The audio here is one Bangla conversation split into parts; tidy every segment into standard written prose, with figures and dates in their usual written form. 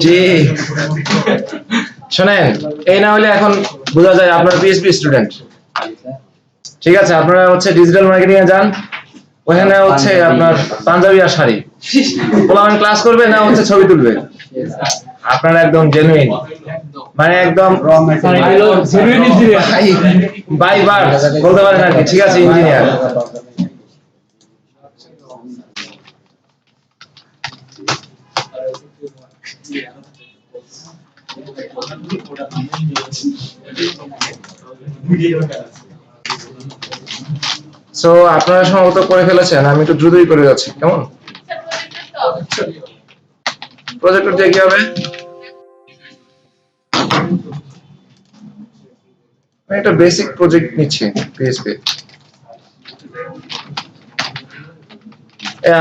জি শোনেন, এই না হলে এখন বোঝা যায় আপনার পিএইচপি স্টুডেন্ট। ঠিক আছে, আপনারা হচ্ছে ডিজিটাল মার্কেটিং এ যান, ওখানে হচ্ছে আপনার পাঞ্জাবি আর শাড়ি, পোলাপান ক্লাস করবে না হচ্ছে ছবি তুলবে। আপনারা একদম জেনুইন, মানে একদম বাই বার বলতে পারেন আর কি। ঠিক আছে, ইঞ্জিনিয়ার। সো আপনারা সম্ভবত করে ফেলেছেন, আমি একটু দ্রুতই করে যাচ্ছি। কেমন প্রজেক্টর দিয়ে কি হবে? আমি একটা বেসিক প্রজেক্ট নিচ্ছি পিএইচপি।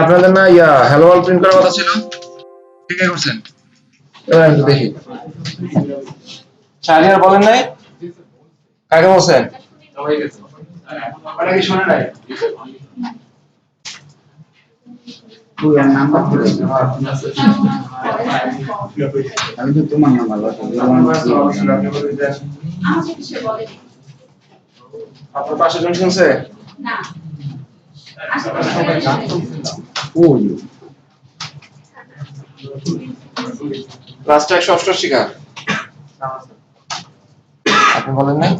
আপনাদের না হ্যালো ওয়ার্ল্ড প্রিন্ট করার কথা ছিল, ঠিক আছে করছেন? এবার একটু দেখি। শাহরিয়ার বলেন নাই, কাকে বলছেন? কি শুনে নাই? আমি তো তোমার নাম্বার আপনার পাশে জন শুনছে? ক্লাসটা 188 কা আপনি বলেন নাই?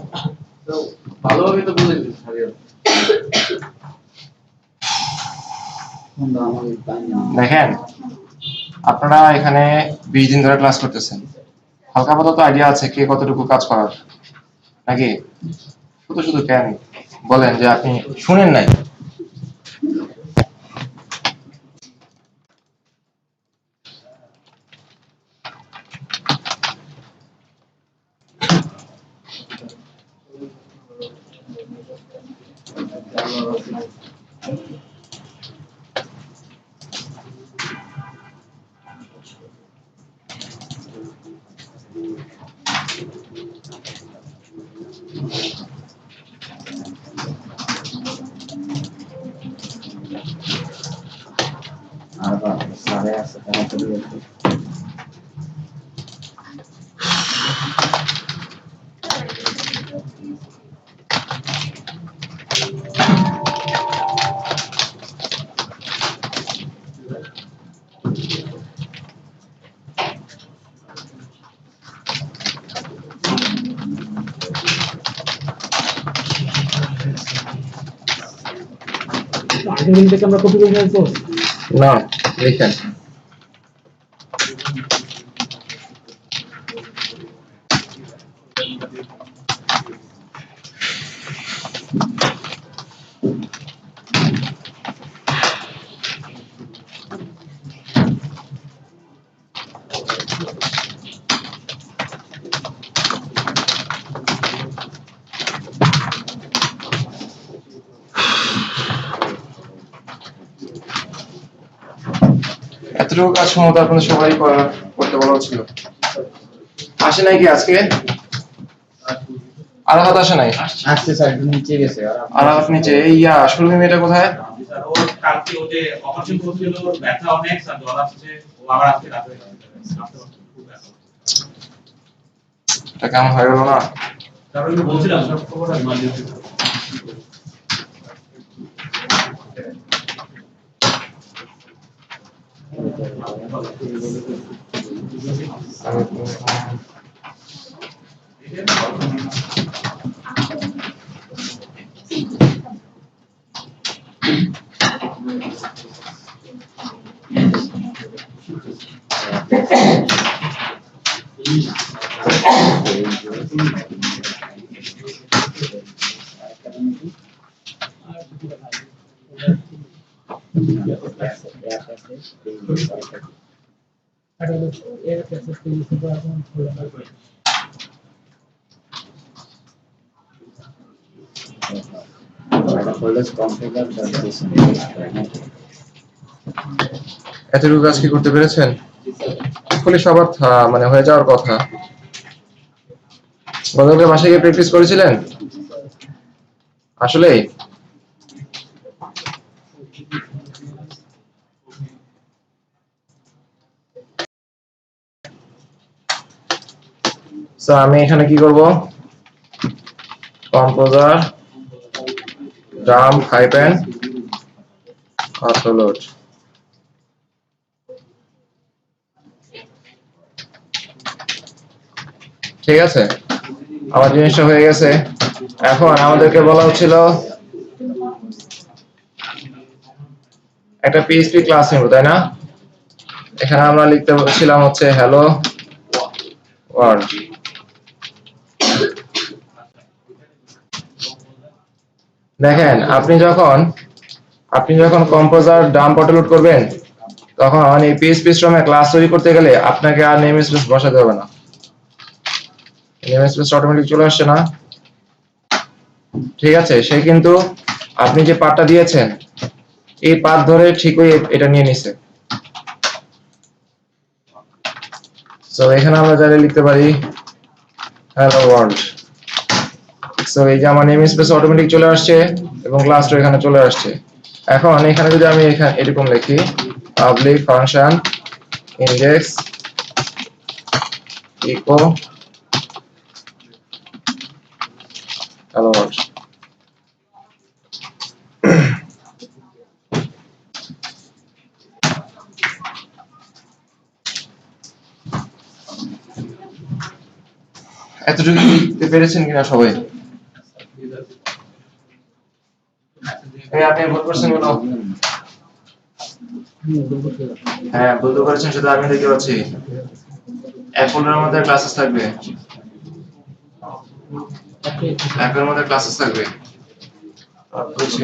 ভালোভাবে তো বলে দিন। দেখেন, আপনারা এখানে 20 দিন ধরে ক্লাস করতেছেন, হালকা পাতলা তো আইডিয়া আছে কে কতটুকু কাজ করার, নাকি? শুধু শুধু কেন বলেন যে আপনি শুনেন নাই? আমরা কপি করে নেব না, লিখেন। এতটুকু কাজ সম্ভবত আপনাদের সবাই করতে বলা ছিল। আসে নাই কি আজকে? আরাফাত আসে নাই? আসছে স্যার, নিচে গেছে। আরাফাত নিচে। এই সুরভি মেয়েটা কোথায়? স্যার ওর কালকে ওতে অপারেশন করছিল, ব্যথা অনেক, স্যার জ্বর আসছে, ও আবার আজকে রাতে খুব ব্যথা। এটা কেমন হয়ে গেল না? তারপরে আমি বলছিলাম সব খবর ইমার্জেন্সি। এতটুকু কাজ কি করতে পেরেছেন? আসলে সবার মানে হয়ে যাওয়ার কথা। গতকাল বাসায় গিয়ে প্র্যাকটিস করেছিলেন আসলে? সো আমি এখানে কি করব, কম্পোজার ডাম্প হাইপেন অটোলোড। ঠিক আছে, আমার জিনিসটা হয়ে গেছে। এখন আমাদেরকে বলা হচ্ছিল একটা পিএইচপি ক্লাস নেব, তাই না? এখানে আমরা লিখতে বলছিলাম হচ্ছে হ্যালো ওয়ার্ল্ড। দেখেন আপনি যখন কম্পোজার ডাম্প অটোলোড করবেন, তখন এই পিএইচপি স্ট্রমে ক্লাস তৈরি করতে গেলে আপনাকে আর নেম স্পেস বসাতে হবে না, নেম স্পেস অটোমেটিক চলে আসছে না? ঠিক আছে, সে কিন্তু আপনি যে পাথটা দিয়েছেন এই পাথ ধরে ঠিকই এটা নিয়ে নিছে। সো এখানে আমরা চাইলে লিখতে পারি হ্যালো ওয়ার্ল্ড। সো এই যে আমার নেম স্পেস অটোমেটিক চলে আসছে এবং ক্লাসটা এখানে চলে আসছে। এখন এখানে যদি আমি এখানে এরকম লিখি public function index echo hello world, এতটুকু লিখতে পেরেছেন কিনা সবাই? আপনি ভুল করছেন বলো? হ্যাঁ ভুল করেছেন, শুধু আমি দেখতে পাচ্ছি। এক ফোল্ডারের মধ্যে ক্লাসেস থাকবে, অ্যাপের মধ্যে ক্লাসেস থাকবে।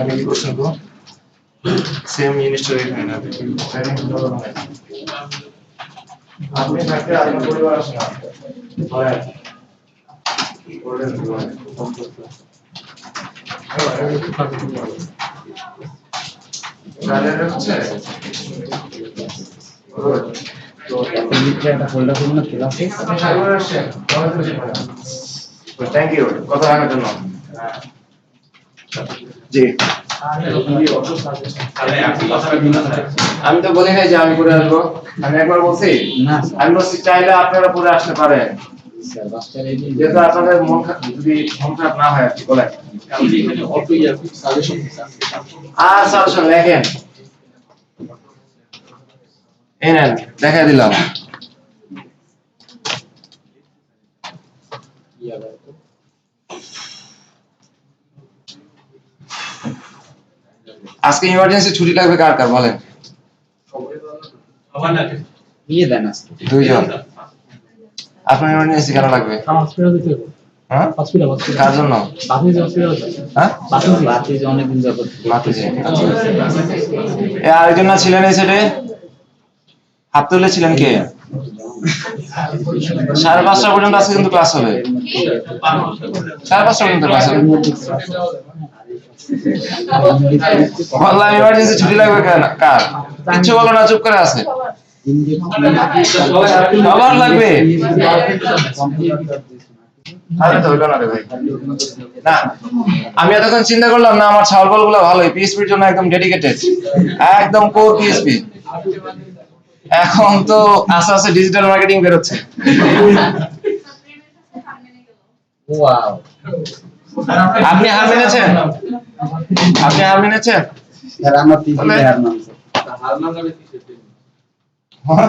আমি কি করছেন তো সেম জিনিসটা এখানে না, আপনি থাকতে আপনার পরিবার আসে না হয় কি করলেন হচ্ছে একটা ফোল্ডার করুন ক্লাসে। থ্যাংক ইউ কথা রাখার জন্য। জি আমি তো বলি নাই যে আমি করে আসবো, আমি একবার বলছি না আমি বলছি চাইলে আপনারা পরে আসতে পারেন, স্যার বাচ্চার এই যেহেতু আপনাদের যদি মন খারাপ না হয় আর কি বলেন। আর সাজেশন লেখেন, এই নেন দেখাই দিলাম। আজকে ইমার্জেন্সি ছুটি লাগবে কার কার বলেন? দিয়ে দেন আজকে। দুইজন। আপনার ইমার্জেন্সি কেন লাগবে? হসপিটাল দিতে হবে। হ্যাঁ হসপিটাল কার জন্য? বাতিজ হসপিটাল আছে। হ্যাঁ বাতি যে অনেকদিন যাবত মাতুজি। এ আরেকজন না ছিলেন এই সেটে? হাত তুলেছিলেন কে? 5:30 পর্যন্ত আজকে কিন্তু ক্লাস হবে। 5:30 পর্যন্ত ক্লাস হবে। বললাম ইমার্জেন্সি ছুটি লাগবে কার? কিচ্ছু বলো না, চুপ করে আছে। সবার লাগবে। আরে তো হইলো না রে ভাই। না আমি এতক্ষণ চিন্তা করলাম না আমার ছাওয়াল গুলো ভালোই, পিএসপির জন্য একদম ডেডিকেটেড, একদম কোর পিএসপি। এখন তো আস্তে আস্তে ডিজিটাল মার্কেটিং বের হচ্ছে। ওয়াও আপনি হার মেনেছেন? আপনি হার মেনেছেন? স্যার আমার পিসি হার নামছে। হ্যাঁ?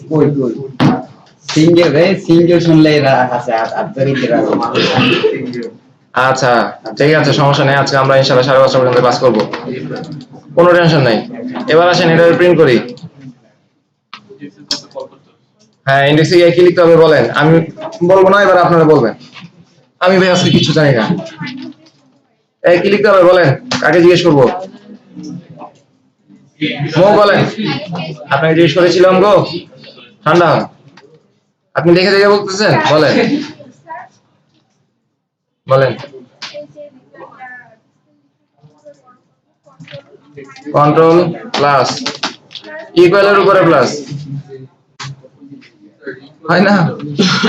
কই কই সিঙ্গেল রে, সিঙ্গেল শুনলে এরা আছে আদরিতরা। আচ্ছা ঠিক আছে, সমস্যা নেই। আজকে আমরা ইনশাআল্লাহ 5:30 পর্যন্ত ক্লাস করব, কোনো টেনশন নাই। এবার আসেন এটা প্রিন্ট করি। হ্যাঁ ইন্ডেক্সে গিয়ে কি লিখতে হবে বলেন? আমি বলবো না, এবার আপনারা বলবেন। আমি ভাই আজকে কিছু জানি না। এই কি লিখতে হবে বলেন? কাকে জিজ্ঞেস করব? মো বলেন। আপনাকে জিজ্ঞেস করেছিলাম গো, ঠান্ডা হন। আপনি দেখে দেখে বলতেছেন, বলেন বলেন। কন্ট্রোল প্লাস ইকুয়ালের উপরে প্লাস হয় না?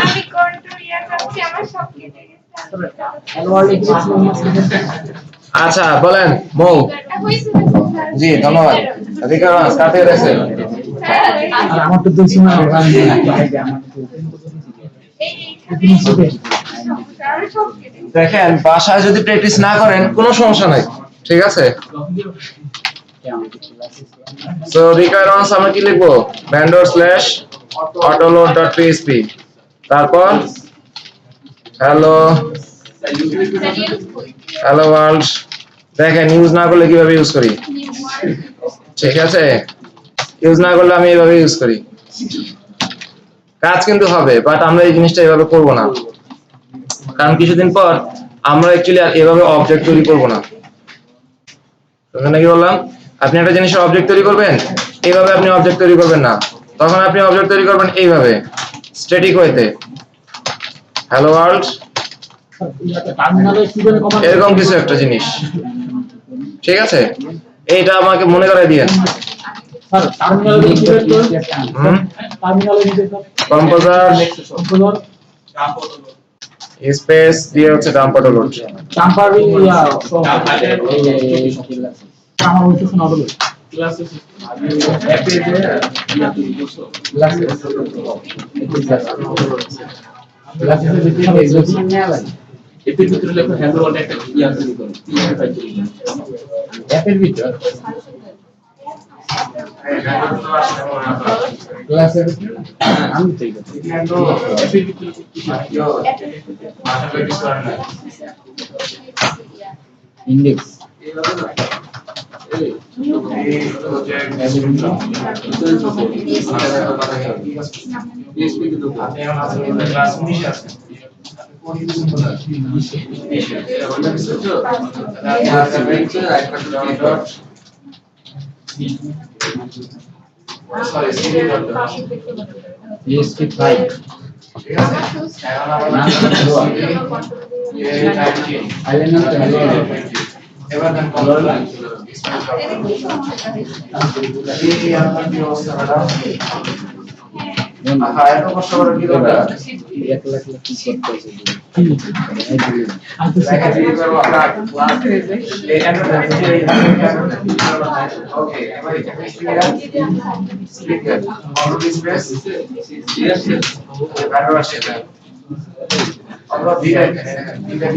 আমি কন্ট্রোল ইয়া করছি, আমার সব কেটে গেছে। অ্যানুয়াল এক্সপেন্স আচ্ছা বলেন মৌ। জি ধন্যবাদ। অধিকার কার থেকে দেখছেন? আর আমার তো দেখছি না দেখেন বাসায় যদি প্র্যাকটিস না করেন কোনো সমস্যা নাই, ঠিক আছে? সো রিকোয়ারমেন্টস আমরা কি লিখবো? vendor/autoload.php, তারপর হ্যালো ওয়ার্ল্ড। দেখেন ইউজ না করলে কিভাবে ইউজ করি, ঠিক আছে? ইউজ না করলে আমি এইভাবে ইউজ করি, কাজ কিন্তু হবে, বাট আমরা এই জিনিসটা এইভাবে করব না, কারণ কিছুদিন পর আমরা অ্যাকচুয়ালি এভাবে অবজেক্ট তৈরি করব না। কি বললাম? আপনি একটা জিনিসের অবজেক্ট তৈরি করবেন, এইভাবে আপনি অবজেক্ট তৈরি করবেন না, তখন আপনি অবজেক্ট তৈরি করবেন এইভাবে স্ট্যাটিক ওয়েতে। হ্যালো ওয়ার্ল্ড, টার্মিনালে কি করে কমান্ড এরকম কিছু একটা জিনিস, ঠিক আছে? এইটা আমাকে মনে করাই দিয়েন। স্যার টার্মিনালে কি করে টার্মিনালে নিচে কম্পোজার কম্পোজার স্পেস দিয়ে হচ্ছে ডাম্প অটোলোড। টেম্পোরারি আমার ওই শোনা হলো ক্লাসে এপির ভিতরে লেখো হ্যালো ওয়ার্ল্ড একটা ইয়া তৈরি করো, পিএইচপি ফাইল তৈরি করো। অ্যাপের ভিতর ক্লাসের আমি তৈরি করছি এপির ভিতরে ইন্ডেক্স পিএইচপি কিন্তু ক্লাস 19 আছে। PHP 5 ঠিক আছে? এখন আইলেন না তো এবার দেন কন্ট্রোল এই আপনার কি অবস্থা ম্যাডাম? হ্যাঁ এত কষ্ট করে কি দরকার? এক লাখ কি করতেছে লেখা দিয়ে পারবো আপনার ক্লাস এই ওকে এবার এটা স্পিকার কন্ট্রোল স্পেস ব্যানার আসে আমরা ধীরে ধীরে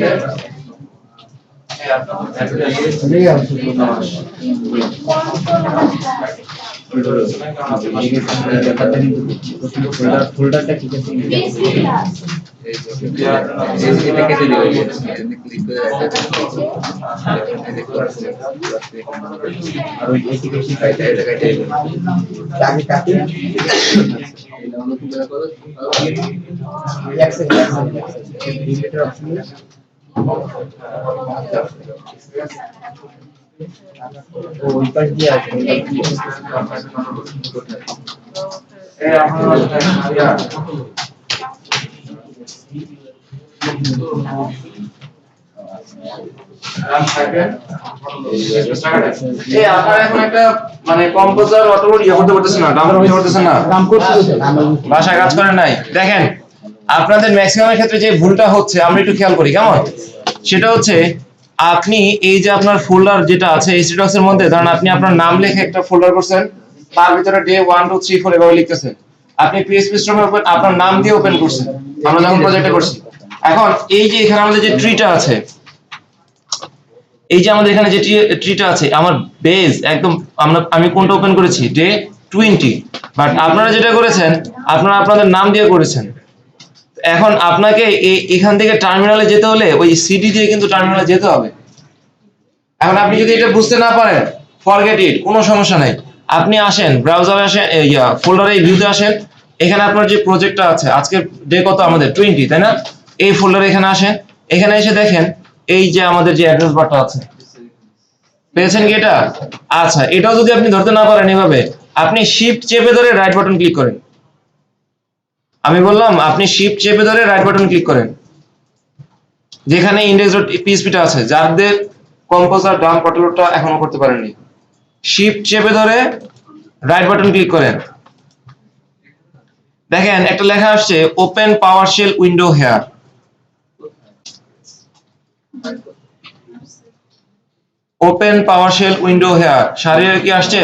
এই আপনার ফোল্ডারটা ঠিক আছে এটা কেটে দিও ক্লিক করে আর ওই এটিকেশন ফাইলটা এটা কেটে দিও আগে কাটে এটা হলো কি করো অ্যাকসেস ডিলিটের অপশন ওই পাশ দিয়ে আছে এই আপনার ইয়া এই আপনার এখন একটা মানে কম্পোজার অটোলোড ইয়ে করতে পারতেছেন না, ডাউনলোড করতে পারতেছেন না, নাম করতে ভাষায় কাজ করেন নাই। দেখেন আপনাদের ম্যাক্সিমামের ক্ষেত্রে যে ভুলটা হচ্ছে আমরা একটু খেয়াল করি কেমন, সেটা হচ্ছে আপনি এই যে আপনার ফোল্ডার যেটা আছে HTTPS এর মধ্যে, ধরেন আপনি আপনার নাম লিখে একটা ফোল্ডার করছেন, তার ভিতরে ডে 1 2 3 4 এভাবে লিখতেছেন, আপনি PHP স্ট্রিমে ওপেন আপনার নাম দিয়ে ওপেন করছেন, আমরা যখন প্রজেক্টে করছি। এখন এই যে এখানে আমাদের যে ট্রিটা আছে, এই যে আমাদের এখানে যে ট্রিটা আছে, আমার বেস একদম আমি কোনটা ওপেন করেছি ডে 20, বাট আপনারা যেটা করেছেন আপনারা আপনাদের নাম দিয়ে করেছেন। এখন আপনাকে এখান থেকে টার্মিনালে যেতে হলে ওই সিডি দিয়ে কিন্তু টার্মিনালে যেতে হবে। এখন আপনি যদি এটা বুঝতে না পারেন ফরগেট ইট, কোনো সমস্যা নাই, আপনি আসেন ব্রাউজারে আসেন, ফোল্ডারে ভিউতে আসেন, এখানে আপনার যে প্রজেক্টটা আছে আজকের ডে কত আমাদের 20 তাই না, এই ফোল্ডারে এখানে আসেন, এখানে এসে দেখেন এই যে আমাদের যে অ্যাড্রেস বারটা আছে, পেয়েছেন কি এটা? আচ্ছা এটাও যদি আপনি ধরতে না পারেন এভাবে আপনি শিফট চেপে ধরে রাইট বাটন ক্লিক করেন। আমি বললাম আপনি শিফট চেপে ধরে রাইট বাটন ক্লিক করেন, যেখানে index.php-টা আছে, যাদের কম্পোজার ডাম্প অটোলোডটা এখনো করতে পারেননি, শিফট চেপে ধরে রাইট বাটন ক্লিক করেন। দেখেন একটা লেখা আসছে open PowerShell window here. Open PowerShell window here সারিয়ে কি আসছে?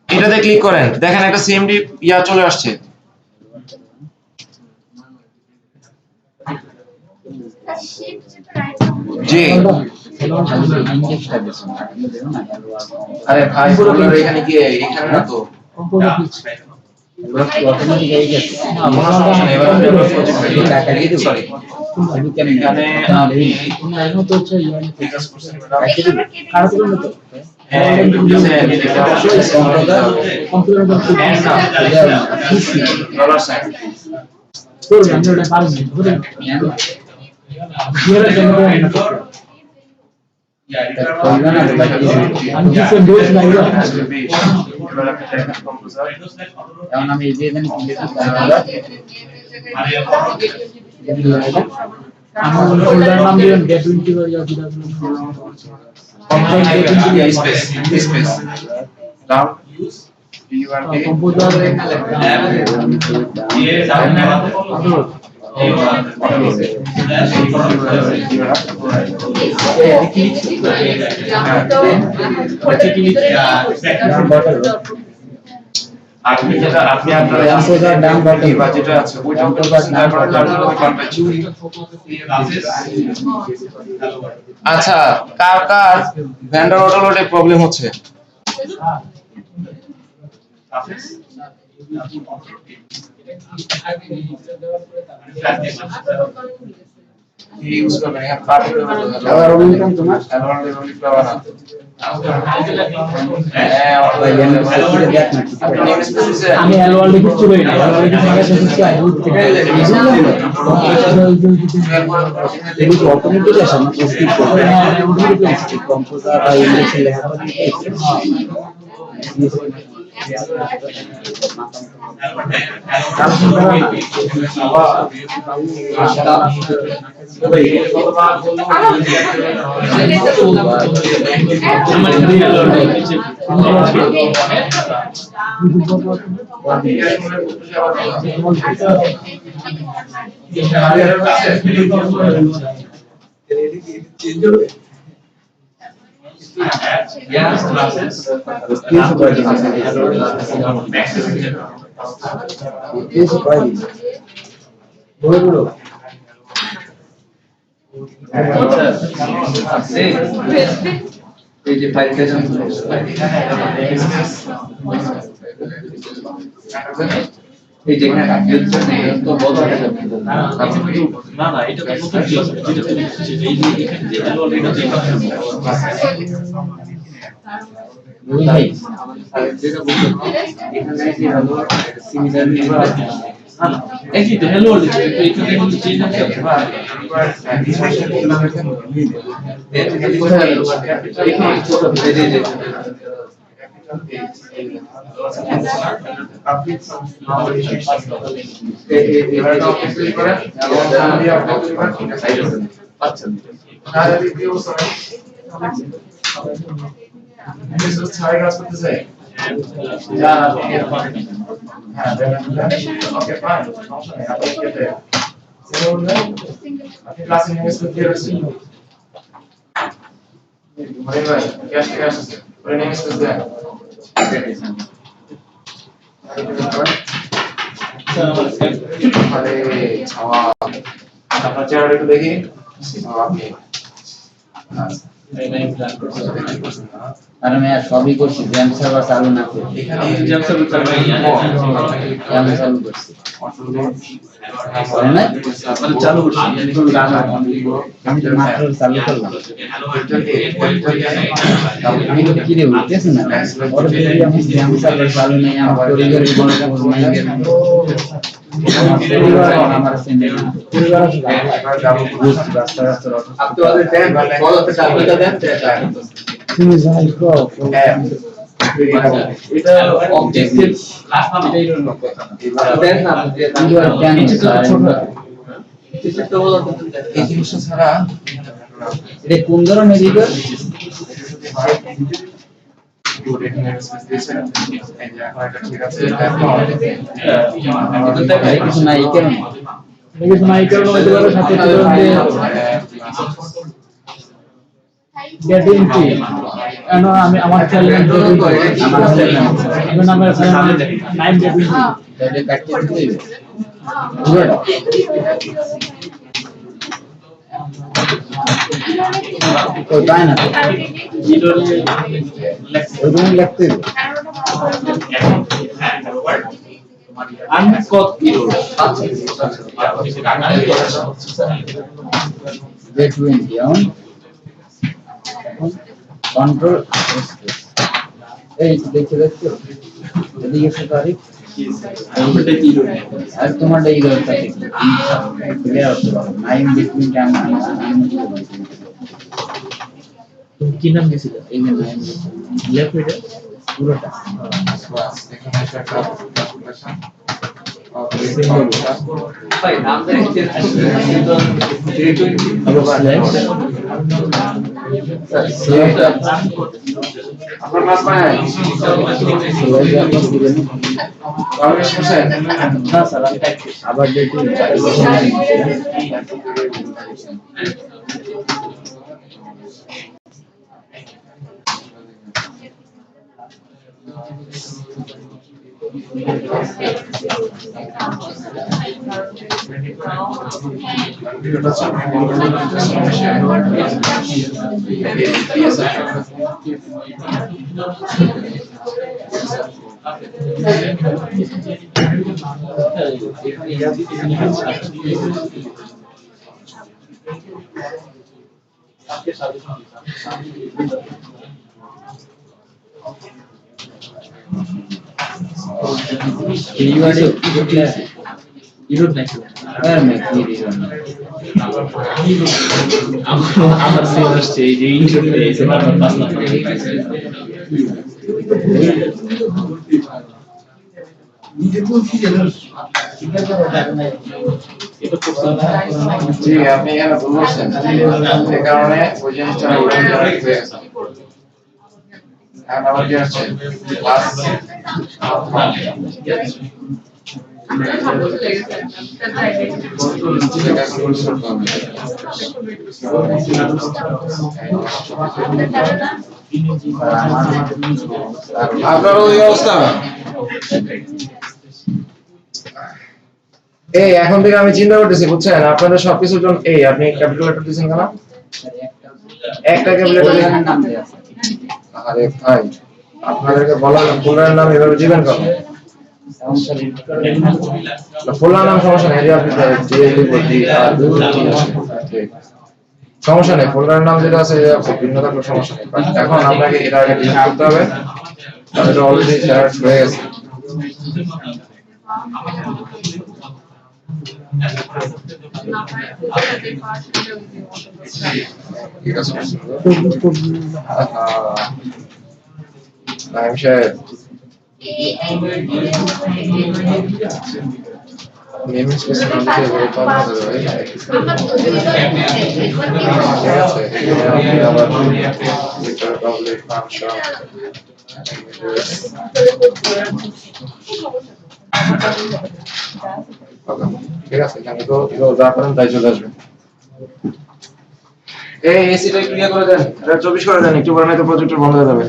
এটাতে ক্লিক করেন, দেখেন একটা সিএমডি ইয়া চলে আসছে। জি ইন্ডেক্সটা দিছেন না আরে ভাই বলার এখানে কি এখানে না তো কম্পিউটার পিচ অটোমেটিক হয়ে গেছে কোনো সমস্যা নেই, এবার আমরা প্রজেক্ট করি টাকা দিয়ে দেব সরি শুধু কেমন এখানে আপনি এখন তো হচ্ছে ইয়ানি বিকাশ করছেন কারো তো না তো হ্যাঁ কম্পিউটার পিচ পিসি ডলার সাইন করবে আমি ওটা পারি না ধরে ইয়ার জন্য আমি কিছু ডোজ লাগবে এখন আমি এই যে জানি আমার ফোল্ডার নাম দিবেন গেট ইনটু ইয়া দিবেন স্পেস স্পেস ডাউন কম্পিউটার আপনি যেটা আপনি আপনার কম্পিউটার ডাউন বাটন বা যেটা আছে ওইটা করতেছেন, তারপরে তারপরে কনফারেন্স। আচ্ছা কার কার ভেন্ডর ওভারলোডে প্রবলেম হচ্ছে? ইউজ করবেন এখানে পার্টিকুলার আবার ওইরকম তোমার অ্যালোয়ার লেভেল পাওয়া না। আমি অ্যানুয়াল লিখে চলে না অ্যানুয়াল লিখে মানে সেটা আই উইল থেকে এগুলো অটোমেটিক আসে না স্কিপ করতে কম্পিউটার বা ইংলিশে লেখা এই যে ফাইল এই যেখানে তো বড় একটা না না এটা তো নতুন কি আছে যেটা তুমি বুঝছো এই যে এখানে যে অ্যানুয়াল রেট আছে এটা ভাই যেটা বলছো এখানে যে হলো সিমিলার এই যে হ্যালো লিখে এখানে কিন্তু চেঞ্জ আছে আপনার চেহারা একটু দেখি আপনি আর আমি সবই করছি জ্যাম সার্ভার চালু না করে এখানে জ্যাম সার্ভার চালু আমি চালু করছি করে নাই মানে চালু করছি আমি তো মাত্র চালু করলাম আমি তো কি রে উঠতেছে না ওর যদি আমি জ্যাম সার্ভার চালু নেই আমার পরিবারের কোনো খোঁজ নাই আমার সেন্ডে না এটা অবজেক্টিভ লাস্ট নাম এটাই হলো কথা দেন না এই জিনিসটা ছাড়া এটা কোন ধরনের ভিডিও কিছু নাই কেন দেখি মাইকেল হতে পারে সাথে ডেট এন্ট্রি এনো আমি আমার চ্যানেল আমার নাম্বার আছে 9 ডেট এন্ট্রি তাহলে কাটতে দিতে পুরোটা তো তাই না ওইরকম লিখতে হবে আমি কত কিলো ডেট 20 অন কন্ট্রোল এই দেখতে দেখতে এদিকে সে তারিখ আমারটা কিলো আর তোমারটা এই দরকার ক্লিয়ার হতে পারো 9 বিটুইন টাইম তুমি কি নাম দিছিল এই যে 9 লেফট এটা পুরোটা ভাই নাম দেখতে আপনার ক্লাস পায় নাই রমেশ হোসেন আবার ডেট ইরোড নাকি আর মে কি দিও আমার সেভ আসছে এই যে ইরোড এসে আমার পাস না জি আপনি এখানে ভুল করছেন এই কারণে ওই জিনিসটা হয়ে গেছে এখন আবার কি হচ্ছে ক্লাস আপনার ওই অবস্থা এই এখন থেকে আমি চিন্তা করতেছি বুঝছেন আপনাদের সবকিছুর জন্য এই আপনি ক্যালকুলেটর দিয়েছেন কেন একটা ক্যালকুলেটর নাম দেয়া আছে আরে ভাই আপনাদেরকে বলা ফুলের নাম এভাবে দিবেন কেন ফুলার নাম সমস্যা নেই আপনি দিয়ে সমস্যা নেই ফুলের নাম যেটা আছে ভিন্ন থাকলে সমস্যা নেই এখন আপনাকে এটা আগে ডিলিট করতে হবে কারণ এটা অলরেডি শেয়ার হয়ে গেছে ঠিক আছে নাইম সাহেব নেম স্পেস নাম দিয়ে বলে পাওয়া যাবে ঠিক আছে এখানে আপনি আবার ভিতরে পাবলিক ফাংশন ঠিক আছে এখানে তো যা করেন তাই চলে আসবে এই এসিটা ক্লিয়ার করে দেন এটা 24 করে দেন একটু পরে নয়তো প্রজেক্টর বন্ধ হয়ে যাবে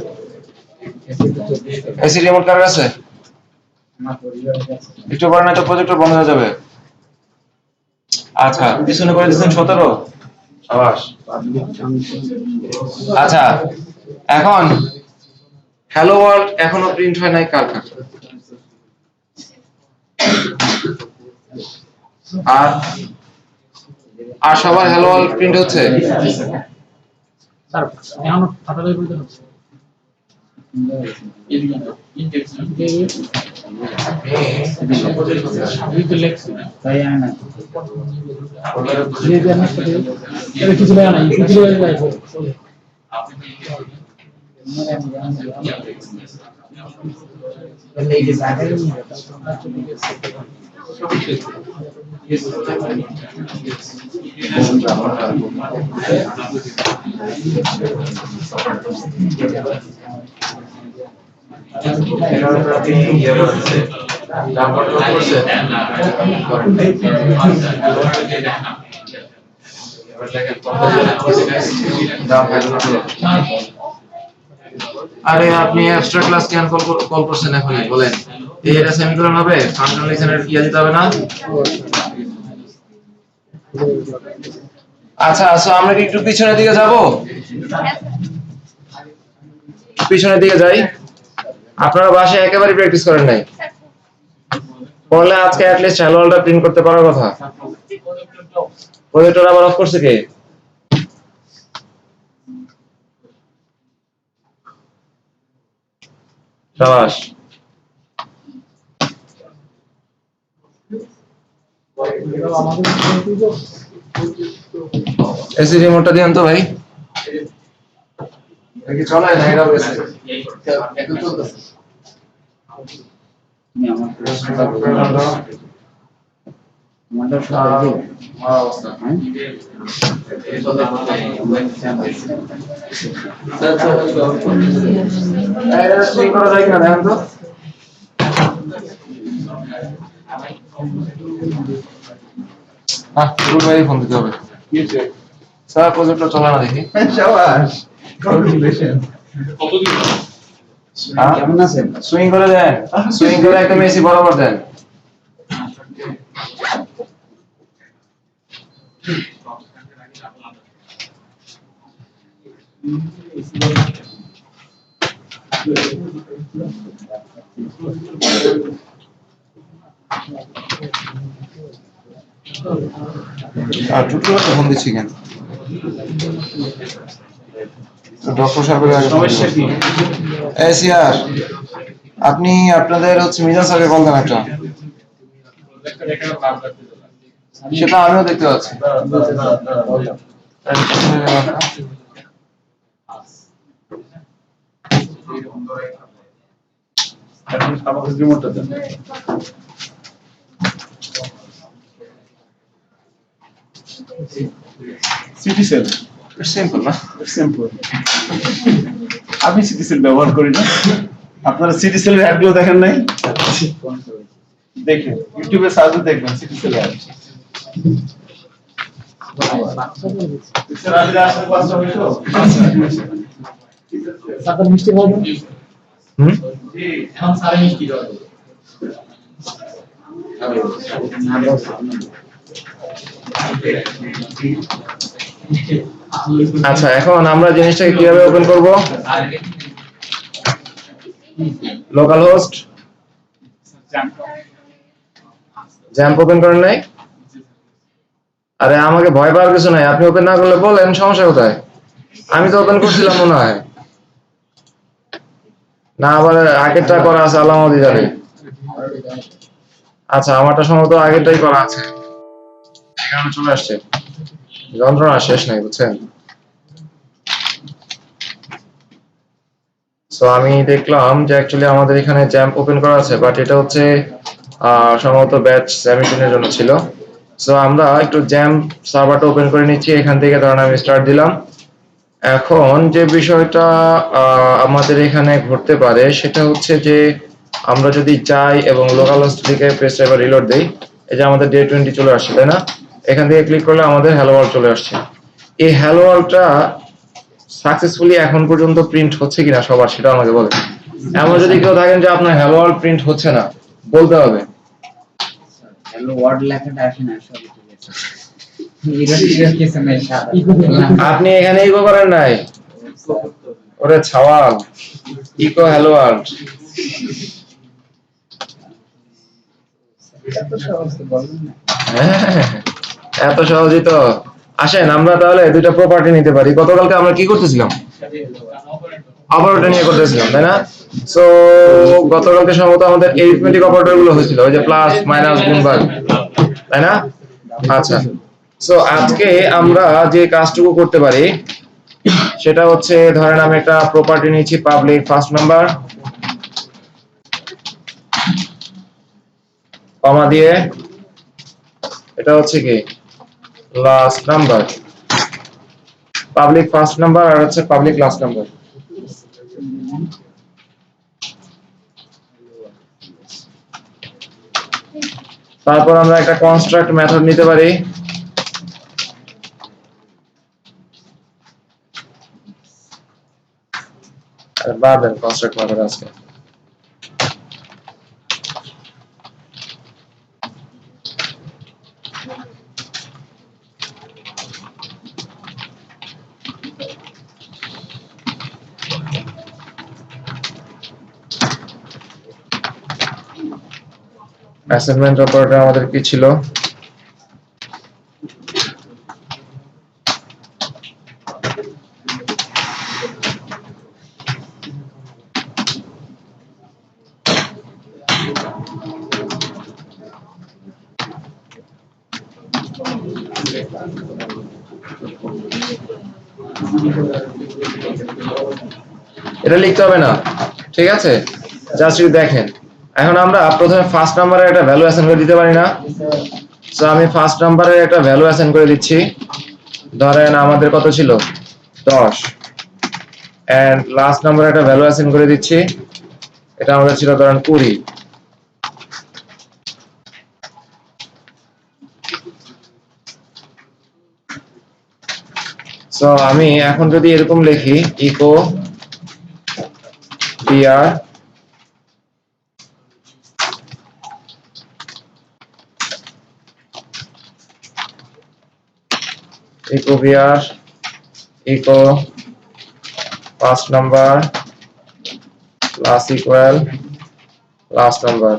এসি রিমোট কার আছে একটু পরে নয়তো প্রজেক্টর বন্ধ হয়ে যাবে আচ্ছা পিছনে করে দিয়েছেন 17 আবাস আচ্ছা এখন হ্যালো ওয়ার্ল্ড এখনো প্রিন্ট হয় নাই কার কার আর আর সবার হ্যালো ওয়ার্ল্ড প্রিন্ট হচ্ছে স্যার এখন ফাটালে বলতে হচ্ছে তাই না কিছু লাগে না কিছু লাগে এই যে জায়গায় এবার দেখেন আরে আপনি এক্সট্রা ক্লাস কেন কল করছেন এখনই বলেন এটা সেমিকোলন হবে ফাংশনাল এখানের কি দিতে হবে না আচ্ছা সো আমরা কি একটু পিছনের দিকে যাব পিছনের দিকে যাই আপনারা বাসায় একেবারে প্র্যাকটিস করেন নাই পড়লে আজকে অ্যাট লিস্ট হ্যালো ওয়ার্ল্ডটা প্রিন্ট করতে পারার কথা প্রজেক্টর আবার অফ করছে কে শাবাশ এসি রিমোটটা দিন তো ভাই কি চলে না এটা বলেছে এখন চলতেছে আমাদের সবাই অবস্থা এটা ঠিক করা যায় কিনা দেখেন তো গুড বাই ফোন দিতে হবে স্যার প্রজেক্টটা চলে না দেখি শাবাশ কংগ্রেচুলেশন কতদিন কেমন আছেন সুইং করে দেন সুইং করে একটা মেসি বরাবর দেন আর টুটু তো ফোন দিচ্ছি কেন ডক্টর সাহেবের সমস্যা কি এসিআর আপনি আপনাদের হচ্ছে মিজান স্যারকে কল দেন একটা সেটা আমিও দেখতে পাচ্ছি সিটি সেল সিম্পল না সিম্পল আমি সিটি সেল ব্যবহার করি না আপনারা সিটি সেলের অ্যাডও দেখেন নাই দেখেন ইউটিউবে সার্চ দেখবেন সিটি সেল অ্যাড সাদা মিষ্টি খাবো এখন সারা মিষ্টি দাও আচ্ছা এখন আমরা জিনিসটাকে কিভাবে ওপেন করব লোকাল হোস্ট জ্যাম্প ওপেন করেন নাই আরে আমাকে ভয় পাওয়ার কিছু নাই আপনি ওপেন না করলে বলেন সমস্যা কোথায় আমি তো ওপেন করছিলাম মনে হয় না আবার আগেরটা করা আছে আলামতি জানে আচ্ছা আমারটা সম্ভবত আগেরটাই করা আছে এখানে চলে আসছে যন্ত্রণা শেষ নাই বুঝছেন সো আমি দেখলাম যে অ্যাকচুয়ালি আমাদের এখানে জ্যাম্প ওপেন করা আছে বাট এটা হচ্ছে সম্ভবত ব্যাচ 17 এর জন্য ছিল সো আমরা একটু জ্যাম্প সার্ভারটা ওপেন করে নিচ্ছি এখান থেকে ধরুন আমি স্টার্ট দিলাম এখন যে বিষয়টা আমাদের এখানে ঘটতে পারে সেটা হচ্ছে যে আমরা যদি যাই এবং লোকাল হোস্ট থেকে পেজ ড্রাইভার রিলোড দেই এই যে আমাদের ডে 20 চলে আসছে তাই না এখান থেকে ক্লিক করলে আমাদের হ্যালো ওয়ার্ল্ড চলে আসছে এই হ্যালো ওয়ার্ল্ডটা সাকসেসফুলি এখন পর্যন্ত প্রিন্ট হচ্ছে কিনা সবার সেটা আমাকে বলেন এমন যদি কেউ থাকেন যে আপনার হ্যালো ওয়ার্ল্ড প্রিন্ট হচ্ছে না বলতে হবে হ্যালো ওয়ার্ড লেখাটা আসে না সব ঠিক আছে এটা কিছু নাই সাদা আপনি এখানে ইকো করেন নাই ওরে ছাওয়াল ইকো হ্যালো ওয়ার্ল্ড এটা তো সহজ বলুন না এত সহজই তো আসেন আমরা তাহলে দুইটা প্রপার্টি নিতে পারি গতকালকে আমরা কি করতেছিলাম অপারেটর নিয়ে করতেছিলাম তাই না সো গতকালকে সম্ভবত আমাদের এরিথমেটিক অপারেটর গুলো হয়েছিল ওই যে প্লাস মাইনাস গুণ ভাগ তাই না আচ্ছা সো আজকে আমরা যে কাজটুকু করতে পারি সেটা হচ্ছে ধরেন আমি একটা প্রপার্টি নিয়েছি পাবলিক ফার্স্ট নাম্বার কমা দিয়ে এটা হচ্ছে কি last number public first number আর হচ্ছে পাবলিক লাস্ট নাম্বার তারপর আমরা একটা কনস্ট্রাক্ট মেথড নিতে পারি বাদ দেন কনস্ট্রাক্ট না করে আজকে। অ্যাসাইনমেন্ট অপারেটর আমাদের কি ছিল? এটা লিখতে হবে না, ঠিক আছে, জাস্ট একটু দেখেন। এখন আমরা প্রথমে ফার্স্ট নাম্বারের একটা ভ্যালু অ্যাসাইন করে দিতে পারি না? সো আমি ফার্স্ট নাম্বারের একটা ভ্যালু অ্যাসাইন করে দিচ্ছি। ধরেন আমাদের কত ছিল? 10। এন্ড লাস্ট নাম্বারে একটা ভ্যালু অ্যাসাইন করে দিচ্ছি, এটা আমাদের ছিল ধরেন 20। সো আমি এখন যদি এরকম লিখি echo BR echo first number plus equal last number,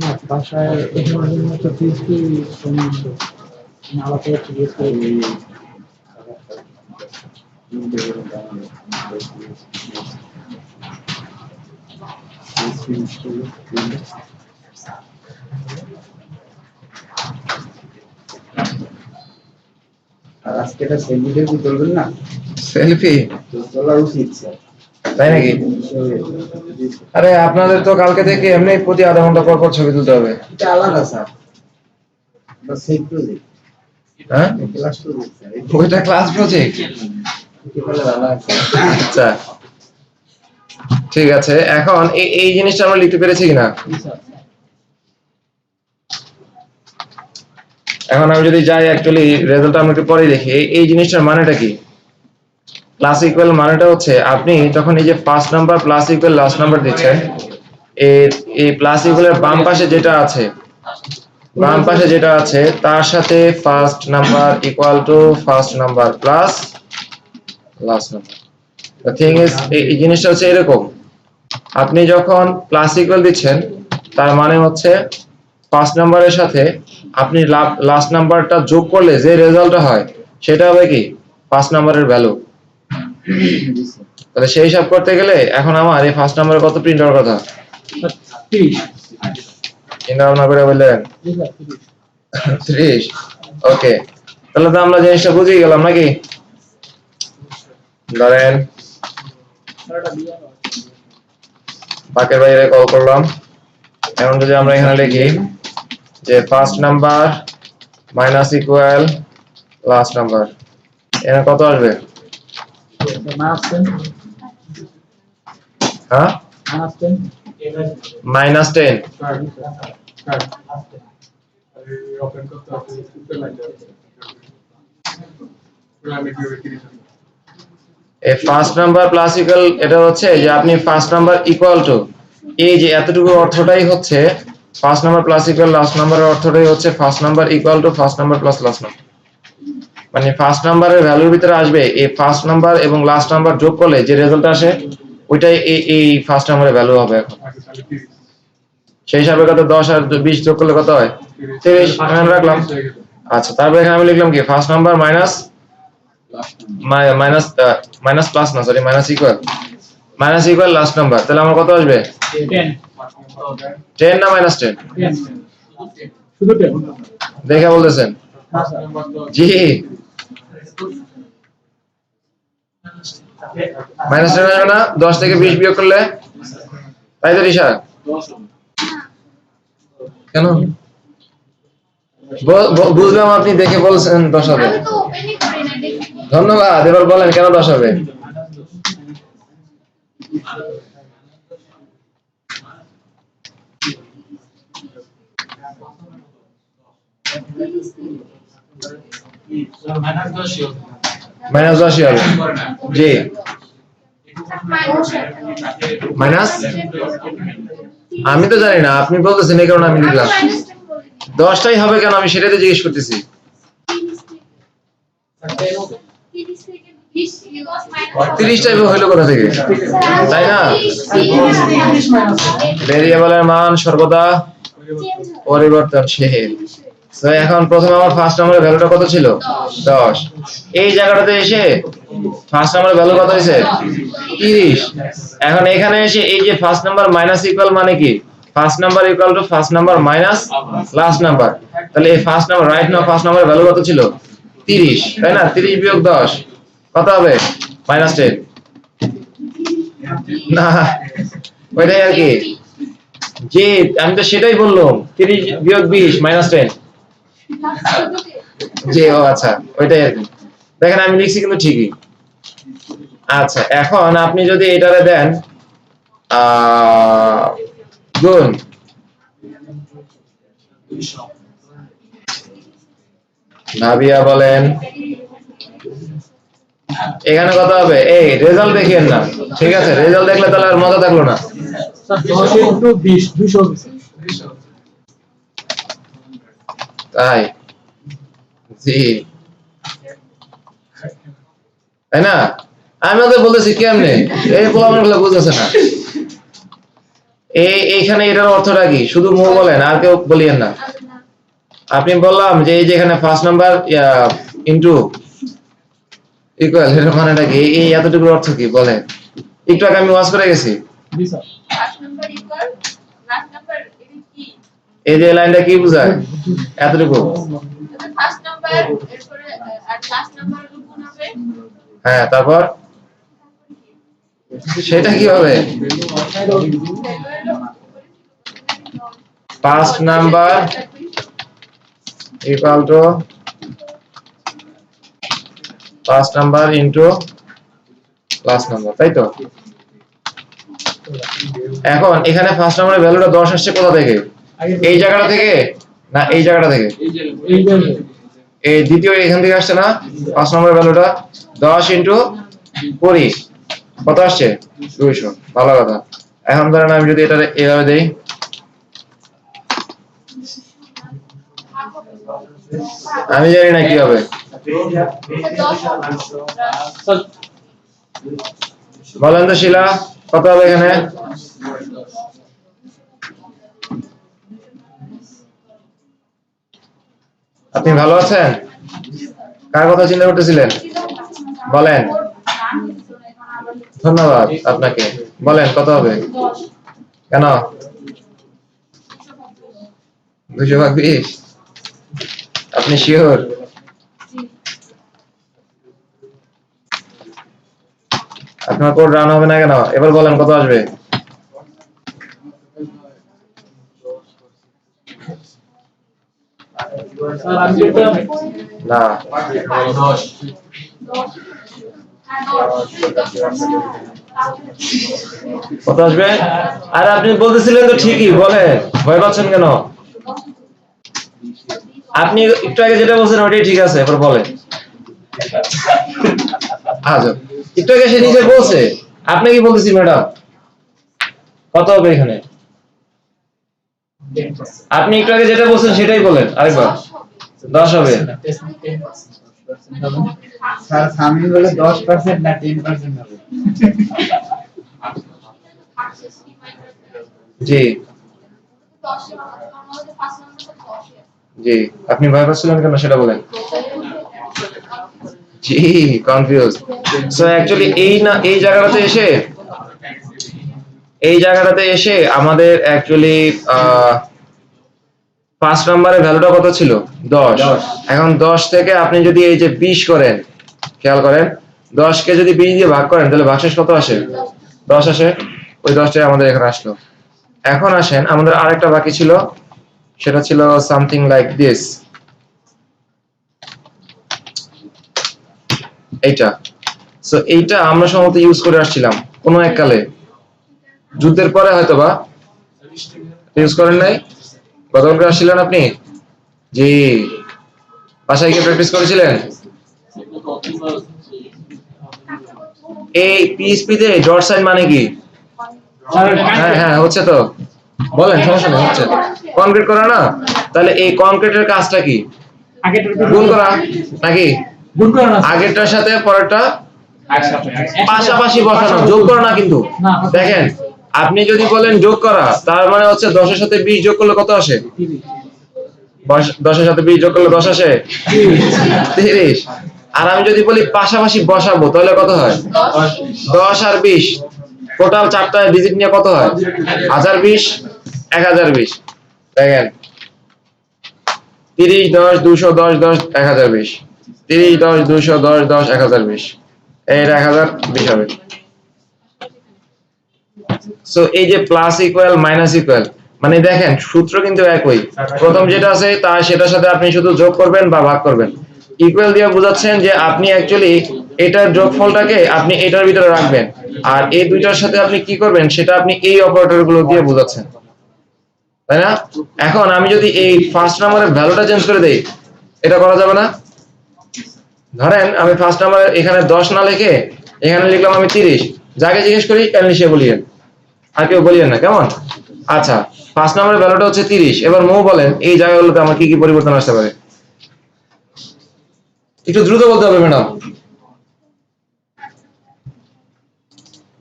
না বাসায় এখানে মতো ফিজটি সমস্ত আলাদা হচ্ছে আর আজকে এটা সেলফি তুলবেন না? সেলফি তো তোলা উচিত স্যার। তাই নাকি? আরে আপনাদের তো কালকে থেকে এমনি প্রতি আধা ঘন্টা পর পর ছবি তুলতে হবে। এটা আলাদা স্যার, এটা সেই প্রজেক্ট, হ্যাঁ, ক্লাস প্রজেক্ট স্যার। ওইটা ক্লাস প্রজেক্ট। আচ্ছা ঠিক আছে, এখন এই জিনিসটা আমরা লিখতে পেরেছি কিনা? এখন আমি যদি যাই অ্যাকচুয়ালি রেজাল্ট আমরা একটু পরে দেখি এই জিনিসটার মানেটা কি। প্লাস ইকুয়াল মানেটা হচ্ছে আপনি যখন এই যে first number plus equal last number দিচ্ছেন, এই প্লাস ইকুয়ালের বাম পাশে যেটা আছে তার সাথে first number equal two first number plus last number. The thing is এই জিনিসটা হচ্ছে এরকম, আপনি যখন প্লাস ইকুয়াল দিচ্ছেন তার মানে হচ্ছে ফার্স্ট নাম্বারের সাথে আপনি লাস্ট নাম্বারটা যোগ করলে যে রেজাল্টটা হয় সেটা হবে কি ফার্স্ট নাম্বারের ভ্যালু। তাহলে সেই হিসাব করতে গেলে এখন আমার এই ফার্স্ট নাম্বারে কত প্রিন্ট হওয়ার কথা? 30 চিন্তা ভাবনা করে বললেন 30। ওকে, তাহলে তো আমরা জিনিসটা বুঝেই গেলাম নাকি? ধরেন বাকের বাইরে কল করলাম, এখন যদি আমরা এখানে লিখি যে first number minus equal last number, এখানে কত আসবে? হ্যাঁ, -10। এই ফার্স্ট নাম্বার প্লাস ইকুয়াল এটা হচ্ছে যে আপনি ফার্স্ট নাম্বার ইকুয়াল টু এই যে এতটুকু অর্থটাই হচ্ছে first number plus equal last নাম্বারের অর্থটাই হচ্ছে first number equal two first number plus last number. মানে ফার্স্ট নাম্বারের ভ্যালুর ভিতরে আসবে এই ফার্স্ট নাম্বার এবং লাস্ট নাম্বার যোগ করলে যে রেজাল্ট আসে ওইটাই এই ফার্স্ট নাম্বারের ভ্যালু হবে এখন। সেই হিসাবে কত 10 আর 20 যোগ করলে কত হয় 30 আমি রাখলাম। আচ্ছা তারপর এখানে আমি লিখলাম কি first number minus minus plus না sorry minus equal last number, তাহলে আমার কত আসবে 10 10 না মাইনাস 10 শুধু 10 দেখে বলতেছেন জি মাইনাস 10 আসবে না 10 থেকে 20 বিয়োগ করলে, তাই তো রিশা? কেন বুঝলাম আপনি দেখে বলছেন 10 হবে। আমি তো ওপেনই করি না দেখি। ধন্যবাদ। এবার বলেন কেন 10 হবে? মাইনাস 10 হবে জি মাইনাস আমি তো জানি না, আপনি বলতেছেন এই কারণে আমি লিখলাম। 10টাই হবে কেন আমি সেটাই তো জিজ্ঞেস করতেছি। 30টাই হইলো কোথা থেকে, তাই না? ভেরিয়েবলের মান সর্বদা পরিবর্তনশীল। তো এখন প্রথমে আমার ফার্স্ট নাম্বারের ভ্যালুটা কত ছিল 10, এই জায়গাটাতে এসে ফার্স্ট নাম্বারের ভ্যালু কত হয়েছে 30। এখন এখানে এসে এই যে ফার্স্ট নাম্বার মাইনাস ইকুয়াল মানে কি first number equal two first number minus last number, তাহলে এই first number right now first নাম্বারের ভ্যালু কত ছিল 30, তাই না? 30 বিয়োগ 10 কত হবে মাইনাস 10 না ওইটাই আর কি জি আমি তো সেটাই বললাম 30 বিয়োগ 20 মাইনাস 10 জি ও আচ্ছা ওইটাই আর কি। দেখেন আমি লিখছি কিন্তু ঠিকই। আচ্ছা এখন আপনি যদি এটারে দেন গুণ ভাবিয়া বলেন এখানে কত হবে? এই রেজাল্ট দেখিয়েন না, ঠিক আছে? রেজাল্ট দেখলে তাহলে আর মজা থাকলো না। 10 ইনটু 20 200 হবে তাই জি তাই না? আমি ওদের বলতেছি কেমনে এই পোলাপান গুলো বুঝতেছে না। এইখানে এটার অর্থটা কি শুধু মু বলেন আর কেউ বলিয়েন না। আপনি বললাম যে এই যে এখানে ফার্স্ট নাম্বার ইনটু ইকুয়াল এর মানেটা কি? এই এতটুকুর অর্থ কি বলেন? একটু আগে আমি ওয়াজ করে গেছি। First number equal last number এটা কি? এই যে লাইনটা কি বোঝায়? এতটুকু। ফার্স্ট নাম্বার এরপরে আর লাস্ট নাম্বার গুণ হবে। হ্যাঁ তারপর সেটা কি হবে? First number equal two first number into last number, তাই তো? এখন এখানে ফার্স্ট নাম্বারের ভ্যালুটা 10 আসছে কোথা থেকে? এই জায়গাটা থেকে না এই জায়গাটা থেকে? এই দ্বিতীয় এখান থেকে আসছে না ফার্স্ট নাম্বারের ভ্যালুটা 10 ইনটু 20 কত আসছে 200। ভালো কথা। এখন ধরেন আমি যদি এটা এভাবে দেই আমি জানি না কি হবে, বলেন তো শিলা কত হবে এখানে? আপনি ভালো আছেন? কার কথা চিন্তা করতেছিলেন বলেন? ধন্যবাদ আপনাকে। বলেন কত হবে? কেন 200/20? আপনি শিওর? আপনার কোড রান হবে না কেন? এবার বলেন কত আসবে? স্যার আমি যেটা না কত আসবে? আর আপনি বলতেছিলেন তো ঠিকই, বলেন ভয় পাচ্ছেন কেন? আপনি একটু আগে যেটা বলছেন ওটাই ঠিক আছে, এবার বলেন। আচ্ছা একটু আগে সে নিজে বলছে, আপনি কি বলতেছি ম্যাডাম কত হবে এখানে? আপনি একটু আগে যেটা বলছেন সেটাই বলেন আরেকবার। 10 হবে। স্যার সামনে বলে 10% না 10% হবে। জি জি, আপনি ভয় পাচ্ছিলেন কেন সেটা বলেন। জি কনফিউজ। সো অ্যাকচুয়ালি এই জায়গাটাতে এসে আমাদের অ্যাকচুয়ালি 5 নম্বরের ভ্যালুটা কত ছিল? 10। এখন 10 থেকে আপনি যদি এই যে 20 করেন, খেয়াল করেন 10 কে যদি 20 দিয়ে ভাগ করেন তাহলে ভাগশেষ কত আসে? 10 আসে। ওই 10টাই আমাদের এখানে আসলো। এখন আসেন আমাদের আরেকটা বাকি ছিল, সেটা ছিল সামথিং লাইক দিস, এইটা। সো এইটা আমরা সম্ভবত ইউজ করে আসছিলাম কোনো এক কালে, যুদ্ধের পরে হয়তোবা ইউজ করেন নাই। গতকালকে আসছিলেন আপনি? জি, বাসায় গিয়ে প্র্যাকটিস করেছিলেন? এই পিএইচপি তে ডট সাইন মানে কি? হ্যাঁ হ্যাঁ হচ্ছে তো, বলেন সমস্যা নেই, হচ্ছে কনক্রিট করা না? তাহলে এই কনক্রিটের কাজটা কি? গুণ করা নাকি? গুণ করা না, আগেরটার সাথে পরেরটা পাশাপাশি বসানো, যোগ করা না কিন্তু। দেখেন আপনি যদি বলেন যোগ করা, তার মানে হচ্ছে 10 এর সাথে 20 যোগ করলে কত আসে? 10 এর সাথে 20 যোগ করলে 10 আসে 30। আর আমি যদি বলি পাশাপাশি বসাবো তাহলে কত হয়? 10 আর 20 টোটাল 4টা ডিজিট নিয়ে কত হয়? 1020 1020। দেখেন 30 10 210 10 1020, 30 10 210 10 1020, এটা 1020 হবে। সো এই যে প্লাস ইকুয়াল মাইনাস ইকুয়াল, মানে দেখেন সূত্র কিন্তু একই। প্রথম যেটা আছে তার সেটার সাথে আপনি শুধু যোগ করবেন বা ভাগ করবেন। ইকুয়াল দিয়ে বোঝাচ্ছেন যে আপনি অ্যাকচুয়ালি এটার যোগফলটাকে আপনি এটার ভিতরে রাখবেন, আর এই দুইটার সাথে আপনি কি করবেন সেটা আপনি এই অপারেটরগুলো দিয়ে বোঝাচ্ছেন, তাই না? এখন আমি যদি এই ফার্স্ট নম্বরের ভ্যালুটা চেঞ্জ করে দেই, এটা করা যাবে না? ধরেন আমি ফার্স্ট নাম্বার এখানে 10 না লিখে এখানে লিখলাম আমি 30, যাকে জিজ্ঞেস করি এনলিশে বলিয়েন, আর কেউ বলিয়েন না, কেমন? আচ্ছা, ফার্স্ট নাম্বারের ভ্যালুটা হচ্ছে 30। এবার মো বলেন এই জায়গাগুলোতে আমার কি কি পরিবর্তন আসতে পারে? একটু দ্রুত বলতে হবে ম্যাডাম,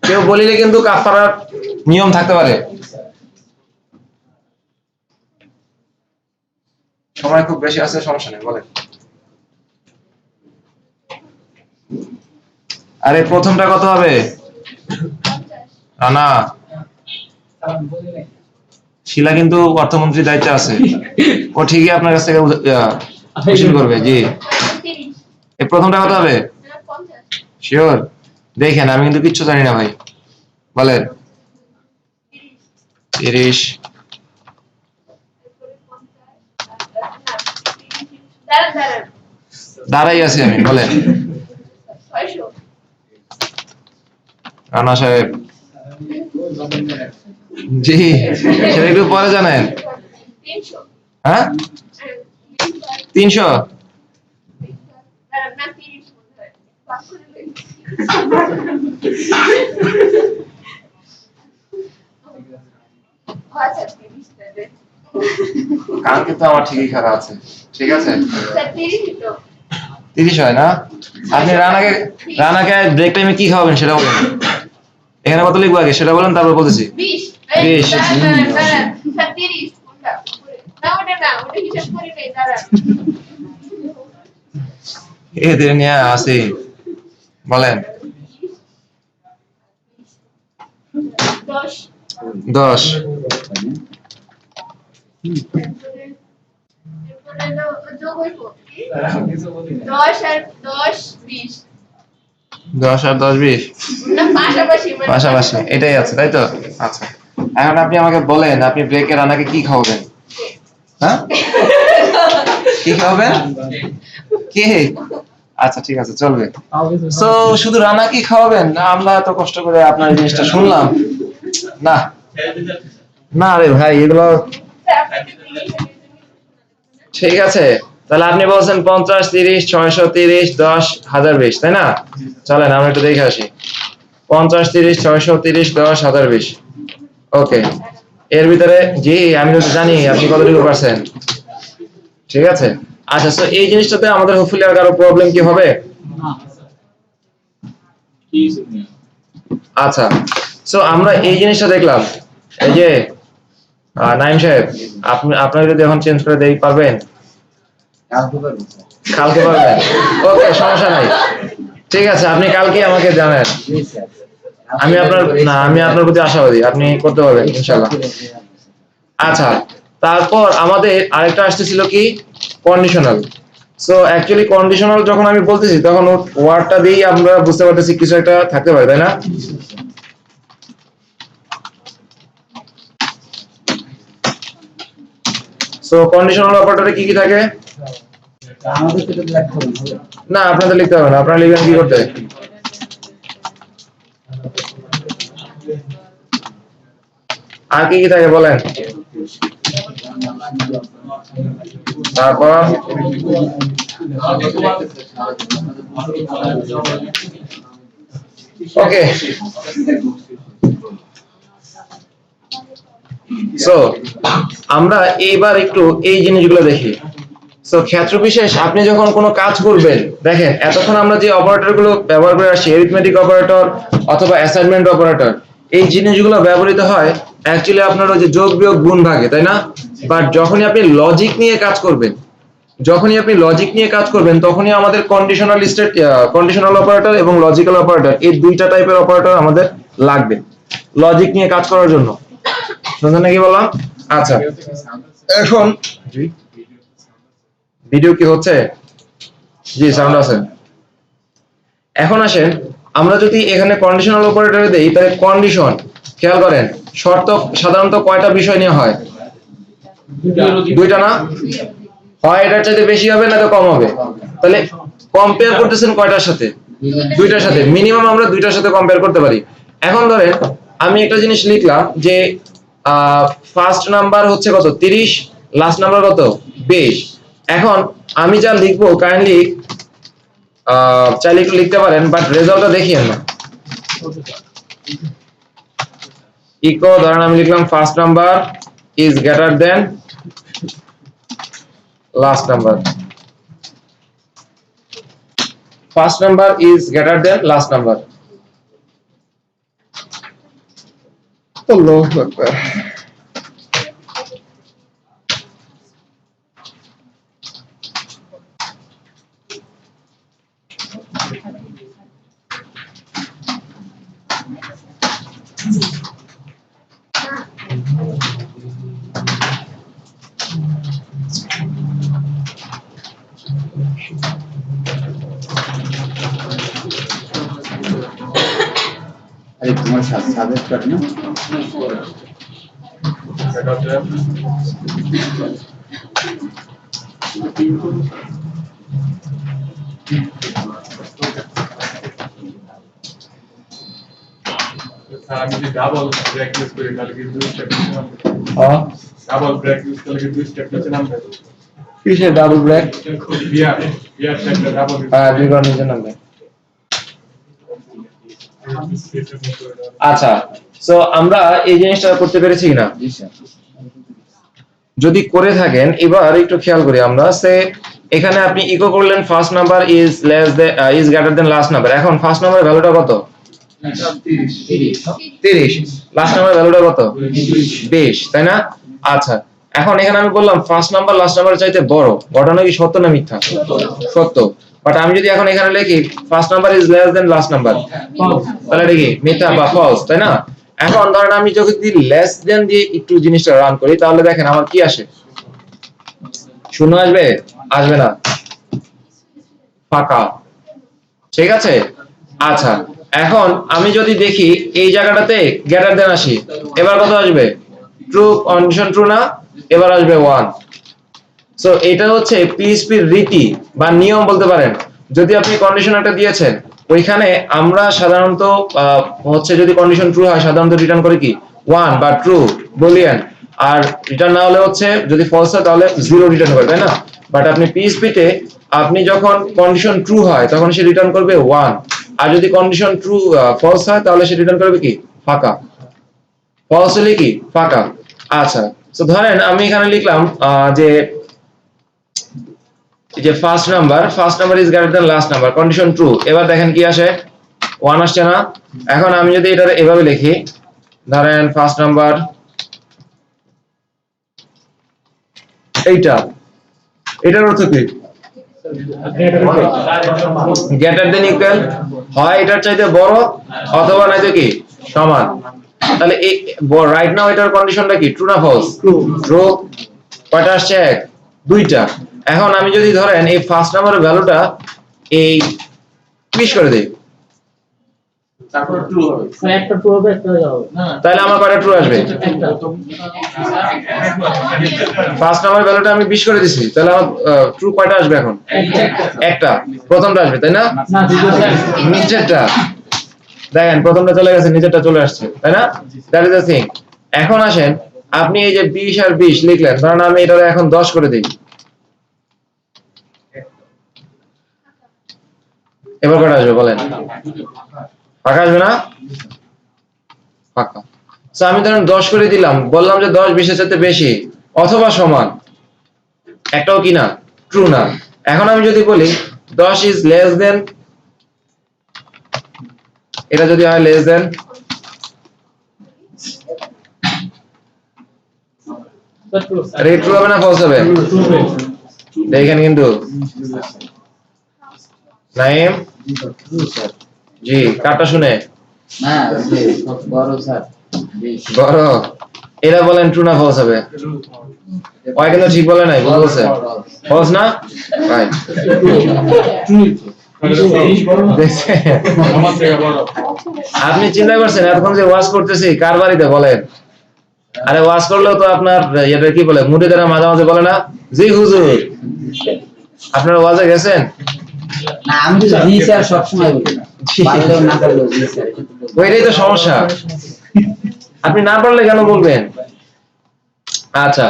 কেউ বলিলে কিন্তু কাফারার নিয়ম থাকতে পারে। সময় খুব বেশি আছে, সমস্যা নেই, বলেন। আরে প্রথমটা কত হবে? না শিলা কিন্তু অর্থমন্ত্রীর দায়িত্বে আছে, ও ঠিকই আপনার কাছ থেকে কোশ্চেন করবে। জি, এই প্রথমটা কত হবে? শিওর? দেখেন আমি কিন্তু কিচ্ছু জানি না ভাই, বলেন। 30 দাঁড়াই আছি আমি, বলেন। রানা সাহেব জি, সেটা একটু পরে জানেন। হ্যাঁ 300? কান কিন্তু আমার ঠিকই খারাপ আছে, ঠিক আছে 30 হয় না? আপনি রানাকে ব্রেক টাইমে কি খাওয়াবেন সেটা বলেন। এখানে কত লিখবো আগে সেটা বলেন, তারপর বলতেছি। 20 এদের নিয়ে আসি, বলেন। 10 আর 10 20 পাশাপাশি, এটাই আছে তাই তো? আচ্ছা, এখন আপনি আমাকে বলেন আপনি ব্রেকে রানাকে কি খাওয়াবেন? হ্যাঁ কি খাওয়াবেন? কে? আচ্ছা ঠিক আছে, চলবে। সো শুধু রানা কি খাওয়াবেন? আমরা এত কষ্ট করে আপনার এই জিনিসটা শুনলাম না। না রে ভাই, এগুলো ঠিক আছে। তাহলে আপনি বলছেন 50 30 630 10 1020, তাই না? চলেন আমরা একটু দেখে আসি। 50 30 630 10 1020, ওকে। এর ভিতরে জি আমি তো জানি আপনি কতটুকু পারছেন, ঠিক আছে। আচ্ছা, সো এই জিনিসটাতে আমাদের হোপফুলি আর কারো প্রবলেম কি হবে? কি শুনি আচ্ছা, সো আমরা এই জিনিসটা দেখলাম। এই যে নাইম সাহেব, আপনি আপনারা যদি এখন চেঞ্জ করে দেই পারবেন? কালকে পারবো স্যার। কালকে পারবেন? ওকে, সমস্যা নাই, ঠিক আছে, আপনি কালকে আমাকে জানান। জি স্যার। আমি আপনার প্রতি আশাবাদী, আপনি করতে পারবেন ইনশাআল্লাহ। আচ্ছা, তারপর আমাদের আরেকটা আসতেছিল কি কন্ডিশনাল। সো অ্যাকচুয়ালি কন্ডিশনাল যখন আমি বলতেছি তখন ওয়ার্ডটা দিয়েই আমরা বুঝতে পারতেছি কিছু একটা থাকতে পারে, তাই না? সো কন্ডিশনাল অপারেটরে কি কি থাকে? আমাদের তো ব্ল্যাক করুন হবে। না, আপনাদের লিখতে হবে না, আপনারা লিখবেন কি করতে? আর কি কি থাকে বলেন? তারপর ওকে, সো আমরা এইবার একটু এই জিনিসগুলো দেখি। সো ক্ষেত্র বিশেষ আপনি যখন কোনো কাজ করবেন, দেখেন এতক্ষণ আমরা যে অপারেটরগুলো ব্যবহার করে আসছি, অ্যারিথমেটিক অপারেটর অথবা অ্যাসাইনমেন্ট অপারেটর, এই জিনিসগুলো ব্যবহৃত হয় অ্যাকচুয়ালি আপনার ওই যে যোগ বিয়োগ গুণ ভাগে, তাই না? বাট যখনই আপনি লজিক নিয়ে কাজ করবেন, তখনই আমাদের কন্ডিশনাল অপারেটর এবং লজিক্যাল অপারেটর, এই দুইটা টাইপের অপারেটর আমাদের লাগবে লজিক নিয়ে কাজ করার জন্য। শুনছেন নাকি বললাম? আচ্ছা, এখন ভিডিও কি হচ্ছে? জি, সাউন্ড আছে। এখন আসেন, আমরা যদি এখানে কন্ডিশনাল অপারেটরে দেই, তাহলে কন্ডিশন খেয়াল করেন শর্ত সাধারণত কয়টা বিষয় নিয়ে হয়? দুইটা না? হয় এটার চাইতে বেশি হবে না তো কম হবে। তাহলে কম্পেয়ার করতেছেন কয়টার সাথে? দুইটার সাথে। মিনিমাম আমরা দুইটার সাথে কম্পেয়ার করতে পারি। এখন ধরেন আমি একটা জিনিস লিখলাম যে ফার্স্ট নাম্বার হচ্ছে কত? 30, লাস্ট নাম্বার কত? 20। এখন আমি যা লিখবো কাইন্ডলি চাইলে একটু লিখতে পারেন, বাট রেজাল্টটা দেখিয়েন না। ইকো ধরেন আমি লিখলাম first number is greater than last number. First number is greater than last number. আল্লাহু আকবার। আরে তোমার সাজেস্ট করে না? আমি যদি ডাবল ব্রেক ইউজ করি তাহলে কি দুই স্টেপ হ্যাঁ, ডাবল ব্রেক ইউজ করলে কি দুই স্টেপ নিচে নামবে? কিসে ডাবল ব্রেক? বিয়ার স্টেপটা ডাবল দুই বার নিচে নামবে। আচ্ছা, সো আমরা এই জিনিসটা করতে পেরেছি কিনা? জি স্যার। যদি করে থাকেন এবার একটু খেয়াল করি আমরা। সে এখানে আপনি ইকো করলেন first number is greater than last number. এখন ফার্স্ট নাম্বারের ভ্যালুটা কত? 30। লাস্ট নাম্বারের ভ্যালুটা কত? 20, তাই না? আচ্ছা, এখন এখানে আমি বললাম ফার্স্ট নাম্বার লাস্ট নাম্বারের চাইতে বড়। ঘটনা কি সত্য না মিথ্যা? সত্য। বাট আমি যদি এখন এখানে লিখি first number is less than last number, তাহলে এটা কি মিথ্যা বা ফলস, তাই না? এখন ধরেন আমি যদি লেস দেন দিয়ে একটু জিনিসটা রান করি, তাহলে দেখেন আমার কি আসে? শূন্য আসবে? আসবে না, ফাঁকা। ঠিক আছে? আচ্ছা, এখন আমি যদি দেখি এই জায়গাটাতে গ্রেটার দেন আসি, এবার কত আসবে? ট্রু, কন্ডিশন ট্রু না? এবার আসবে 1। সো এটা হচ্ছে পিএইচপির রীতি বা নিয়ম বলতে পারেন। যদি আপনি কন্ডিশন একটা দিয়েছেন, ওইখানে আমরা সাধারণত হচ্ছে যদি কন্ডিশন ট্রু হয় সাধারণত রিটার্ন করে কি 1 বা ট্রু বুলিয়ান, আর রিটার্ন না হলে হচ্ছে যদি ফলস হয় তাহলে 0 রিটার্ন করবে, তাই না? বাট আপনি পিএইচপিতে আপনি যখন কন্ডিশন ট্রু হয় তখন সে রিটার্ন করবে 1, আর যদি কন্ডিশন ট্রু ফলস হয় তাহলে সে রিটার্ন করবে কি ফাঁকা। ফলস হলে কি ফাঁকা। আচ্ছা, তো ধরেন আমি এখানে লিখলাম যে first number is greater than last number, condition true. এবার দেখেন কি আসে, 1 আসছে না। এখন আমি যদি এটা এভাবে লিখি, ধরেন ফার্স্ট নাম্বার এটার অর্থ কি? গ্রেটার দেন ইকুয়াল, হয় এটার চাইতে বড় অথবা নয়তো কি সমান। তাহলে এই রাইট নাও এটার কন্ডিশনটা কি, ট্রু না ফলস? ট্রু। কয়টা আসছে? 2টা। এখন আমি যদি ধরেন এই ফার্স্ট নাম্বারের ভ্যালুটা এই 20 করে দেই, তারপর ট্রু হবে। একটা ট্রু হবে, একটা যাবে না। তাহলে আমার কয়টা ট্রু আসবে? একটা। ফার্স্ট নাম্বার ভ্যালুটা আমি 20 করে দিছি, তাহলে আমার ট্রু কয়টা আসবে এখন? একটা। প্রথমটা আসবে তাই না? না, দ্বিতীয়টা। নিচেরটা দেখেন, প্রথমটা চলে গেছে, নিচেরটা চলে আসছে, তাই না? That is the thing. এখন আসেন, আপনি এই যে 20 আর 20 লিখলেন, ধরেন আমি এটা এখন 10 করে দিই, এবার কয়টা আসবে বলেন? ফাঁকা আসবে না? ফাঁকা। সো আমি ধরেন 10 করে দিলাম, বললাম যে 10 20 এর চাইতে বেশি অথবা সমান, একটাও কি না, ট্রু না। এখন আমি যদি বলি 10 ইজ লেস দেন, এটা যদি হয় লেস দেন, আরে ট্রু হবে না ফলস হবে? দেখেন কিন্তু নাইম জি কাটা শুনে না বড় স্যার, বড়, এরা বলেন ট্রু না ফলস হবে? ওই কিন্তু ঠিক বলে নাই, ভুল বলছে। ফলস না? রাইট। দেখছেন? আমার থেকে বড়। আপনি চিন্তা করছেন এতক্ষণ যে ওয়াজ করতেছি কার বাড়িতে বলেন? আরে ওয়াজ করলেও তো আপনার এটা কি বলে, মুরিদেরা মাঝে মাঝে বলে না, জি হুজুর। আপনারা ওয়াজে গেছেন? না আমি তো জি স্যার সবসময় বলি, পারলেও না পারলেও জি স্যার, এটা তো বলবো। ওইটাই তো সমস্যা, আপনি না পারলে কেন বলবেন? আচ্ছা,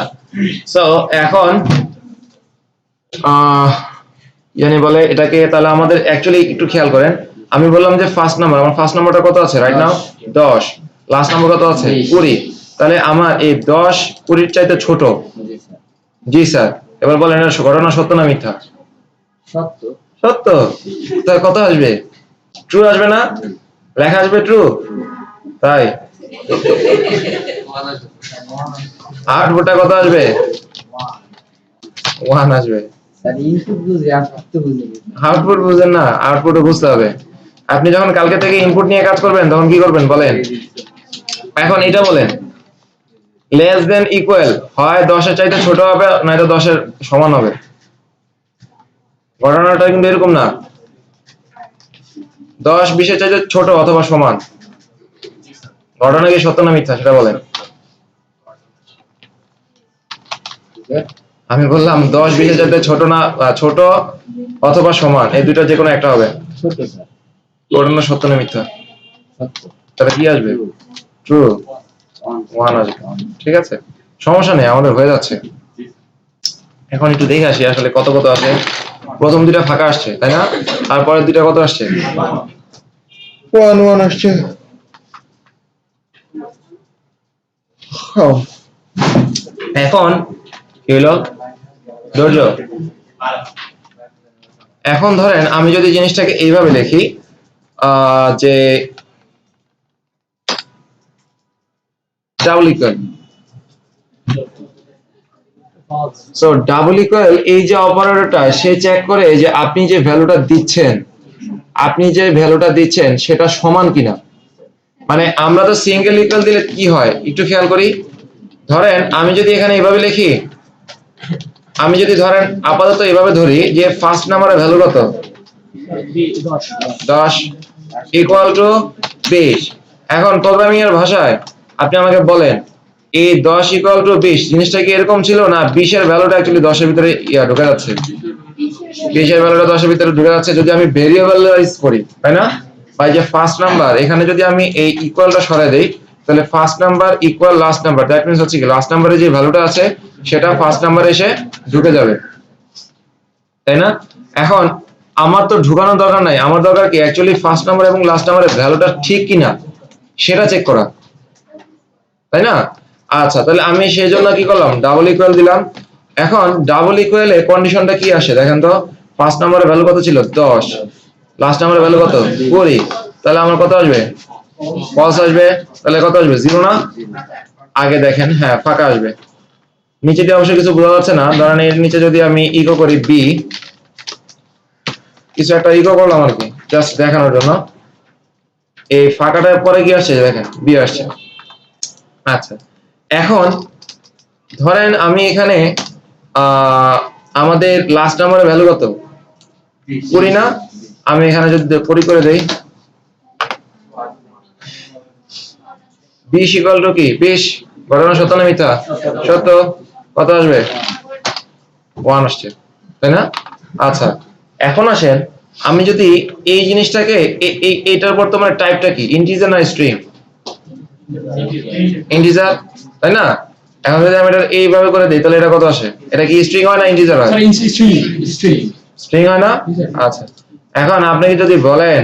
সো এখন জানি বলে এটাকে, তাহলে আমাদের অ্যাকচুয়ালি একটু খেয়াল করেন, আমি বললাম যে ফার্স্ট নাম্বার, আমার ফার্স্ট নাম্বারটা কত আছে রাইট নাও? 10। লাস্ট নাম্বার কত আছে? 20। তাহলে আমার এই 10 20 চাইতে ছোট। জি স্যার। জি স্যার। এবার বলেন এটা ঘটনা সত্য না মিথ্যা? সত্য। সত্য। তাহলে কত আসবে? ট্রু আসবে না? লেখা আসবে ট্রু, তাই আউটপুটটা কত আসবে? 1 আসবে। স্যার ইনপুট বুঝি, আউটপুট তো বুঝি না। আউটপুট বুঝেন না? আউটপুটও বুঝতে হবে। আপনি যখন কালকে থেকে ইনপুট নিয়ে কাজ করবেন তখন কি করবেন বলেন? এখন এটা বলেন, লেস দেন ইকুয়াল, হয় 10 এর চাইতে ছোট হবে নয়তো 10 এর সমান হবে। ঘটনাটা কিন্তু এরকম না, 10 20 এর চাইতে ছোট অথবা সমান। ঘটনা কি সত্য না মিথ্যা সেটা বলেন? আমি বললাম 10 20 এর চাইতে ছোট না, ছোট অথবা সমান, এই দুইটা যে কোনো একটা হবে। সত্য স্যার। ঘটনা সত্য না মিথ্যা? সত্য। তাহলে কি আসবে? ট্রু। 1 আসবে। ঠিক আছে, সমস্যা নেই, আমাদের হয়ে যাচ্ছে। এখন একটু দেখে আসি আসলে কত কত আসে। প্রথম দুইটা ফাঁকা আসছে তাই না? আর পরের দুইটা কত আসছে? 1 আসছে। এখন কি হলো? ধৈর্য। এখন ধরেন আমি যদি জিনিসটাকে এইভাবে লিখি, যে double equal, so double equal এই যে অপারেটরটা সে চেক করে যে আপনি যে ভ্যালুটা দিচ্ছেন সেটা সমান কিনা। মানে আমরা তো সিঙ্গেল ইকুয়াল দিলে কি হয় একটু খেয়াল করি। ধরেন আমি যদি এখানে এইভাবে লিখি, আমি যদি ধরেন আপাতত এইভাবে ধরি যে ফার্স্ট নাম্বারের ভ্যালু কত? 10 ইকুয়াল টু 20। এখন প্রোগ্রামিং এর ভাষায় আপনি আমাকে বলেন এই 10 ইকুয়াল টু 20 জিনিসটা কি এরকম ছিল না 20 এর ভ্যালুটা অ্যাকচুয়ালি 10 এর ভিতরে ঢুকে যাচ্ছে? 20 এর ভ্যালুটা 10 এর ভিতরে ঢুকে যাচ্ছে যদি আমি ভেরিয়েবলাইজ করি, তাই না? বা যে ফার্স্ট নাম্বার এখানে যদি আমি এই ইকুয়ালটা সরাই দেই, তাহলে first number equal last number, that means হচ্ছে কি লাস্ট নাম্বারে যে ভ্যালুটা আছে সেটা ফার্স্ট নাম্বারে এসে ঢুকে যাবে, তাই না? এখন আমার তো ঢুকানোর দরকার নাই, আমার দরকার কি অ্যাকচুয়ালি ফার্স্ট নাম্বার এবং লাস্ট নাম্বারের ভ্যালুটা ঠিক কিনা সেটা চেক করা, তাই না? আচ্ছা, তাহলে আমি সেই জন্য কি করলাম, ডাবল ইকুয়াল দিলাম। এখন ডাবল ইকুয়ালে কন্ডিশনটা কি আসে দেখেন তো, ফার্স্ট নম্বরের ভ্যালু কত ছিল 10, লাস্ট নম্বরের ভ্যালু কত 20, তাহলে আমার কত আসবে ফলস আসবে। তাহলে কত আসবে 0 না? আগে দেখেন, হ্যাঁ ফাঁকা আসবে। নিচে দিয়ে অবশ্য কিছু বোঝা যাচ্ছে না, ধরেন এর নিচে যদি আমি ইকো করি বি, কিছু একটা ইকো করলাম আর কি জাস্ট দেখানোর জন্য, এই ফাঁকাটার পরে কি আসছে দেখেন বি আসছে। আচ্ছা, এখন ধরেন আমি এখানে আমাদের লাস্ট নাম্বারের ভ্যালু কত 20 না, আমি এখানে যদি পরি করে দেই 20 ইকুয়াল টু কি 20, ঘটনা সত্য না মিথ্যা? সত্য। কত আসবে 1 আসছে, তাই না? আচ্ছা, এখন আসেন আমি যদি এই জিনিসটাকে এইটার বর্তমানে টাইপটা কি, ইন্টিজার না স্ট্রিং? ইন্টিজার, তাই না? এখন যদি আমি এটা এইভাবে করে দেই তাহলে এটা কত আসে? এটা কি স্ট্রিং হয় না ইন্টিজার হয়? স্ট্রিং হয় না? আচ্ছা, এখন আপনি যদি বলেন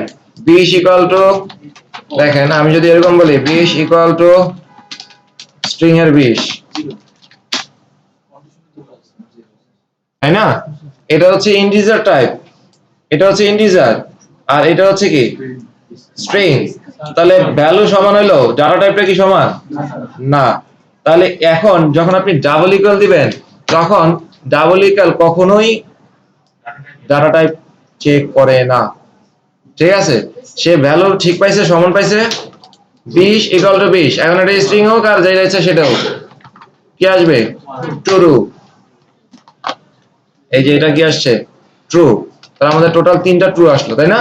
20 ইকুয়াল টু, দেখেন আমি যদি এরকম বলি 20 ইকুয়াল টু স্ট্রিং এর 20, তাই না? এটা হচ্ছে ইন্টিজার টাইপ, এটা হচ্ছে ইন্টিজার, আর এটা হচ্ছে কি স্ট্রিং। তাহলে ভ্যালু সমান হলো, ডাটা টাইপটা কি সমান না? তাহলে এখন যখন আপনি ডাবল ইকুয়াল দিবেন তখন ডাবল ইকুয়াল কখনোই ডাটা টাইপ চেক করে না, ঠিক আছে? সে ভ্যালু ঠিক পাইছে, সমান পাইছে 20 ইকুয়াল টু 20, এখন এটা স্ট্রিং হোক আর যেটা ইচ্ছা সেটা হোক, কি আসবে ট্রু। এই যে এটা কি আসছে ট্রু, তাহলে আমাদের টোটাল 3টা ট্রু আসলো, তাই না?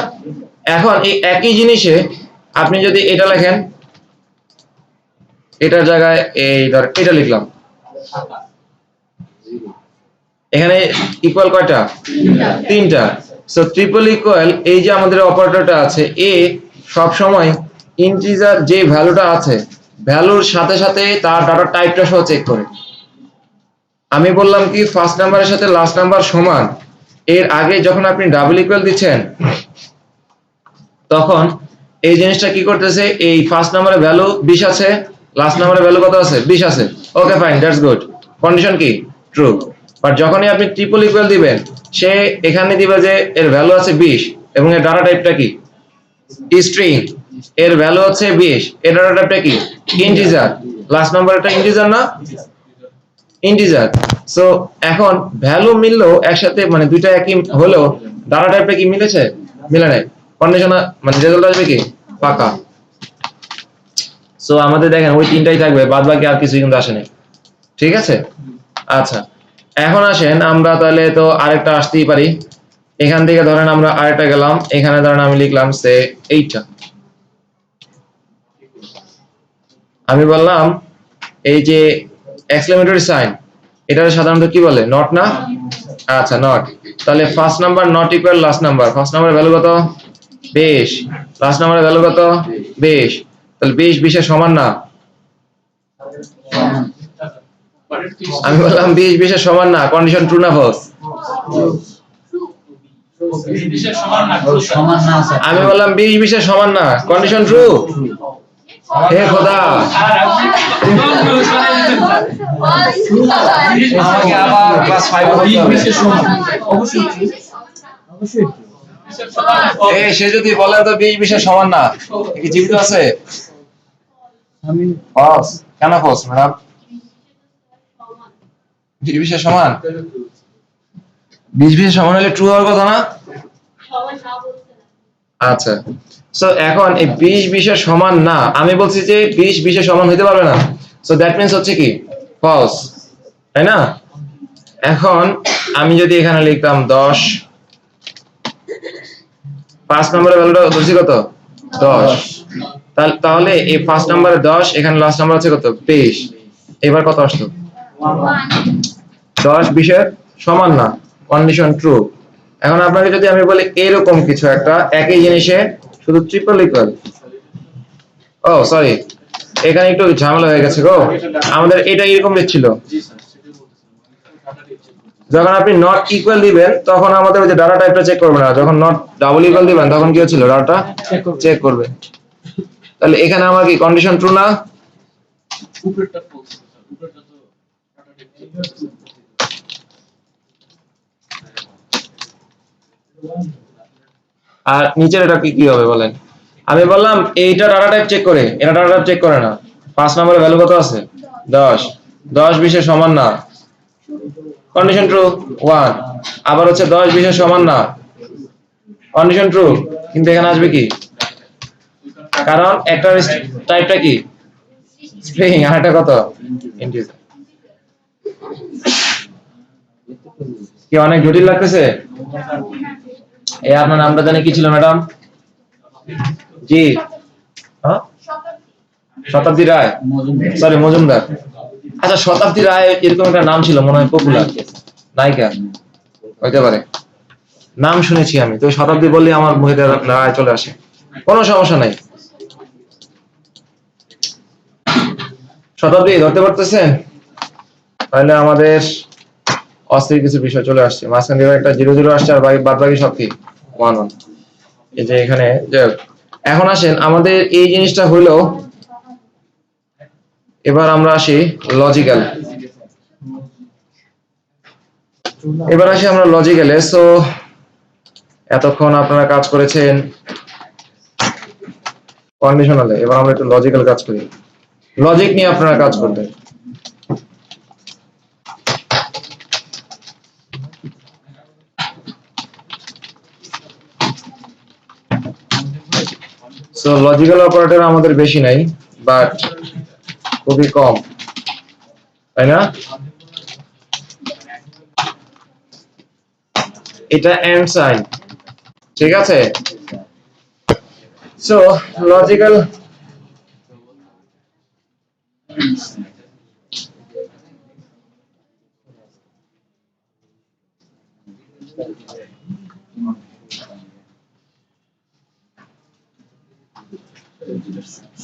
এখন এই একই জিনিসে আপনি যদি এটা লেখেন, এটার জায়গায় এই ধর এটা লিখলাম, এখানে ইকুয়াল কয়টা? 3টা। সো ট্রিপল ইকুয়াল, এই যে আমাদের অপারেটরটা আছে এ সব সময় ইন্টিজার যে ভ্যালুটা আছে ভ্যালুর সাথে সাথে তার ডাটা টাইপটা সহ চেক করে। আমি বললাম কি ফার্স্ট নাম্বারের সাথে লাস্ট নাম্বার সমান, এর আগে যখন আপনি ডাবল ইকুয়াল দিচ্ছেন তখন এই জিনিসটা কি করতেছে, এই ফার্স্ট নাম্বারের ভ্যালু 20 আছে, লাস্ট নাম্বারের ভ্যালু কত আছে 20 আছে, okay fine, that's good, condition কি ট্রু। বাট যখনই আপনি ট্রিপল ইকুয়াল দিবেন সে এখানে দিবে যে এর ভ্যালু আছে 20 এবং এর ডাটা টাইপটা কি স্ট্রিং, এর ভ্যালু হচ্ছে 20, এর ডাটা টাইপটা কি ইন্টিজার, লাস্ট নাম্বারটা ইন্টিজার না? ইন্টিজার। সো এখন ভ্যালু মিললেও একসাথে, মানে দুইটা একই হলেও ডাটা টাইপটা কি মিলেছে? মিলে নাই, কন্ডিশন মানে রেজাল্ট আসবে কি ফাঁকা। সো আমাদের দেখেন ওই 3টাই থাকবে, বাদ বাকি আর কিছু কিন্তু আসে নাই, ঠিক আছে? আচ্ছা, এখন আসেন আমরা তাহলে তো আরেকটা আসতেই পারি, এখান থেকে ধরেন আমরা আরেকটা গেলাম, এখানে ধরেন আমি লিখলাম সে 8টা, আমি বললাম এই যে এক্সক্লেমেটরি সাইন এটা সাধারণত কি বলে, নট না? আচ্ছা নট, তাহলে first number not equal last number, first নাম্বারের ভ্যালু কত 20, লাস্ট নাম্বারের ভ্যালু কত 20, তাহলে 20 20 সমান না? আমি বললাম 20 20 সমান না, কন্ডিশন ট্রু না ফলস? সমান না স্যার। আমি বললাম 20 20 সমান না, কন্ডিশন ট্রু। হে খোদা, আমাকে আবার ক্লাস 5 হতে হবে। এই সে যদি বলে তো 20 20 সমান না, কি জীবিত আছে? আমি ফলস। কেন ফলস ম্যাডাম? 20 20 সমান, 20 20 সমান হলে ট্রু হওয়ার কথা না? আচ্ছা, সো এখন এই 20 20 সমান না, আমি বলছি যে 20 20 সমান হতে পারবে না, সো দ্যাট মিন্স হচ্ছে কি ফলস, তাই না? এখন আমি যদি এখানে লিখতাম 10, ফার্স্ট নম্বরের ভ্যালুটা ধরছি কত 10, তাহলে এই ফার্স্ট নম্বরে 10, এখানে লাস্ট নাম্বার আছে কত 20, এবার কত আসলো 10 20 সমান না, কন্ডিশন ট্রু। এখন আপনাকে যদি আমি বলি এরকম কিছু একটা একই জিনিসে শুধু ট্রিপল ইকুয়াল, ও সরি এখানে একটু ঝামেলা হয়ে গেছে গো, আমাদের এটা এরকম ছিল, যখন আপনি নট ইকুয়াল দিবেন তখন আমাদের ওই যে ডাটা টাইপটা চেক করবে না, যখন নট ডাবল ইকুয়াল দিবেন তখন কি হচ্ছিল ডাটা চেক করবে। তাহলে এখানে আমার কি কন্ডিশন ট্রু না? উপরটা তো আর নিচের এটা কি কি হবে বলেন? আমি বললাম এইটা ডাটা টাইপ চেক করে, এটা ডাটা টাইপ চেক করে না। 5 নম্বরের ভ্যালু কত আছে? 10। 10 20 এর সমান না, কন্ডিশন ট্রু 1। আবার হচ্ছে 10 20 এর সমান না, কন্ডিশন ট্রু। কিন্তু এখানে আসবে কি? কারণ একটা টাইপটা কি স্ট্রিং, আর একটা কত ইন্টিজার। কি অনেক জটিল লাগতেছে? এই আপনার নামটা জানি কি ছিল ম্যাডাম? জি হ্যাঁ, শতাব্দী রায়, সরি মজুমদার। আচ্ছা শতাব্দী রায় এরকম একটা নাম ছিল মনে হয়, পপুলার নায়িকা হইতে পারে, নাম শুনেছি আমি। তো শতাব্দী বললে আমার মুখে রায় চলে আসে, কোনো সমস্যা নাই। শতাব্দী ধরতে পারতেছেন? তাহলে আমাদের অস্থির কিছু বিষয় চলে আসছে। মাঝখান দিয়ে একটা 0 0 আসছে, আর বাদ বাকি সব কি 1 1। এই যে এখানে এখন আসেন আমাদের এই জিনিসটা হইলো। এবার আমরা আসি লজিক্যাল। এবার আসি আমরা লজিক্যালে। সো এতক্ষণ আপনারা কাজ করেছেন কন্ডিশনালে, এবার আমরা একটু লজিক্যাল কাজ করি। লজিক নিয়ে আপনারা কাজ করবেন। সো লজিক্যাল অপারেটর আমাদের বেশি নাই, বাট খুবই কম, তাই না? এটা এন্ড সাইন, ঠিক আছে? সো লজিক্যাল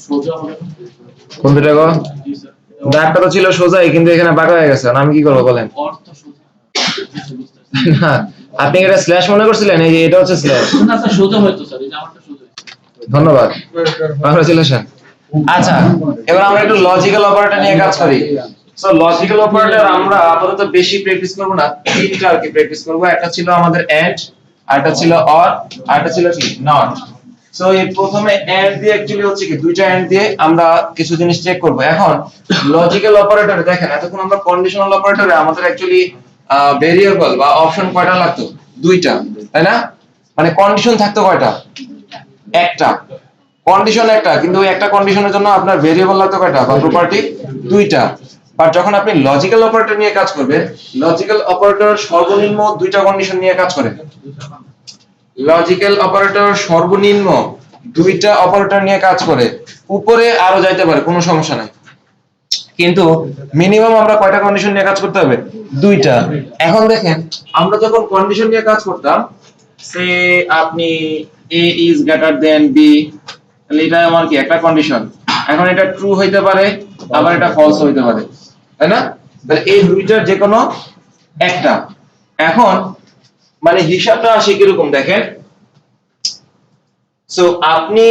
সোজা হবে কোন দুটা গো? জি স্যার দাগটা তো ছিল সোজাই, কিন্তু এখানে বাঁকা হয়ে গেছে। আমি কি করবো বলেন? অর্থ সোজা জি স্যার, বুঝতে পারছি। না, আপনি এটা স্ল্যাশ মনে করছিলেন? এই যে এটা হচ্ছে স্ল্যাশ। না স্যার সোজা হয়তো স্যার, এই যে আমারটা সোজা হয়েছে। ধন্যবাদ, কংগ্রাচুলেশন। আচ্ছা এবার আমরা একটু লজিক্যাল অপারেটর নিয়ে কাজ করি। সো লজিক্যাল অপারেটর আমরা আপাতত বেশি প্র্যাকটিস করব না, তিনটা আর কি প্র্যাকটিস করব। একটা ছিল আমাদের এন্ড, আরেকটা ছিল অর, আরেকটা ছিল কি নট। সো এই প্রথমে এন্ড দিয়ে অ্যাকচুয়ালি হচ্ছে কি দুইটা এন্ড দিয়ে আমরা কিছু জিনিস চেক করব। এখন লজিক্যাল অপারেটরে দেখেন, এতক্ষণ আমরা কন্ডিশনাল অপারেটরে আমাদের অ্যাকচুয়ালি ভেরিয়েবল বা অপশন কয়টা লাগতো? দুইটা, তাই না? মানে কন্ডিশন থাকতো কয়টা? একটা। কন্ডিশন একটা, কিন্তু ওই একটা কন্ডিশনের জন্য আপনার ভেরিয়েবল লাগতো কয়টা বা প্রপার্টি? দুইটা। বাট যখন আপনি লজিক্যাল অপারেটর নিয়ে কাজ করবেন, লজিক্যাল অপারেটর সর্বনিম্ন দুইটা কন্ডিশন নিয়ে কাজ করে। লজিক্যাল অপারেটর সর্বনিম্ন দুইটা অপারেটর নিয়ে কাজ করে, উপরে আরো যাইতে পারে, কোনো সমস্যা নাই, কিন্তু মিনিমাম আমরা কয়টা কন্ডিশন নিয়ে কাজ করতে হবে? দুইটা। এখন দেখেন আমরা যখন কন্ডিশন নিয়ে কাজ করতাম, সে আপনি a is greater than b, তাহলে এটা আমার কি একটা কন্ডিশন। এখন এটা ট্রু হইতে পারে, আবার এটা ফলস হইতে পারে, তাই না? তাহলে এই দুইটার যে কোনো একটা। এখন মানে হিসাবটা আসে কিরকম দেখেন। সো আপনি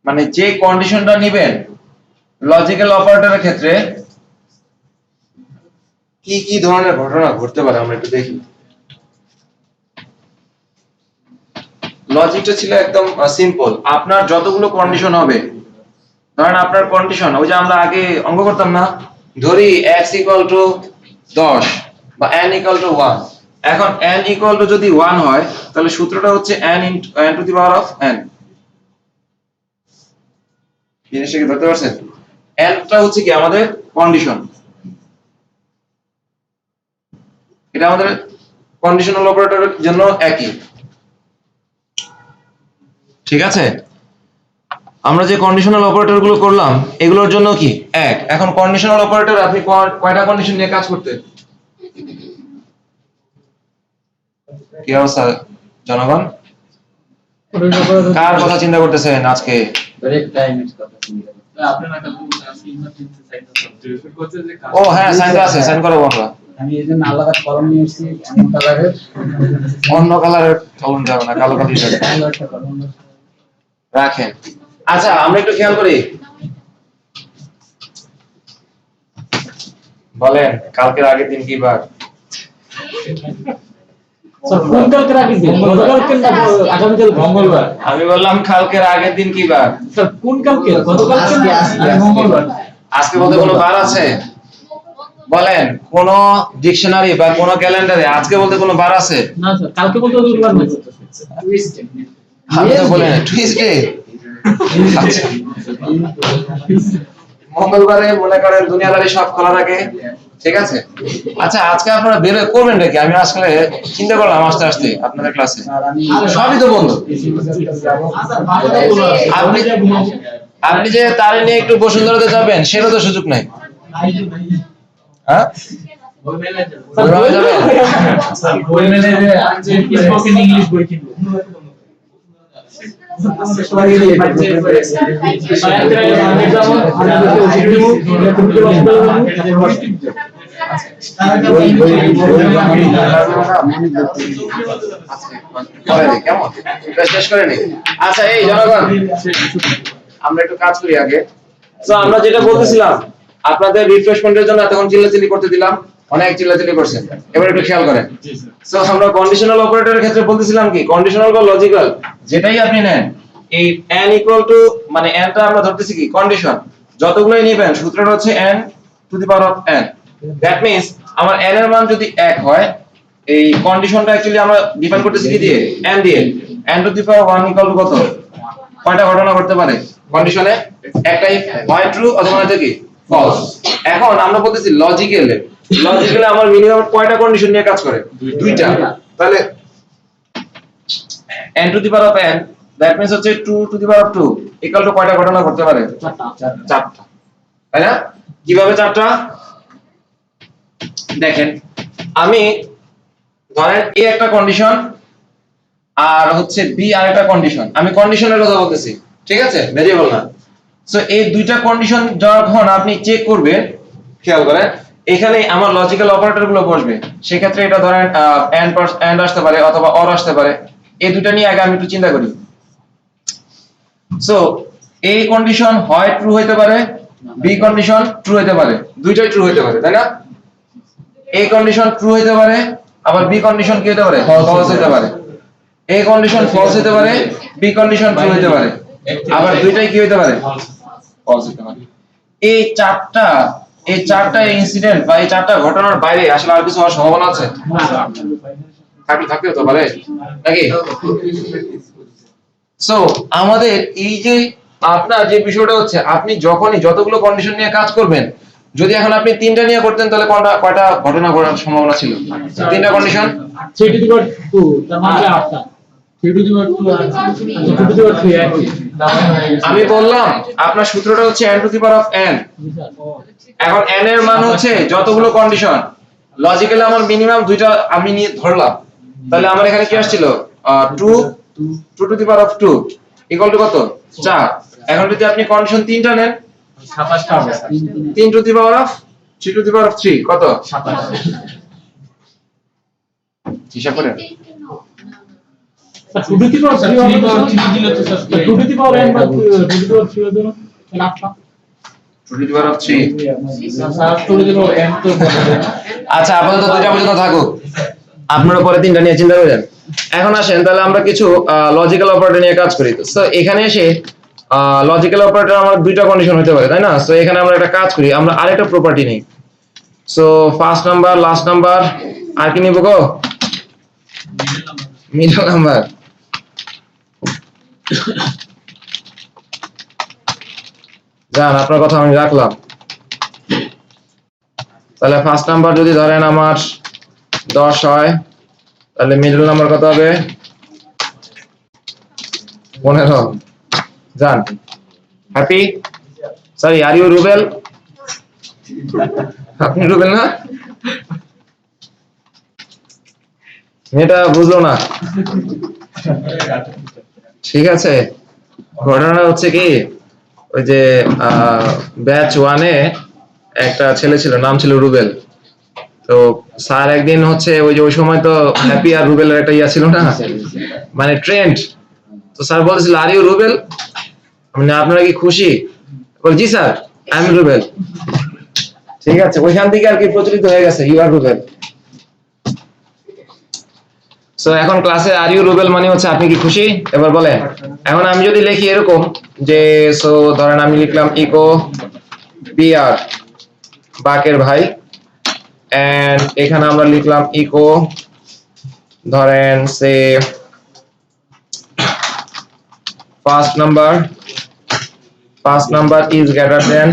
মানে যে কন্ডিশনটা নেবেন লজিক্যাল অপারেটরের ক্ষেত্রে কি কি ধরনের ঘটনা ঘটতে পারে আমরা একটু দেখি। লজিকটা ছিল একদম সিম্পল। আপনার যতগুলো কন্ডিশন হবে, ধরেন আপনার কন্ডিশন ওই যে আমরা আগে অঙ্ক করতাম না, ধরি x = 10 বা n = 1। এখন n = যদি 1 হয়, তাহলে সূত্রটা হচ্ছে n to the power of n। জিনিসটা কি ধরতে পারছেন? n টা হচ্ছে কি আমাদের কন্ডিশন, এটা আমাদের কন্ডিশনাল অপারেটরের জন্য একই, ঠিক আছে? আমরা যে কন্ডিশনাল অপারেটর গুলো করলাম এগুলোর জন্য কি এক। এখন কন্ডিশনাল অপারেটর আপনি কয়টা কন্ডিশন নিয়ে কাজ করতে? কি অবস্থা জনগণ? কার কথা চিন্তা করতেছেন আজকে? ব্রেক টাইমের কথা চিন্তা করতে। আপনার একটা আজকে ইমার্জেন্সি সাইড করতে যে কাজ ও হ্যাঁ, সাইন আছে, সাইন করবো আমরা। আমি এই জন্য আলাদা কলম নিয়ে এসেছি, অন্য কালারের। অন্য কালারের কলম যাবে না, কালো কালি যাবে, আলাদা একটা কলম। রাখেন। আচ্ছা আমরা একটু খেয়াল করি, বলেন কালকের আগের দিন কি বার? স্যার কোন কালকের আগের দিন? গতকালকে না আগামীকাল মঙ্গলবার? আমি বললাম কালকের আগের দিন কি বার? স্যার কোন কালকে? গতকালকে না মঙ্গলবার? আজকে বলতে কোনো বার আছে? বলেন কোন ডিকশনারি বা কোন ক্যালেন্ডারে আজকে বলতে কোনো বার আছে? না স্যার, কালকে বলতে রবিবার না। আমি তো বলি না টুইসডে। আচ্ছা। মঙ্গলবারে মনে করেন দুনিয়াদারি সব খোলা থাকে, ঠিক আছে? আচ্ছা আজকে আপনারা বের করবেন নাকি? আমি আসলে চিন্তা করলাম আসতে আসতে আপনাদের ক্লাসে সবই তো বন্ধ। আপনি যে তারে নিয়ে একটু বসুন্ধরাতে যাবেন সেটা তো সুযোগ নাই। হ্যাঁ বই যাবেন? বই মেলে যে স্পোকেন ইংলিশ বই কিনবো। কেমন শেষ করে নি? আচ্ছা এই জনগণ আমরা একটু কাজ করি আগে। তো আমরা যেটা বলতেছিলাম আপনাদের রিফ্রেশমেন্টের জন্য এতক্ষণ চিল্লাচিল্লি করতে দিলাম, অনেক চিল্লাচিল্লি করছেন, এবার একটু খেয়াল করেন। সো আমরা কন্ডিশনাল অপারেটরের ক্ষেত্রে বলতেছিলাম কি কন্ডিশনাল বা লজিক্যাল যেটাই আপনি নেন এই n ইকুয়াল টু মানে n টা আমরা ধরতেছি কি কন্ডিশন, যতগুলোই নেবেন সূত্রটা হচ্ছে n to the power of n। That means আমার n এর মান যদি 1 হয় এই কন্ডিশনটা অ্যাকচুয়ালি আমরা ডিফাইন করতেছি কি দিয়ে n দিয়ে। n to the power 1 equal to কত? কয়টা ঘটনা ঘটতে পারে কন্ডিশনে? একটাই হয় ট্রু অথবা নয়তো কি ফলস। এখন আমরা বলতেছি লজিক্যালে আমার মিনিমাম কয়টা কন্ডিশন নিয়ে কাজ করে? দুইটা। তাহলে n to the power of n that means হচ্ছে 2 to the power of 2 equal to কয়টা ঘটনা ঘটতে পারে? চারটা। তাই না? কিভাবে চারটা? দেখেন আমি ধরেন a একটা কন্ডিশন আর হচ্ছে b আরেকটা কন্ডিশন, আমি কন্ডিশনের কথা বলতেছি, ঠিক আছে, ভেরিয়েবল না। সো এই দুইটা কন্ডিশন যখন আপনি চেক করবেন খেয়াল করেন এখানে আমার লজিক্যাল অপারেটর গুলো বসবে। সেই ক্ষেত্রে এটা ধরেন এন্ড আসতে পারে অথবা অর আসতে পারে। এই দুটো নিয়ে আগে আমি একটু চিন্তা করি। সো এই কন্ডিশন হয় ট্রু হতে পারে, বি কন্ডিশন ট্রু হতে পারে, দুইটাই ট্রু হতে পারে, তাই না? এই কন্ডিশন ট্রু হতে পারে আবার বি কন্ডিশন কি হতে পারে? ফলস হতে পারে। এই কন্ডিশন ফলস হতে পারে, বি কন্ডিশন ট্রু হতে পারে, আবার দুইটাই কি হতে পারে? ফলস হতে পারে। এই চারটা ইনসিডেন্ট বা এই চারটা ঘটনার বাইরে আসলে আর কিছু হওয়ার সম্ভাবনা আছে? থাকতেও তো পারে নাকি? সো আমাদের এই যে আপনার যে বিষয়টা হচ্ছে আপনি যখনই যতগুলো কন্ডিশন নিয়ে কাজ করবেন, যদি এখন আপনি তিনটা নিয়ে করতেন তাহলে কয়টা ঘটনা ঘটার সম্ভাবনা ছিল? তিনটা কন্ডিশন 3 টু দি পাওয়ার 2 তার মানে 8টা। 3 to the power 2 R 2 to the পাওয়ার 3 একই। আমি বললাম আপনার সূত্রটা হচ্ছে n to the power of n। এখন n এর মান হচ্ছে যতগুলো কন্ডিশন, লজিক্যালি আমার মিনিমাম দুইটা আমি নিয়ে ধরলাম, তাহলে আমার এখানে কি আসছিল? 2 to the power of 2 equal to কত? 4। এখন যদি আপনি কন্ডিশন তিনটা নেন 27টা হবে। 3 to the power of 3 to the power of 3 কত? 27। হিসাব করেন। 2 টু দি পাওয়ার 3 দিলে তো sir 2 to the power n বা 2 টু দি পাওয়ার 3 এর জন্য 8টা। 2 to the power of 3। Sir 2 to the power n তো আচ্ছা আপাতত দুইটা পর্যন্ত থাকুক, আপনারা পরে তিনটা নিয়ে চিন্তা করেন। এখন আসেন তাহলে আমরা কিছু লজিক্যাল অপারেটর নিয়ে কাজ করি। তো এখানে এসে লজিক্যাল অপারেটর আমার দুইটা কন্ডিশন হতে পারে, তাই না? সো এখানে আমরা একটা কাজ করি, আমরা আরেকটা প্রপার্টি নেই। So first number, last number, আর কি নিব গো? Middle number. জান আপনার কথা আমি রাখলাম। তাহলে ফার্স্ট নাম্বার যদি ধরেন আমার 10 হয় তাহলে মিডল নাম্বার কত হবে? 15। জান happy? Sorry are you Rubel? আপনি রুবেল না? এটা বুঝলো না, ঠিক আছে। ঘটনা হচ্ছে কি ওই যে ব্যাচ 1 এ একটা ছেলে ছিল, নাম ছিল রুবেল। তো স্যার একদিন হচ্ছে ওই যে ওই সময় তো হ্যাপি আর রুবেলের একটা ইয়া ছিল না, মানে ট্রেন্ড। তো স্যার বলেছিল আর ইউ রুবেল, মানে আপনারা কি খুশি? বল জি স্যার আই এম রুবেল। ঠিক আছে, ওইখান থেকে আর কি প্রচলিত হয়ে গেছে ইউ আর রুবেল। সো এখন ক্লাসে আর ইউ রুবেল মানে হচ্ছে আপনি কি খুশি? এবার বলেন। এখন আমি যদি লিখি এরকম যে সো ধরেন আমি লিখলাম ইকো বিআর বাকের ভাই, এন্ড এখানে আমরা লিখলাম ইকো ধরেন say first number is greater than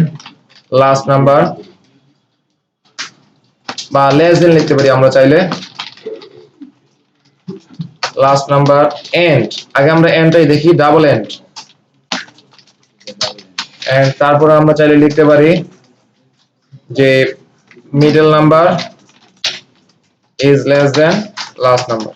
last number, বা লেস দেন লিখতে পারি আমরা চাইলে, লাস্ট নাম্বার এন্ড, আগে আমরা এন্ডটাই দেখি, ডাবল এন্ড, এন্ড তারপর আমরা চাইলে লিখতে পারি যে middle number is less than last number.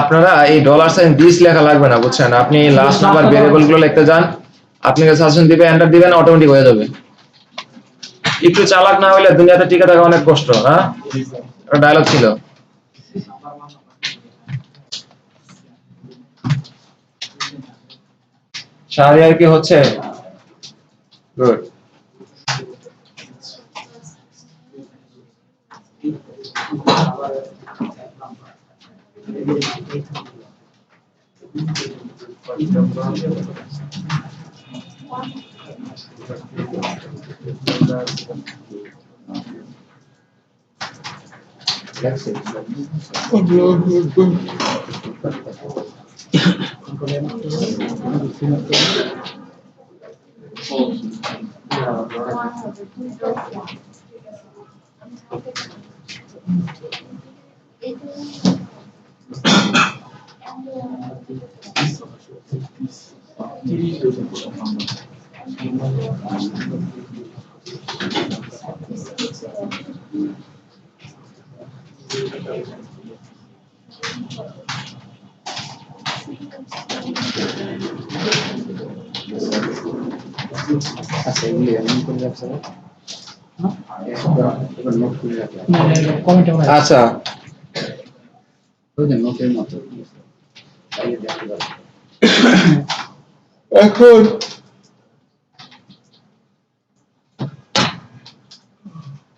আপনারা এই ডলার সাইন দিস লেখা লাগবে না, বুঝছেন? আপনি লাস্ট নাম্বার ভেরিয়েবল গুলো লিখতে যান, আপনাকে সাজেশন দিবে, এন্টার দিবেন, অটোমেটিক হয়ে যাবে। একটু চালাক না হলে দুনিয়াতে টিকে থাকা অনেক কষ্ট। হ্যাঁ, ডায়লগ ছিল। শাহরিয়ার কি হচ্ছে? গুড। আচ্ছা, এগুলি এমন করে রাখছে না? এবার নোট করে রাখলাম। কমেন্টে মনে হয় আচ্ছা, ওই যে নোটের মতো তাই দেখতে পারো।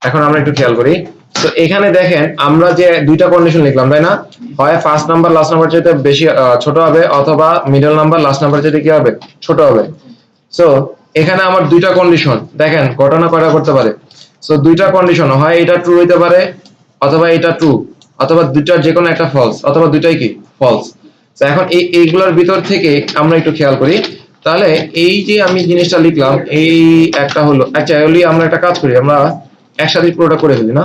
এখন আমরা একটু খেয়াল করি। তো এখানে দেখেন আমরা যে দুইটা কন্ডিশন লিখলাম, তাই না? হয় ফার্স্ট নাম্বার লাস্ট নাম্বার চাইতে বেশি ছোট হবে, অথবা মিডল নাম্বার লাস্ট নাম্বার চাইতে কি হবে? ছোট হবে। সো এখানে আমার দুইটা কন্ডিশন, দেখেন ঘটনা কয়টা করতে পারে। সো দুইটা কন্ডিশন, হয় এটা ট্রু হইতে পারে, অথবা এটা ট্রু, অথবা দুইটার যে কোনো একটা ফলস, অথবা দুইটাই কি ফলস। তো এখন এইগুলোর ভিতর থেকে আমরা একটু খেয়াল করি। তাহলে এই যে আমি জিনিসটা লিখলাম, এই একটা হলো, আচ্ছা আমরা একটা কাজ করি, আমরা একসাথে পুরোটা করে ফেলি না?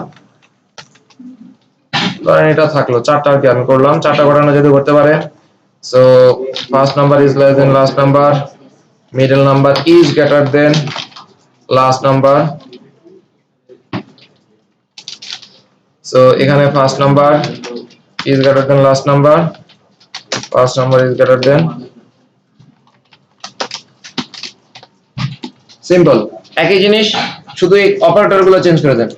ধরেন এটা থাকলো চারটা, আর কি আমি করলাম, চারটা ঘটনা যদি করতে পারে। So first number is less than last number, middle number is greater than last number. So এখানে first number is greater than last number, first number is greater than, simple. একই জিনিস, শুধু এই অপারেটর গুলো চেঞ্জ করে দেন।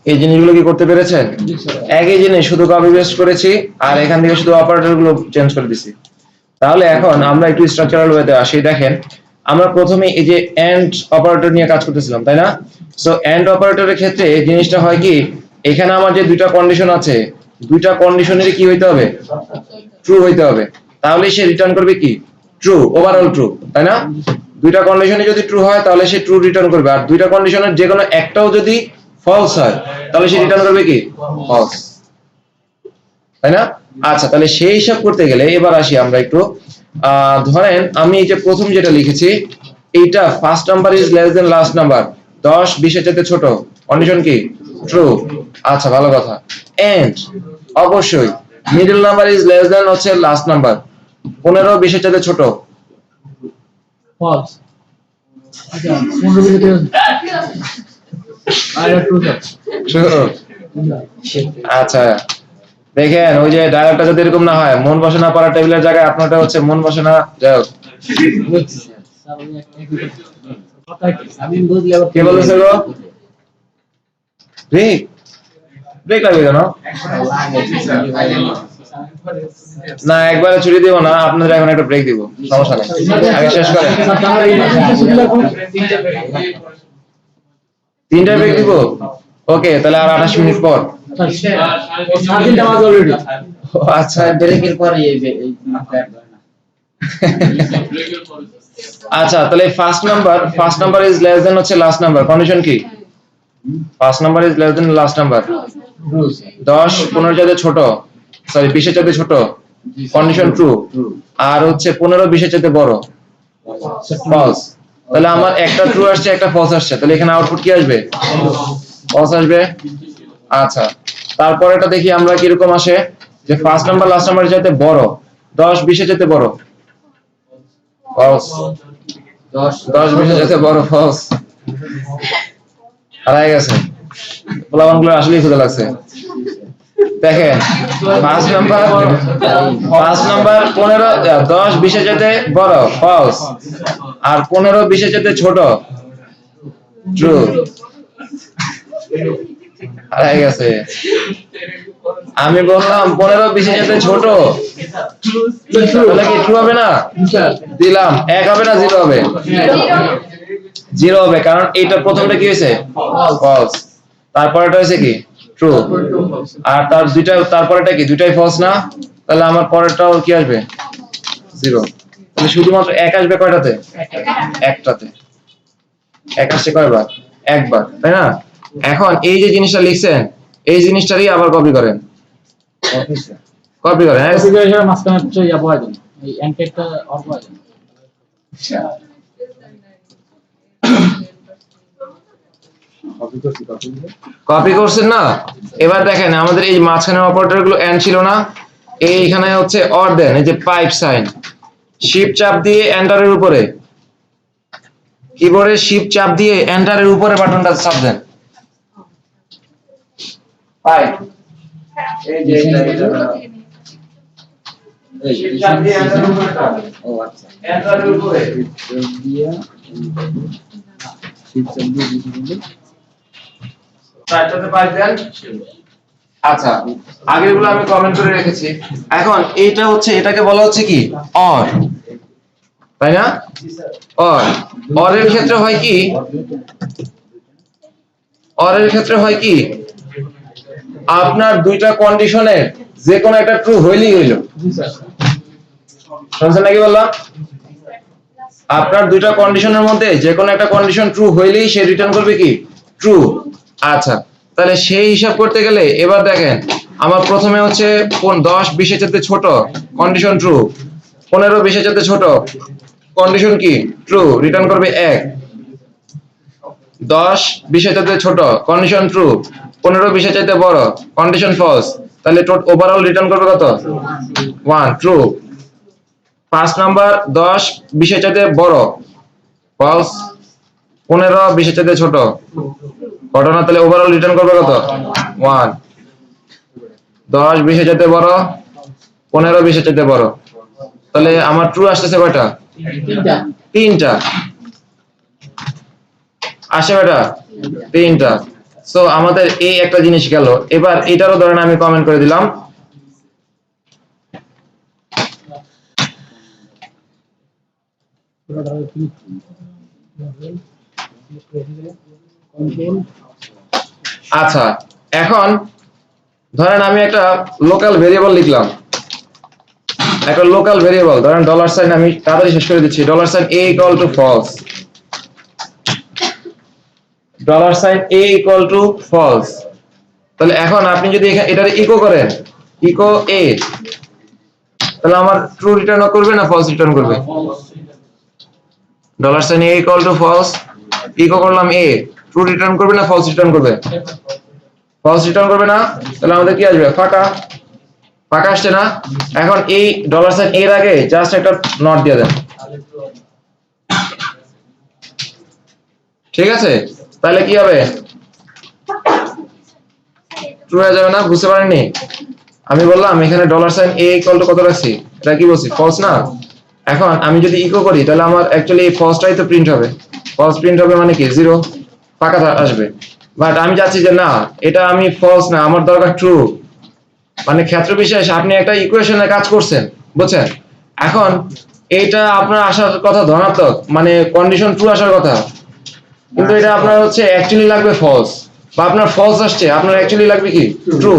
এই জিনিসগুলো কি করতে পেরেছেন? একই জিনিস শুধু কপি পেস্ট করেছি আর এখান থেকে শুধু অপারেটর গুলো চেঞ্জ করে দিছি। তাহলে এখন আমরা একটু স্ট্রাকচারাল ওয়েতে আসি। দেখেন আমরা প্রথমে এই যে এন্ড অপারেটর নিয়ে কাজ করতেছিলাম, তাই না? সো এন্ড অপারেটরের ক্ষেত্রে এই জিনিসটা হয় কি, এখানে আমার যে দুইটা কন্ডিশন আছে, দুইটা কন্ডিশনের কি হইতে হবে? ট্রু হইতে হবে। তাহলে সে রিটার্ন করবে কি? ট্রু, ওভারঅল ট্রু, তাই না? দুইটা কন্ডিশনে যদি ট্রু হয় তাহলে সে ট্রু রিটার্ন করবে, আর দুইটা কন্ডিশনের যে কোনো একটাও যদি ফলস হয় তাহলে সে রিটার্ন করবে কি? ফলস, তাই না? আচ্ছা, তাহলে সেই হিসাব করতে গেলে এবার আসি আমরা একটু। ধরেন আমি এই যে প্রথম যেটা লিখেছি, এইটা first number is less than last number, 10 20 এর চাইতে ছোট, কন্ডিশন কি? ট্রু। আচ্ছা, ভালো কথা। এন্ড অবশ্যই মিডল নাম্বার ইজ লেস দেন হচ্ছে লাস্ট নাম্বার, 15 20 এর চাইতে ছোট। ফলস। আচ্ছা 15 বিঘে আর ট্রু স্যার। True। আচ্ছা, দেখেন ওই যে ডায়ালগটা যদি এরকম না হয়, মন বসে না পড়া টেবিলের জায়গায় আপনারটা হচ্ছে মন বসে না। যাই হোক, স্যার ওই একটা আমি বুঝলে আবার কে বলেছে গো? ব্রেক ব্রেক লাগবে কেন? না, একবারে ছুটি দিব না, আপনাদের এখন একটা ব্রেক দিব, সমস্যা নেই, আগে শেষ করেন। তিনটা ব্রেক দিব, ওকে, তাহলে আর 28 মিনিট পর। তিনটা মাস অলরেডি। ও আচ্ছা, ব্রেকের পরে এই আচ্ছা, তাহলে ফার্স্ট নাম্বার ইজ লেস দেন হচ্ছে লাস্ট নাম্বার, কন্ডিশন কি? First number is less than last number, 10 15 চাইতে ছোট, সরি 20 এর চাইতে ছোট, কন্ডিশন ট্রু। আর হচ্ছে 15 20 এর চাইতে বড়, ফলস। তাহলে আমার একটা ট্রু আসছে, একটা ফলস আসছে, তাহলে এখানে আউটপুট কি আসবে? ফলস আসবে। আচ্ছা, তারপরে এটা দেখি আমরা কিরকম আসে, যে ফার্স্ট নাম্বার লাস্ট নাম্বারের চাইতে বড়, 10 20 এর চাইতে বড়, ফলস। 10 20 এর চাইতে বড়, ফলস। হারাই গেছে, পোলাপানগুলো আসলেই ক্ষুধা লাগছে। দেখেন ফার্স্ট নাম্বার 15 10 20 এর চাইতে বড়, ফলস। আর 15 20 এর চাইতে ছোট, ট্রু। হারাই গেছে। আমি বললাম 15 20 এর চাইতে ছোট, তাহলে কি ট্রু হবে না? দিলাম 1 হবে না 0 হবে? 0 হবে, কারণ এইটা প্রথমটা কি হয়েছে? ফলস। তারপরটা হয়েছে কি? ট্রু। আর তার দুইটা তারপরটা কি? দুইটাই ফলস না? তাহলে আমার পরেরটাও কি আসবে? 0। তাহলে শুধুমাত্র 1 আসবে কয়টাতে? একটাতে। 1 আসছে কয়বার? একবার, তাই না? এখন এই যে জিনিসটা লিখছেন, এই জিনিসটারই আবার কপি করেন, কপি করেন। কনফিগারেশন মাঝখানে হচ্ছে ইয়া পাওয়া যায় এই এনটেকটা অফ পাওয়া যায়। কপি করছেন না? এবার দেখেন আমাদের এই মাঝখানে অপারেটর গুলো এন্ড ছিল না, এইখানে হচ্ছে অর দেন, এই যে পাইপ সাইন, শিফট চাপ দিয়ে এন্টারের উপরে, কিবোর্ডে শিফট চাপ দিয়ে এন্টারের উপরে বাটনটা চাপ দেন। পাইপ, এই যে শিফট চাপ দিয়ে এন্টারের উপরে চাপ। ও আচ্ছা এন্টারের উপরে দিয়া শিফট চাপ দিয়ে দিতে সাইডটাতে পাইপ দেন। আচ্ছা, আগেরগুলো আমি কমেন্ট করে রেখেছি। এখন এইটা হচ্ছে, এটাকে বলা হচ্ছে কি? অর, তাই না? অর। অরের ক্ষেত্রে হয় কি? অরের ক্ষেত্রে হয় কি? আপনার দুইটা কন্ডিশনের যে কোনো একটা ট্রু হইলেই হইল। শুনছেন নাকি বললাম? আপনার দুইটা কন্ডিশনের মধ্যে যে কোনো একটা কন্ডিশন ট্রু হইলেই সে রিটার্ন করবে কি? ট্রু। আচ্ছা, তাহলে সেই হিসাব করতে গেলে এবার দেখেন, আমার প্রথমে হচ্ছে 10 20 এর চাইতে ছোট, কন্ডিশন ট্রু। 15 20 এর চাইতে ছোট, কন্ডিশন কি? ট্রু, রিটার্ন করবে 1। 10 20 এর চাইতে ছোট, কন্ডিশন ট্রু। 15 20 এর চাইতে বড়, কন্ডিশন ফলস। তাহলে ওভারঅল রিটার্ন করবে কত? 1, ট্রু। ফার্স্ট নাম্বার 10 20 এর চাইতে বড়, ফলস। 15 20 এর চাইতে ছোট, ঘটনা। তাহলে ওভারঅল রিটার্ন করবে কত? 1। 10 20 এর চাইতে বড়, 15 20 এর চাইতে বড়। তাহলে আমার ট্রু আসতেছে কয়টা? তিনটা। আসে কয়টা? তিনটা। সো আমাদের এই একটা জিনিস গেল। এবার এটারও ধরেন আমি কমেন্ট করে দিলাম। আচ্ছা, এখন ধরেন আমি একটা লোকাল ভেরিয়েবল লিখলাম, একটা লোকাল ভেরিয়েবল ধরেন ডলার সাইন, আমি তাড়াতাড়ি শেষ করে দিচ্ছি, dollar sign a equal to false, dollar sign a equal to false. তাহলে এখন আপনি যদি এটার ইকো করেন, ইকো a, তাহলে আমার ট্রু রিটার্ন করবে না ফলস রিটার্ন করবে? Dollar sign a equal to false, echo করলাম a, ট্রু রিটার্ন করবে না ফলস রিটার্ন করবে? ফলস রিটার্ন করবে না? তাহলে আমাদের কি আসবে? ফাঁকা। ফাঁকা আসছে না? এখন এই ডলার সাইন এর আগে জাস্ট একটা নট দিয়ে দেন, ঠিক আছে? তাহলে কি হবে? ট্রু হয়ে যাবে না? বুঝতে পারেননি? আমি বললাম এখানে dollar sign a equal to কত রাখছি, এটা কি বলছি? ফলস না? এখন আমি যদি ইকো করি তাহলে আমার অ্যাকচুয়ালি এই ফলসটাই তো প্রিন্ট হবে। ফলস প্রিন্ট হবে মানে কি? জিরো, ফাঁকা আসবে। বাট আমি চাচ্ছি যে না, এটা আমি ফলস না, আমার দরকার ট্রু। মানে ক্ষেত্র বিশেষ আপনি একটা ইকুয়েশনে কাজ করছেন, বুঝছেন? এখন এইটা আপনার আসার কথা ধনাত্মক, মানে কন্ডিশন ট্রু আসার কথা, কিন্তু এটা আপনার হচ্ছে অ্যাকচুয়ালি লাগবে ফলস, বা আপনার ফলস আসছে, আপনার অ্যাকচুয়ালি লাগবে কি? ট্রু।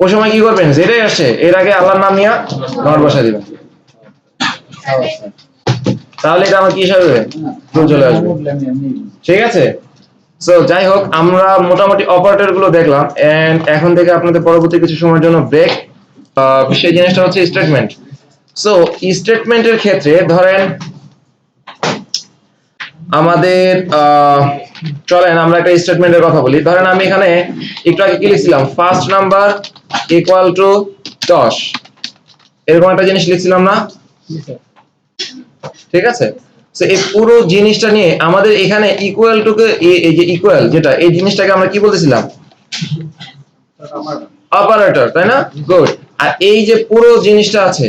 ওই সময় কি করবেন? যেটাই আসছে এর আগে আল্লাহর নাম নিয়ে নট বসায় দিবেন, তাহলে এটা আমার কি হিসাবে ট্রু চলে আসবে। ঠিক আছে? সো যাই হোক, আমরা মোটামুটি অপারেটর গুলো দেখলাম, এন্ড এখন থেকে আপনাদের পরবর্তী কিছু সময়ের জন্য ব্রেক। সেই জিনিসটা হচ্ছে স্টেটমেন্ট। সো স্টেটমেন্টের ক্ষেত্রে ধরেন আমাদের চলেন আমরা একটা স্টেটমেন্টের কথা বলি। ধরেন আমি এখানে একটু আগে কি লিখছিলাম? ফার্স্ট নাম্বার ইকুয়াল টু 10, এরকম একটা জিনিস লিখছিলাম না? ঠিক আছে? সো এই পুরো জিনিসটা নিয়ে আমাদের এখানে ইকুয়াল টু কে, এই যে ইকুয়াল যেটা, এই জিনিসটাকে আমরা কি বলতেছিলাম? অপারেটর, তাই না? গুড। আর এই যে পুরো জিনিসটা আছে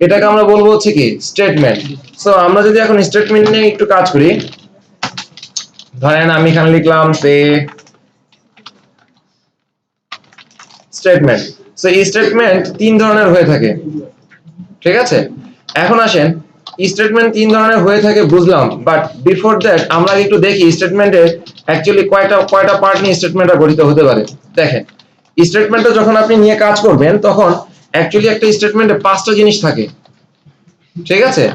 এটাকে আমরা বলবো হচ্ছে কি? স্টেটমেন্ট। সো আমরা যদি এখন স্টেটমেন্ট নিয়ে একটু কাজ করি, ধরেন আমি এখানে লিখলাম সে স্টেটমেন্ট। সো এই স্টেটমেন্ট তিন ধরনের হয়ে থাকে, ঠিক আছে? এখন আসেন, স্টেটমেন্ট তিন ধরনের হয়ে থাকে বুঝলাম, বাট বিফোর দ্যাট আমরা একটু দেখি স্টেটমেন্টের অ্যাকচুয়ালি কয়টা পার্ট নিয়ে স্টেটমেন্টটা গঠিত হতে পারে। দেখেন, স্টেটমেন্টটা যখন আপনি নিয়ে কাজ করবেন তখন অ্যাকচুয়ালি একটা স্টেটমেন্টে পাঁচটা জিনিস থাকে, ঠিক আছে?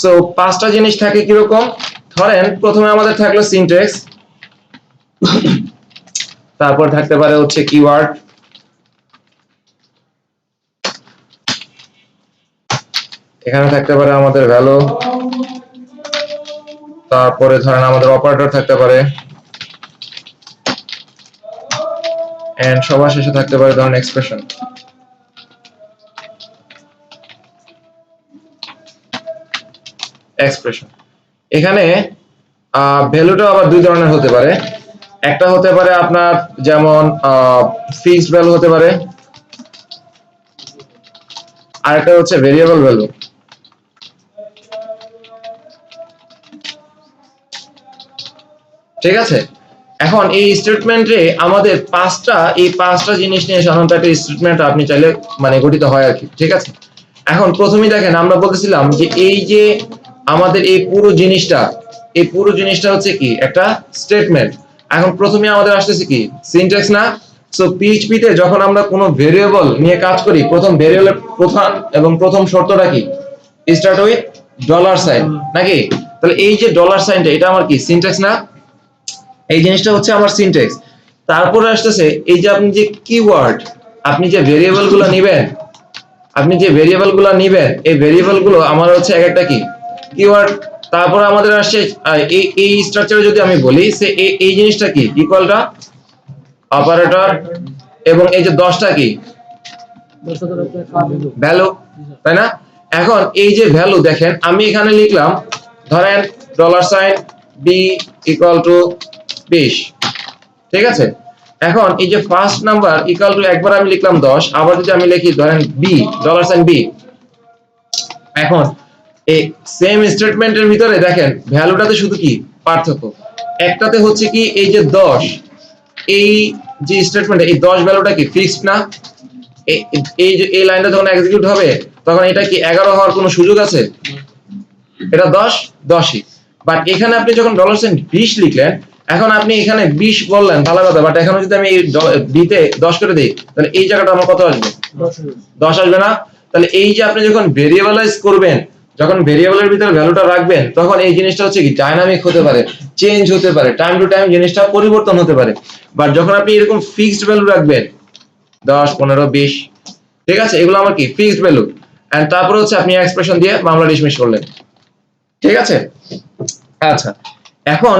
সো পাঁচটা জিনিস থাকে কিরকম? ধরেন প্রথমে আমাদের থাকলো সিনট্যাক্স, তারপর থাকতে পারে হচ্ছে কিওয়ার্ড, এখানে থাকতে পারে আমাদের ভ্যালু, তারপরে ধরেন আমাদের অপারেটর থাকতে পারে, এন্ড সবার শেষে থাকতে পারে ধরেন এক্সপ্রেশন। এক্সপ্রেশন এখানে ভ্যালুটা আবার দুই ধরনের হতে পারে। একটা হতে পারে আপনার যেমন ফিক্সড ভ্যালু হতে পারে, আর একটা হচ্ছে ভেরিয়েবল ভ্যালু। ঠিক আছে? এখন এই স্টেটমেন্টে আমাদের এই পাঁচটা জিনিস নিয়ে সাধারণত একটা স্টেটমেন্ট আপনি চাইলে মানে গঠিত হয় আর কি, ঠিক আছে? এখন প্রথমেই দেখেন আমরা বলতেছিলাম যে এই যে আমাদের এই পুরো জিনিসটা হচ্ছে কি? একটা স্টেটমেন্ট। এখন প্রথমে আমাদের আসতেছে কি? সিনট্যাক্স না? সো পিএইচপি তে যখন আমরা কোনো ভেরিয়েবল নিয়ে কাজ করি, প্রথম ভেরিয়েবলের প্রথম শর্তটা কি? স্টার্ট উইথ ডলার সাইন, নাকি? তাহলে এই যে ডলার সাইনটা, এটা আমার কি? সিনট্যাক্স না? এই জিনিসটা হচ্ছে আমার সিনট্যাক্স। তারপরে আসতেছে এই যে আপনি যে কিওয়ার্ড, আপনি যে ভেরিয়েবল গুলো নিবেন, এই ভেরিয়েবল গুলো আমার হচ্ছে এক একটা কি? কিওয়ার্ড। তারপরে আমাদের আসছে এই স্ট্রাকচারে যদি আমি বলি সে এই জিনিসটা কি? ইকুয়ালটা অপারেটর, এবং এই যে 10টা কি? ভ্যালু, তাই না? এখন এই যে ভ্যালু দেখেন আমি এখানে লিখলাম ধরেন dollar sign B equal to 20, ঠিক আছে? এখন এই যে ফার্স্ট নাম্বার ইকুয়াল টু একবার আমি লিখলাম 10, আবার যদি আমি লিখি ধরেন বি, ডলার সাইন বি, এখন এই সেম স্টেটমেন্টের ভিতরে দেখেন ভ্যালুটাতে শুধু কি পার্থক্য? একটাতে হচ্ছে কি এই যে 10, এই যে স্টেটমেন্ট এই 10 ভ্যালুটা কি ফিক্সড না? এই যে এই লাইনটা যখন এক্সিকিউট হবে তখন এটা কি 11 হওয়ার কোনো সুযোগ আছে? এটা 10ই। বাট এখানে আপনি যখন $20 লিখলেন, এখন আপনি এখানে 20 বললেন ভালো কথা, বাট এখানে যদি আমি এই বিতে 10 করে দেই তাহলে এই জায়গাটা আমার কত আসবে? 10 আসবে না? তাহলে এই যে আপনি যখন ভেরিয়েবলাইজ করবেন, যখন ভেরিয়েবলের ভিতরে ভ্যালুটা রাখবেন, তখন এই জিনিসটা হচ্ছে কি ডাইনামিক হতে পারে, চেঞ্জ হতে পারে, টাইম টু টাইম জিনিসটা পরিবর্তন হতে পারে। বাট যখন আপনি এরকম ফিক্সড ভ্যালু রাখবেন 10, 15, 20, ঠিক আছে, এগুলো আমার কি ফিক্সড ভ্যালু। এন্ড তারপরে হচ্ছে আপনি এক্সপ্রেশন দিয়ে মামলা ডিসমিস করলেন, ঠিক আছে। আচ্ছা, এখন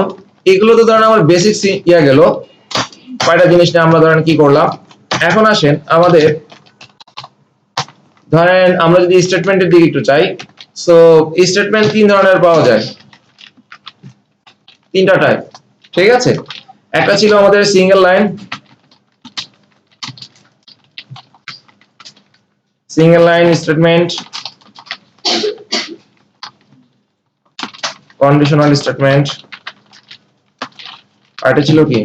এগুলো তো ধরেন আমার বেসিক ইয়া গেল, কয়টা জিনিস নিয়ে আমরা ধরেন কি করলাম। এখন আসেন আমাদের ধরেন আমরা যদি স্টেটমেন্টের দিকে একটু চাই। সো স্টেটমেন্ট 3 ধরনের পাওয়া যায়, 3টা টাইপ, ঠিক আছে। একটা ছিল আমাদের single line, statement, conditional statement, আর এটা ছিল কি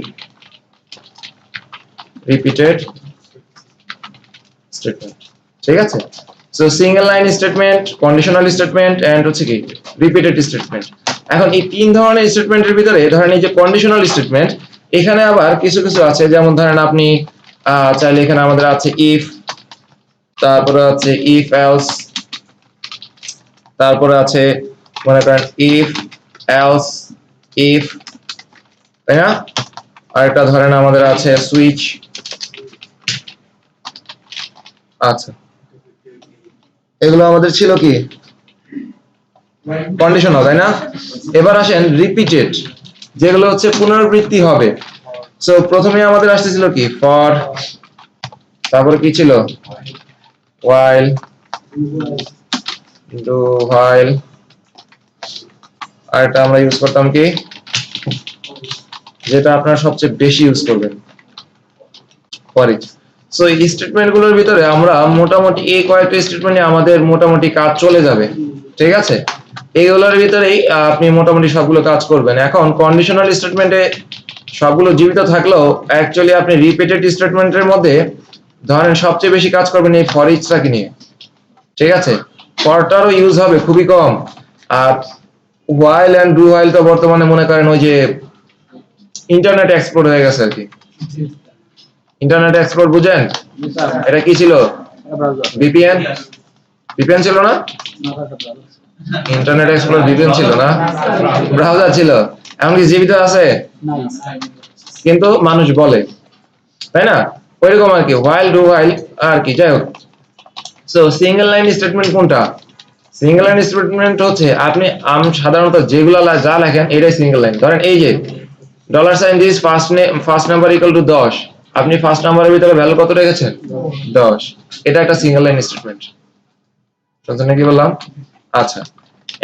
রিপিটেড স্টেটমেন্ট, ঠিক আছে। So single line statement, conditional statement and হচ্ছে কি রিপিটেড স্টেটমেন্ট। এখন এই 3 ধরনের স্টেটমেন্টের ভিতরে ধরেন এই যে কন্ডিশনাল স্টেটমেন্ট, এখানে আবার কিছু কিছু আছে, যেমন ধরেন আপনি চাইলে এখানে আমাদের আছে ইফ, তারপরে আছে ইফ এলস, তারপরে আছে মনে করেন ইফ এলস ইফ, তাই না। আরেকটা ধরেন আমাদের আছে সুইচ। আচ্ছা, এগুলো আমাদের ছিল কি কন্ডিশনাল, তাই না। এবার আসেন রিপিটেড, যেগুলো হচ্ছে পুনরাবৃত্তি হবে। সো প্রথমে আমাদের আসতেছিল কি ফর, তারপরে কি ছিল while, do while, আর এটা আমরা ইউজ করতাম কি, যেটা আপনারা সবচেয়ে বেশি ইউজ করবেন, for each। সো এই স্টেটমেন্টগুলোর ভিতরে আমরা মোটামুটি এই কয়েকটা স্টেটমেন্টে আমাদের মোটামুটি কাজ চলে যাবে, ঠিক আছে। এইগুলোর ভিতরেই আপনি মোটামুটি সবগুলো কাজ করবেন। এখন কন্ডিশনাল স্টেটমেন্টে সবগুলো জীবিত থাকলেও অ্যাকচুয়ালি আপনি রিপিটেড স্টেটমেন্টের মধ্যে ধরেন সবচেয়ে বেশি কাজ করবেন এই ফর ইচটাকে নিয়ে, ঠিক আছে। ফরটারও ইউজ হবে খুবই কম। আর while and do while তো বর্তমানে মনে করেন ওই যে ইন্টারনেট এক্সপ্লোর হয়ে গেছে আর কি। ইন্টারনেট এক্সপ্লোর বুঝেন? এটা কি ছিল? ভিপিএন, ভিপিএন ছিল না? ইন্টারনেট এক্সপ্লোর ভিপিএন ছিল না, ব্রাউজার ছিল। এমনকি জীবিত আছে কিন্তু মানুষ বলে, তাই না, ওইরকম আর কি while, do while আর কি, যাই হোক। সো সিঙ্গেল লাইন স্টেটমেন্ট কোনটা? সিঙ্গেল লাইন স্টেটমেন্ট হচ্ছে আপনি সাধারণত যেগুলো যা লেখেন এটাই সিঙ্গেল লাইন। ধরেন এই যে $this first number equal to 10, আপনি ফার্স্ট নাম্বারের ভিতরে ভ্যালু কত রেখেছেন? 10। এটা একটা সিঙ্গেল লাইন স্টেটমেন্ট, শুনছেন নাকি বললাম? আচ্ছা,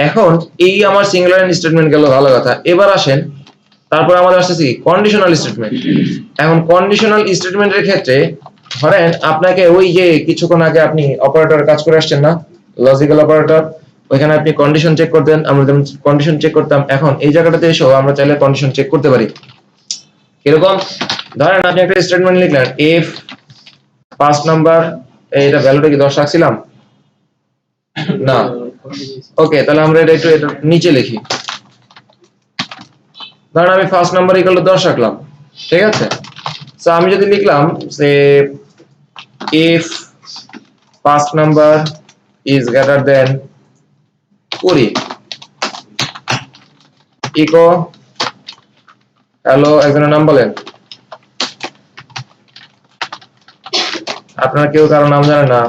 এখন এই আমার সিঙ্গেল লাইন স্টেটমেন্ট গেল, ভালো কথা। এবার আসেন তারপর আমাদের আসছে কন্ডিশনাল স্টেটমেন্ট। এখন কন্ডিশনাল স্টেটমেন্টের ক্ষেত্রে ধরেন আপনাকে ওই যে কিছুক্ষণ আগে আপনি অপারেটর কাজ করে আসছেন না, লজিক্যাল অপারেটর, ওইখানে আপনি কন্ডিশন চেক করতেন, আমরা যেমন কন্ডিশন চেক করতাম। এখন এই জায়গাটাতে এসেও আমরা চাইলে কন্ডিশন চেক করতে পারি। এরকম ধরেন আপনি একটা স্টেটমেন্ট লিখলেন ইফ ফার্স্ট নাম্বার, এটা ভ্যালুটা কি 10 রাখছিলাম না, ওকে, তাহলে আমরা এটা একটু নিচে লিখি। ধরেন আমি ফার্স্ট নাম্বার ইকুয়াল টু 10 রাখলাম, ঠিক আছে। সো আমি যদি লিখলাম say if first number is greater than 20, echo hello, একজনের নাম বলেন। আপনারা কেউ কারো নাম জানেন না,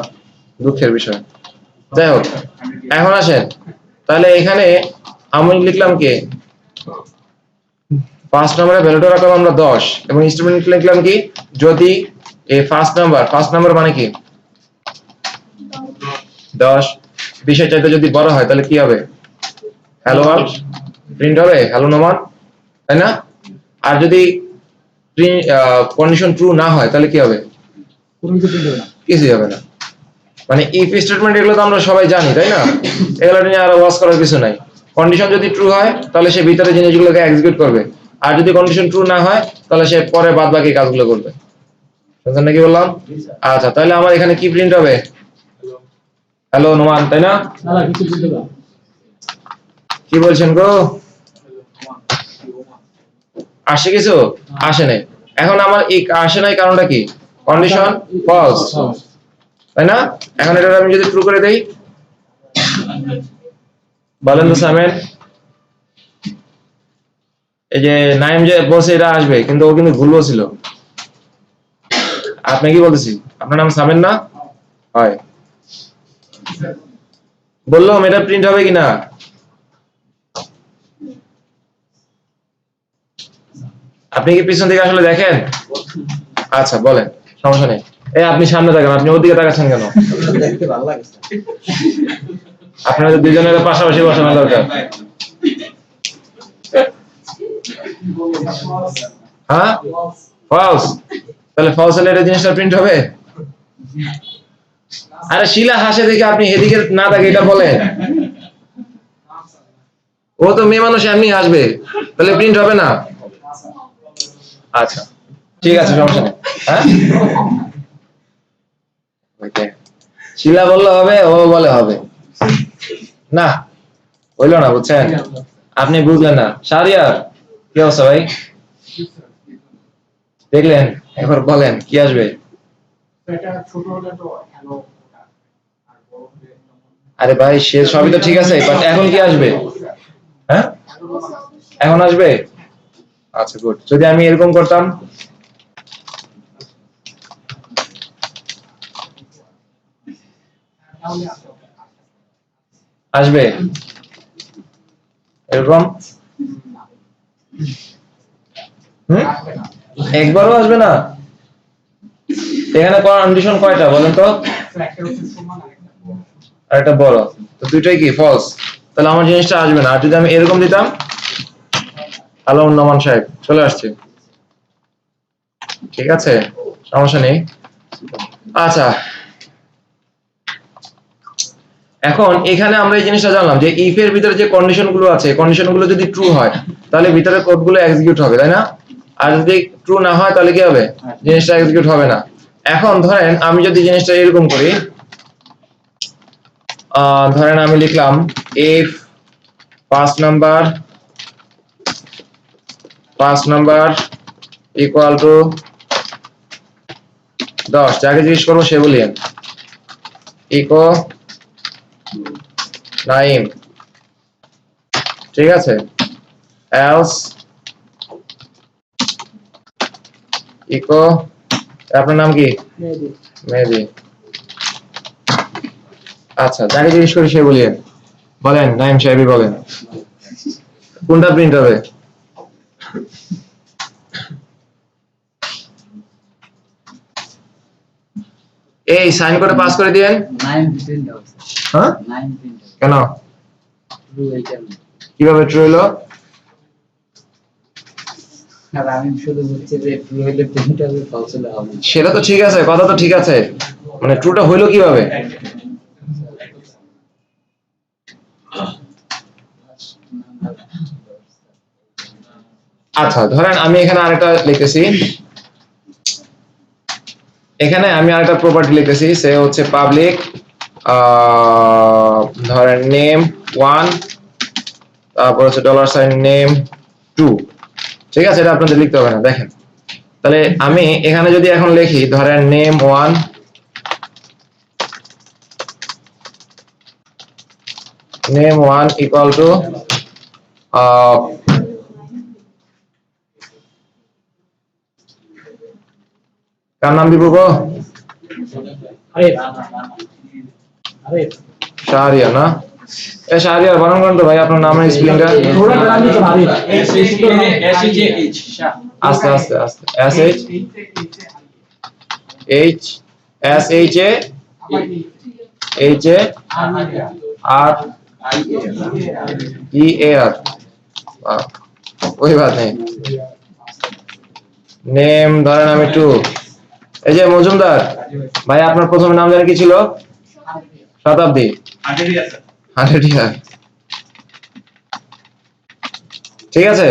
দুঃখের বিষয়। যাই হোক, এখন আসেন তাহলে এখানে আমি লিখলাম কি ফার্স্ট নাম্বারের ভ্যালুটা রাখলাম আমরা 10 এবং স্টেটমেন্ট লিখলাম কি যদি এই ফার্স্ট নাম্বার মানে কি 10, 20 এর চাইতে যদি বড় হয় তাহলে কি হবে? হ্যালো ওয়ার্ল্ড প্রিন্ট হবে, হ্যালো নোমান, তাই না। আর যদি কন্ডিশন ট্রু না হয় তাহলে কি হবে? কিছুই হবে না। মানে ইফ স্টেটমেন্ট এগুলো তো আমরা সবাই জানি, তাই না, এগুলো নিয়ে আর ওয়াজ করার কিছু নাই। কন্ডিশন যদি ট্রু হয় তাহলে সে ভিতরে জিনিসগুলোকে এক্সিকিউট করবে, আর যদি কন্ডিশন ট্রু না হয় তাহলে সে পরে বাদ বাকি কাজগুলো করবে। বুঝলেন নাকি বললাম? আচ্ছা, তাহলে আমার এখানে কি প্রিন্ট হবে? হ্যালো নোমান, তাই না? না কিছু বুঝতে পারলাম। কি বলছেন গো? আসে কিছু? আসে নাই। এখন আমার এই আসে নাই কারণটা কি? কন্ডিশন ফলস, তাই না? এখন এটা আমি যদি ট্রু করে দেই, বলেন তো সামেন, এই যে নাইম যে বলছে এটা আসবে, কিন্তু ও কিন্তু ভুল বলছিল। আপনি কি বলতেছি? আপনার নাম সামেন না? হয়। বললাম এটা প্রিন্ট হবে কিনা? আপনি কি পিছন থেকে আসলে দেখেন? আচ্ছা বলেন, সমস্যা নেই। এই আপনি সামনে তাকান, আপনি ওদিকে তাকাচ্ছেন কেন? দেখতে ভালো লাগে। আপনাদের দুজনের পাশাপাশি বসানো দরকার। হ্যাঁ, ফলস। তাহলে ফলস হলে এটা জিনিসটা প্রিন্ট হবে? আরে শিলা হাসে দেখে আপনি এদিকে না তাকে এটা বলেন। ও তো মেয়ে মানুষ, এমনি হাসবে, তাহলে প্রিন্ট হবে না। আচ্ছা ঠিক আছে, সমস্যা নেই। হ্যাঁ, শিলা বললে হবে, ও বলে হবে না, হইলো না, বুঝছেন? আপনি বুঝলেন না। শাহরিয়ার কি অবস্থা ভাই? দেখলেন? এবার বলেন কি আসবে? আরে ভাই সে সবই তো ঠিক আছে, বাট এখন কি আসবে? হ্যাঁ, এখন আসবে। আচ্ছা গুড। যদি আমি এরকম করতাম, আসবে এরকম? একবারও আসবে না? এখানে কন্ডিশন কয়টা বলেন তো? আর একটা বড়, তো দুইটাই কি ফলস? তাহলে আমার জিনিসটা আসবে না। আর যদি আমি এরকম দিতাম, হ্যালো নোমান সাহেব চলে আসছে, ঠিক আছে, সমস্যা নেই। আচ্ছা, এখন এখানে আমরা এই জিনিসটা জানলাম যে ইফ এর ভিতরে যে কন্ডিশন গুলো আছে, কন্ডিশন গুলো যদি ট্রু হয় তাহলে ভিতরে কোড গুলো এক্সিকিউট হবে, তাই না? আর যদি ট্রু না হয় তাহলে কি হবে? জিনিসটা এক্সিকিউট হবে না। এখন ধরেন আমি যদি জিনিসটা এরকম করি, ধরেন আমি লিখলাম if first number equal to 10, যাকে জিজ্ঞেস করবো সে বলিয়েন ইকো নাইম, ঠিক আছে, এলস ইকো, আপনার নাম কি? মেহেদি। আচ্ছা, যাকে জিজ্ঞেস করি সে বলিয়েন। বলেন নাইম সাহেবই বলেন, কোনটা প্রিন্ট হবে? এই সাইন করে পাস করে দিয়েন। 9 প্রিন্ট হবে। হ্যাঁ, 9 প্রিন্ট হবে। কেন? ট্রু এইটা না। কিভাবে ট্রু হলো? আর আমি শুধু বলছি যে ট্রু হইলে প্রিন্ট হবে, ফলস হলে হবে না। সেটা তো ঠিক আছে, কথা তো ঠিক আছে, মানে ট্রুটা হইলো কিভাবে? আচ্ছা ধরেন আমি এখানে আরেকটা লিখতেছি, এখানে আমি আরেকটা প্রপার্টি লিখতেছি, সে হচ্ছে পাবলিক, ধরেন নেম 1, তারপর হচ্ছে $নেম 2, ঠিক আছে, এটা আপনাদের লিখতে হবে না। দেখেন তাহলে আমি এখানে যদি এখন লিখি ধরেন নেম 1 ইকুয়াল টু কার নাম দিব গো? আরে আরে শাহরিয়ার না? এ শাহরিয়ার বানান করেন তো ভাই আপনার নামের স্পেলিংটা। থোড়া নাম তো ভারী আস্তে আস্তে আস্তে, এস এইচ এ আর ই এ আর, कोई बात नहीं। নেম ধরেন আমি 2। এই যে মজুমদার ভাই, আপনার প্রথম নাম জানেন কি ছিল? শতাব্দী। 100 ইয়ার, ঠিক আছে।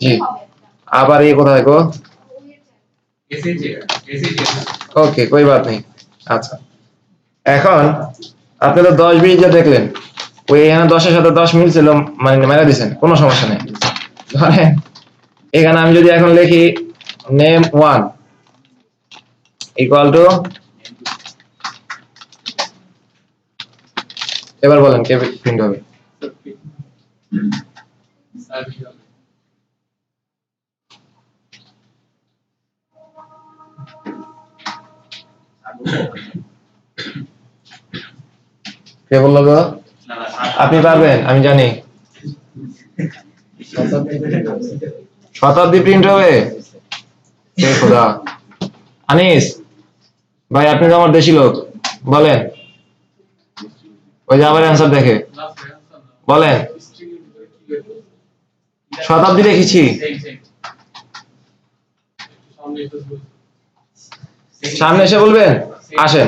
জি আবার এই কোথায় গো ওকে कोई बात नहीं আচ্ছা এখন আপনি তো 10 20 যা দেখলেন ওই এখানে 10 এর সাথে 10 মিলছিল মানে মেরা দিবেন কোনো সমস্যা নেই ধরেন এখানে আমি যদি এখন লিখি নেম 1 ইকুয়াল টু এবার বলেন কে প্রিন্ট হবে কে বললো গো আপনি পারবেন আমি জানি শতাব্দী প্রিন্ট হবে হে খোদা আনিস ভাই আপনি তো আমার দেশি লোক বলেন ওই যে আবার অ্যান্সার দেখে বলেন শতাব্দী দেখেছি সামনে এসে বলবেন আসেন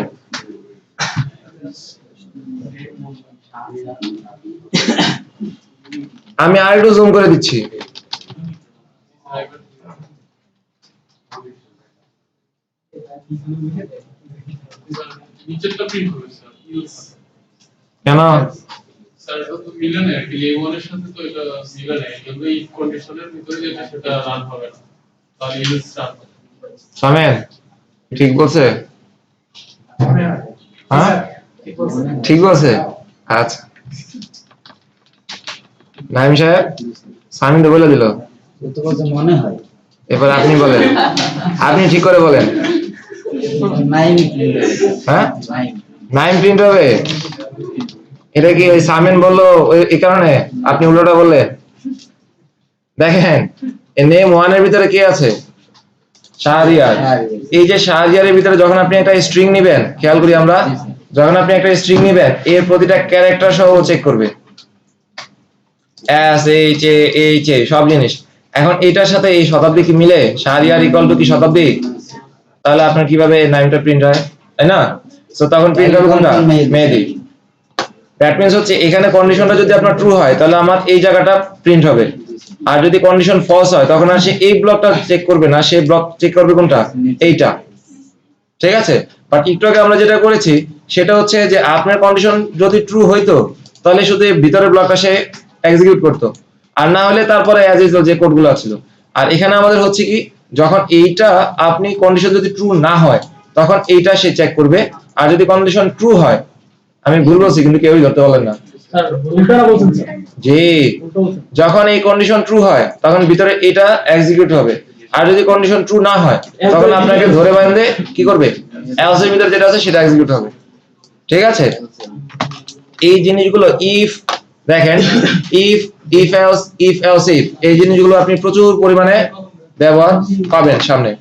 আমি আর একটু জুম করে দিচ্ছি নিচেরটা প্রিন্ট হবে স্যার কেন স্যার এটা তো মিলে না অ্যাকচুয়ালি A1 এর সাথে তো এটা মিলে না কিন্তু এই কন্ডিশনের ভিতরে যেটা সেটা রান হবে না তাহলে ইউজ স্টার্ট সামেন ঠিক বলছে হ্যাঁ ঠিক বলছে আচ্ছা নাইম সাহেব সামিন তো বলে দিল তো বলতে মনে হয় এবার আপনি বলেন আপনি ঠিক করে বলেন নাইম হ্যাঁ নাইম নাইম প্রিন্ট হবে এটা কি ওই সামিন বললো এই কারণে আপনি উল্টোটা বললেন দেখেন নেম 1 এর ভিতরে কি আছে শাহরিয়ার এই যে শাহরিয়ারের ভিতরে যখন আপনি একটা স্ট্রিং নেবেন খেয়াল করি আমরা যখন আপনি একটা স্ট্রিং নেবেন এর প্রতিটা ক্যারেক্টার সহ চেক করবে S H A H A সব জিনিস এখন এটার সাথে এই শতাব্দী কি মিলে শাহরিয়ার ইকুয়াল টু কি শতাব্দী তাহলে আপনার কিভাবে নামটা প্রিন্ট হয় তাই না সো তখন প্রিন্ট হবে কোনটা মেহেদি দ্যাট মিন্স হচ্ছে এখানে কন্ডিশনটা যদি আপনার ট্রু হয় তাহলে আমার এই জায়গাটা প্রিন্ট হবে আর যদি কন্ডিশন ফলস হয় তখন আর সে এই ব্লকটা চেক করবে না সে ব্লক চেক করবে কোনটা এইটা ঠিক আছে বাট একটু আগে আমরা যেটা করেছি সেটা হচ্ছে যে আপনার কন্ডিশন যদি ট্রু হইতো তাহলে শুধু এই ভিতরের ব্লকটা সে এক্সিকিউট করতো আর না হলে তারপরে অ্যাজ ইউজুয়াল যে কোডগুলো ছিল আর এখানে আমাদের হচ্ছে কি যখন এইটা আপনি কন্ডিশন যদি ট্রু না হয় তখন এইটা সে চেক করবে আর যদি কন্ডিশন ট্রু হয় আমি ভুল বলছি কিন্তু কেউই ধরতে পারলেন না স্যার উল্টাটা বলছেন স্যার জি উল্টো বলছেন যখন এই কন্ডিশন ট্রু হয় তখন ভিতরে এটা এক্সিকিউট হবে আর যদি কন্ডিশন ট্রু না হয় তখন আপনাকে ধরে বাইন্ধে কি করবে এলস এর ভিতরে যেটা আছে সেটা এক্সিকিউট হবে ঠিক আছে এই জিনিসগুলো ইফ দেখেন ইফ এলস ইফ এই জিনিসগুলো আপনি প্রচুর পরিমাণে ব্যবহার পাবেন সামনে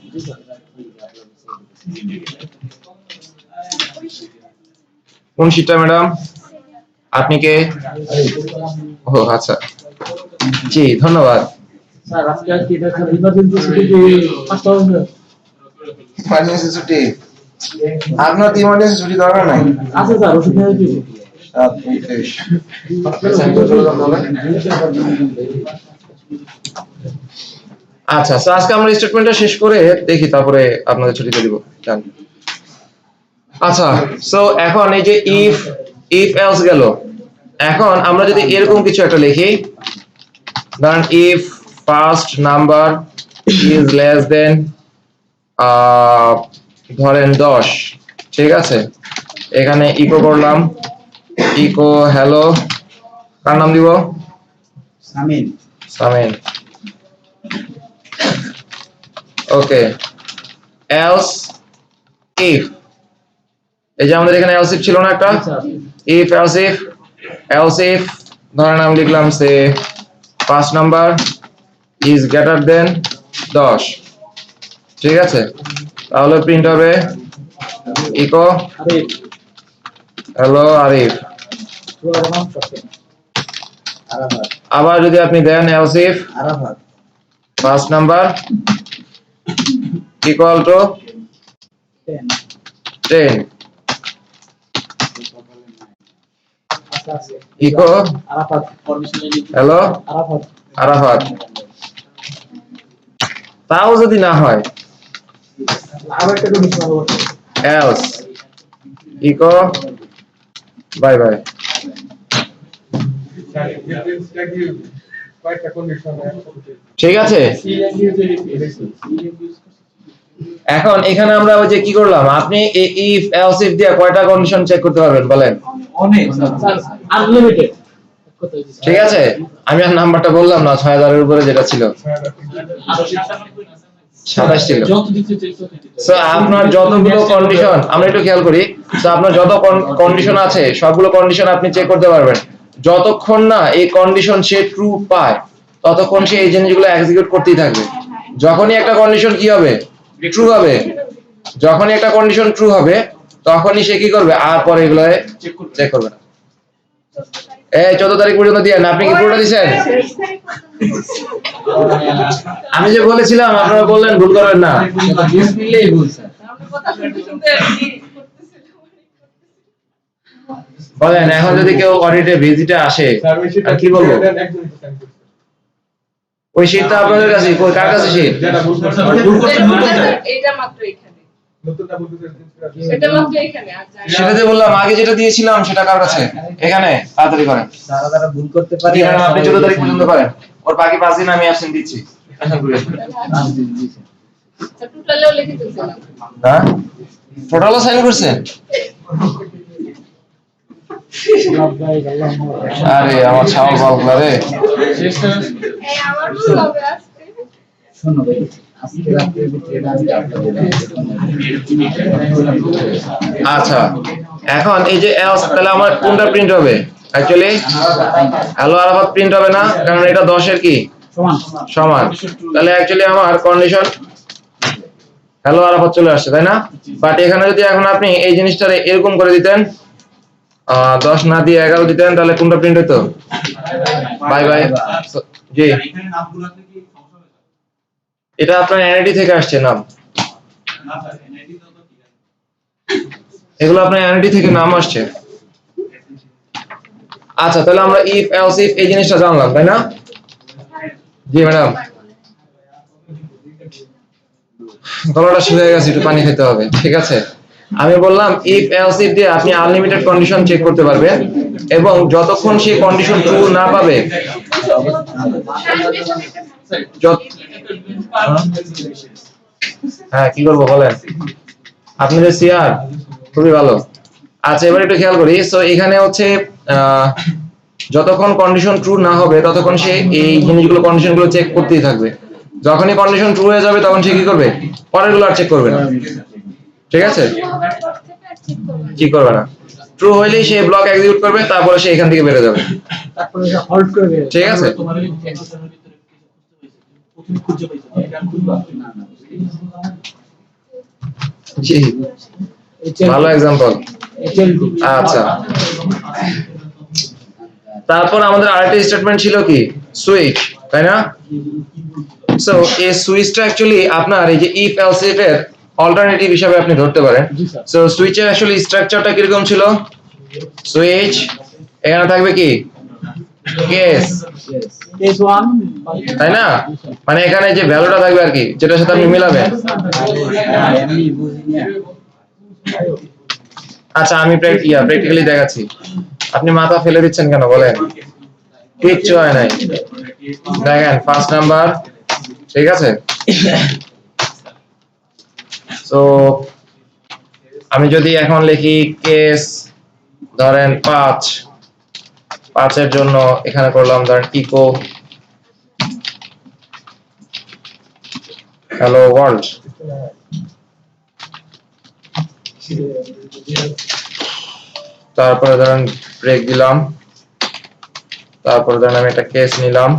কোন শীটটা ম্যাডাম আপনি কে ও আচ্ছা জি ধন্যবাদ স্যার আজকে আর কি এটা স্যার ইমার্জেন্সি ছুটি পাঁচটা হবে ইমার্জেন্সি ছুটি আপনার তো ইমার্জেন্সি ছুটি দরকার নাই আছে স্যার ওষুধ খেয়ে দিয়েছি আচ্ছা তো আজকে আমরা স্টেটমেন্টটা শেষ করে দেখি তারপরে আপনাদের ছুটিতে দিব জান আচ্ছা সো এখন এই যে ইফ এলস গেল এখন আমরা যদি এরকম কিছু একটা লিখি ধরেন if first number is less দেন ধরেন 10 ঠিক আছে এখানে ইকো করলাম ইকো হ্যালো কার নাম দিব সামিন সামিন ওকে এলস ইফ এই যে আমাদের এখানে এলস ইফ ছিল না একটা ইফ এলস ইফ ধরেন আমি লিখলাম say first number is greater than 10 ঠিক আছে তাহলে প্রিন্ট হবে ইকো আরে হ্যালো আরিফ তোমার নাম সত্যি আরাফাত আবার যদি আপনি then else if Arafat first number equal to 10 আচ্ছা আছে ইকো আরাফাত পারমিশন নিয়ে হ্যালো আরাফাত আরাফাত, তাও যদি না হয় else ইকো বাই বাই। ঠিক আছে, এখন এখানে আমরা ওই যে কি করলাম, আপনি ইফ এলস ইফ দিয়ে কয়টা কন্ডিশন চেক করতে পারবেন বলেন? অনেক আনলিমিটেড। ঠিক আছে, আমি আর নাম্বারটা বললাম না, 6000 এর উপরে যেটা ছিল 27 ছিল। যত দিতে চাইছো সো আপনার যতগুলো কন্ডিশন, আমরা একটু খেয়াল করি, সো আপনার যত কন্ডিশন আছে সবগুলো কন্ডিশন আপনি চেক করতে পারবেন। যতক্ষণ না এই কন্ডিশন সে ট্রু পায় ততক্ষণ সে এই জিনিসগুলো এক্সিকিউট করতেই থাকবে। যখনই একটা কন্ডিশন কি হবে, ট্রু হবে, যখনই একটা কন্ডিশন ট্রু হবে তখনই সে কি করবে, আর পরে এগুলো চেক করবে না। এই 14 তারিখ পর্যন্ত দিয়ে না, আপনি কি পুরোটা দিয়েছেন? আমি যে বলেছিলাম আপনারা বললেন ভুল করবেন না। বিসমিল্লাহ ভুল স্যার। আমরা কথা শুনতে শুনতে বলেন এখন যদি কেউ অডিটে ভিজিটে আসে আর কি বলবো? ওই শীটটা আপনাদের কাছে, কই কার কাছে শীট? এটা মাত্র এখানে, এটা মাত্র এখানে, আর জানি না। সেটাতে বললাম আগে যেটা দিয়েছিলাম সেটা কার কাছে? এখানে তাড়াতাড়ি করেন, যারা ভুল করতে পারে ম্যাডাম আপনি 14 তারিখ পর্যন্ত করেন, ওর বাকি 5 দিন আমি অ্যাবসেন্ট দিচ্ছি। আচ্ছা, টোটালেও লিখে দিয়েছিলাম। হ্যাঁ, টোটালও সাইন করছেন? আরে আমার ছাওয়াল বাবলা রে। এই আমার ভুল হবে আজকে। শোনো ভাই, আজকে রাতের ভিতরে আমি আপনাদের আচ্ছা, এখন এই যে else, তাহলে আমার কোনটা প্রিন্ট হবে? অ্যাকচুয়ালি হ্যালো আরাফাত প্রিন্ট হবে না, কারণ এটা 10 এর কি সমান। তাহলে অ্যাকচুয়ালি আমার কন্ডিশন হ্যালো আরাফাত চলে আসছে, তাই না? বাট এখানে যদি এখন আপনি এই জিনিসটারে এরকম করে দিতেন, 10 না দিয়ে 11 দিতেন, তাহলে কোনটা প্রিন্ট হতো? Bye bye. জি, এখানে নামগুলো কি সমস্যা হবে? এটা আপনার এনআইডি থেকে আসছে নাম, না স্যার, এনআইডি তো ঠিক আছে। এগুলো আপনার এনআইডি থেকে নাম আসছে। আচ্ছা, তাহলে আমরা ইফ এলস ইফ এই জিনিসটা জানলাম, তাই না? জি ম্যাডাম, গলাটা শুকিয়ে গেছে, একটু পানি খেতে হবে। ঠিক আছে, আমি বললাম ইফ এলস ইফ দিয়ে আপনি আনলিমিটেড কন্ডিশন চেক করতে পারবেন, এবং যতক্ষণ সেই কন্ডিশন ট্রু না পাবে হ্যাঁ কি করবো বলেন? আপনাদের সিআর খুবই ভালো। আচ্ছা, এবার একটু খেয়াল করি। সো এখানে হচ্ছে যতক্ষণ কন্ডিশন ট্রু না হবে ততক্ষণ সে এই জিনিসগুলো কন্ডিশনগুলো চেক করতেই থাকবে। যখনই কন্ডিশন ট্রু হয়ে যাবে তখন সে কি করবে, পরেরগুলো আর চেক করবে না। ঠিক আছে, কি করবে না, ট্রু হইলেই সে ব্লক এক্সিকিউট করবে, তারপরে সে এখান থেকে বেরো যাবে। তারপরে হল্ড করে দেবে। ঠিক আছে, তোমার এই একজনের ভিতরে প্রথমে খুঁজে পাইছো এটা খুঁজবা জি, ভালো এক্সাম্পল। আচ্ছা, তারপর আমাদের আরেকটা স্টেটমেন্ট ছিল কি, সুইচ, তাই না? সো এই সুইচটা অ্যাকচুয়ালি আপনার এই যে ইফ এলস ইফ এর অল্টারনেটিভ হিসেবে আপনি ধরতে পারেন। সো সুইচের অ্যাকচুয়ালি স্ট্রাকচারটা কিরকম ছিল? সুইচ, এখানে থাকবে কি কেস, কেস 1 তাই না? মানে এখানে যে ভ্যালুটা থাকবে আর কি, যেটার সাথে আপনি মিলাবেন। এমনি বুঝি না। আচ্ছা, আমি প্র্যাকটিক্যালি দেখাচ্ছি। আপনি মাথা ফেলে দিচ্ছেন কেন বলেন? কিচ্ছু হয় নাই, দেখেন ফার্স্ট নাম্বার। ঠিক আছে, তো আমি যদি এখন লিখি কেস ধরেন 5 এর জন্য এখানে করলাম ধরেন ইকো হ্যালো ওয়ার্ল্ড, তারপরে ধরেন ব্রেক দিলাম, তারপরে ধরেন আমি একটা কেস নিলাম,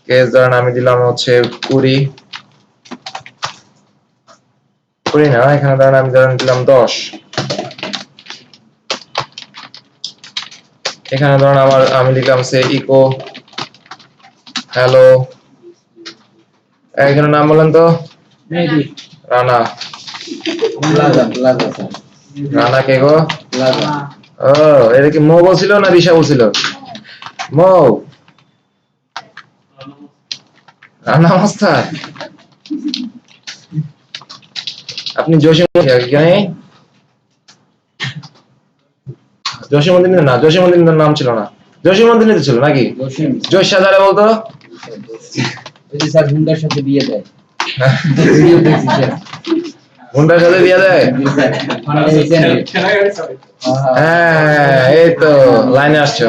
কেস ধরেন আমি দিলাম হচ্ছে 20 না, এখানে ধরেন আমি দিলাম 10, এখানে ধরেন আমি লিখলাম সে ইকো হ্যালো, একজনের নাম বলেন তো? রানা। Plaza sir. রানা কে গো? প্লাজা। ও, এটা কি মো বলছিল না রিশা বলছিল? মো। রান্না অবস্থা আপনি জসীমউদ্দিনের না, জসীমউদ্দিনের নাম ছিল না, জসীমউদ্দিনের ছিল নাকি? জোশ সাজারে বলতো ওই যে স্যার হুন্ডার সাথে বিয়ে দেয় হুন্ডার সাথে বিয়ে দেয়। হ্যাঁ এই তো লাইনে আসছো।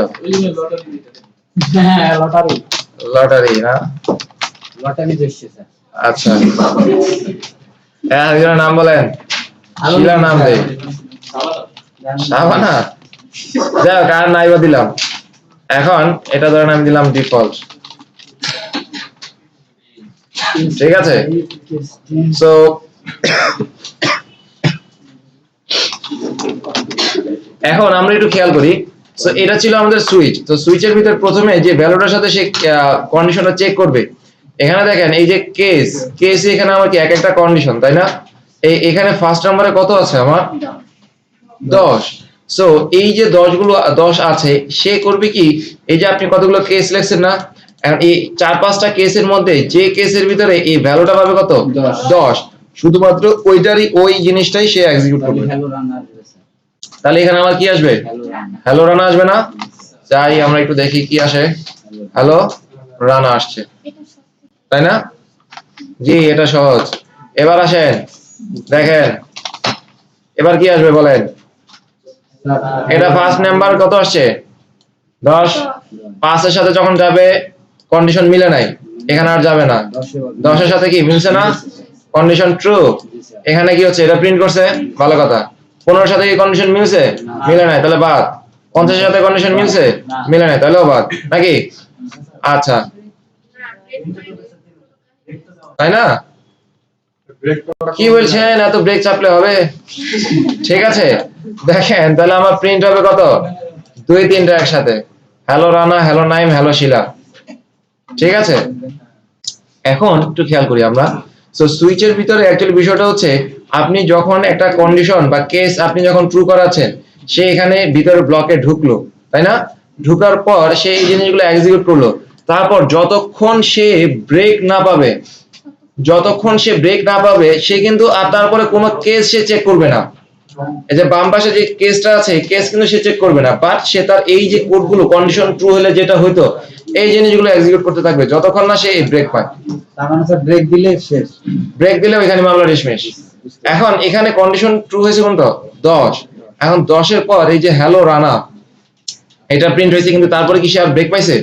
হ্যাঁ লটারি লটারি না? লটারি ধরছে স্যার। আচ্ছা একজনের নাম বলেন, শিলার নাম দেই। সাবানা, যাই হোক আর নাইবা দিলাম। এখন এটা ধরেন আমি দিলাম ডিফল্ট, ঠিক আছে? সো এখন আমরা একটু খেয়াল করি। সো এটা ছিল আমাদের সুইচ। তো সুইচের ভিতর প্রথমে যে ভ্যালুটার সাথে সে কন্ডিশনটা চেক করবে, এখানে দেখেন এই যে কেস এখানে আমার কি এক একটা কন্ডিশন, তাই না? এখানে ফার্স্ট নম্বরে কত আছে আমার? 10। সো এই যে 10 আছে, সে করবে কি, এই যে আপনি কতগুলো কেস লিখছেন না, এখন এই 4-5টা কেসের মধ্যে যে কেসের ভিতরে এই ভ্যালুটা পাবে কত? 10। শুধুমাত্র ওই জিনিসটাই সে এক্সিকিউট করবে। হ্যালো রান্না আসবে স্যার, তাহলে এখানে আমার কি আসবে? হ্যালো রানা আসবে না? যাই আমরা একটু দেখি কি আসে। হ্যালো রানা আসছে, তাই না? জি এটা সহজ। এবার আসেন দেখেন, এবার কি আসবে বলেন? এটা ফার্স্ট নাম্বার কত আসছে? 10। 5 এর সাথে যখন যাবে কন্ডিশন মিলে নাই, এখানে আর যাবে না। 10 এর সাথে কি মিলছে না? Condition true. এখানে কি হচ্ছে? এটা প্রিন্ট করছে, ভালো কথা। 15 এর সাথে কি কন্ডিশন মিলছে? মিলে নাই, তাহলে বাদ। 50 এর সাথে কন্ডিশন মিলছে? মিলে নাই, তাহলেও বাদ নাকি? আচ্ছা তাই না? কি বলছেন, এত ব্রেক চাপলে হবে? ঠিক আছে দেখেন, তাহলে আমার প্রিন্ট হবে কত? 2-3টা একসাথে, hello Rana, hello Naim, hello Shila. ঠিক আছে, এখন একটু খেয়াল করি আমরা। সো সুইচের ভিতরে অ্যাকচুয়ালি বিষয়টা হচ্ছে, আপনি যখন একটা কন্ডিশন বা কেস আপনি যখন ট্রু করাচ্ছেন, সে এখানে ভিতরে ব্লকে ঢুকলো, তাই না? ঢুকার পর সে এই জিনিসগুলো এক্সিকিউট করলো। তারপর যতক্ষণ সে ব্রেক না পাবে, সে কিন্তু আর তারপরে কোনো কেস সে চেক করবে না। এই যে বাম পাশে যে কেসটা আছে, কেস কিন্তু সে চেক করবে না, বাট সে তার এই যে কোডগুলো কন্ডিশন ট্রু হলে যেটা হইতো, এই জিনিসগুলো এক্সিকিউট করতে থাকবে যতক্ষণ না সে ব্রেক পায়। তার মানে স্যার ব্রেক দিলে শেষ, ব্রেক দিলে ওইখানে মামলা ডিসমিস। এখন এখানে কন্ডিশন ট্রু হয়েছে কোনটা? 10। এখন 10 এর পর এই যে হ্যালো রানা, এটা প্রিন্ট হয়েছে, কিন্তু তারপরে কি সে আর ব্রেক পাইছে?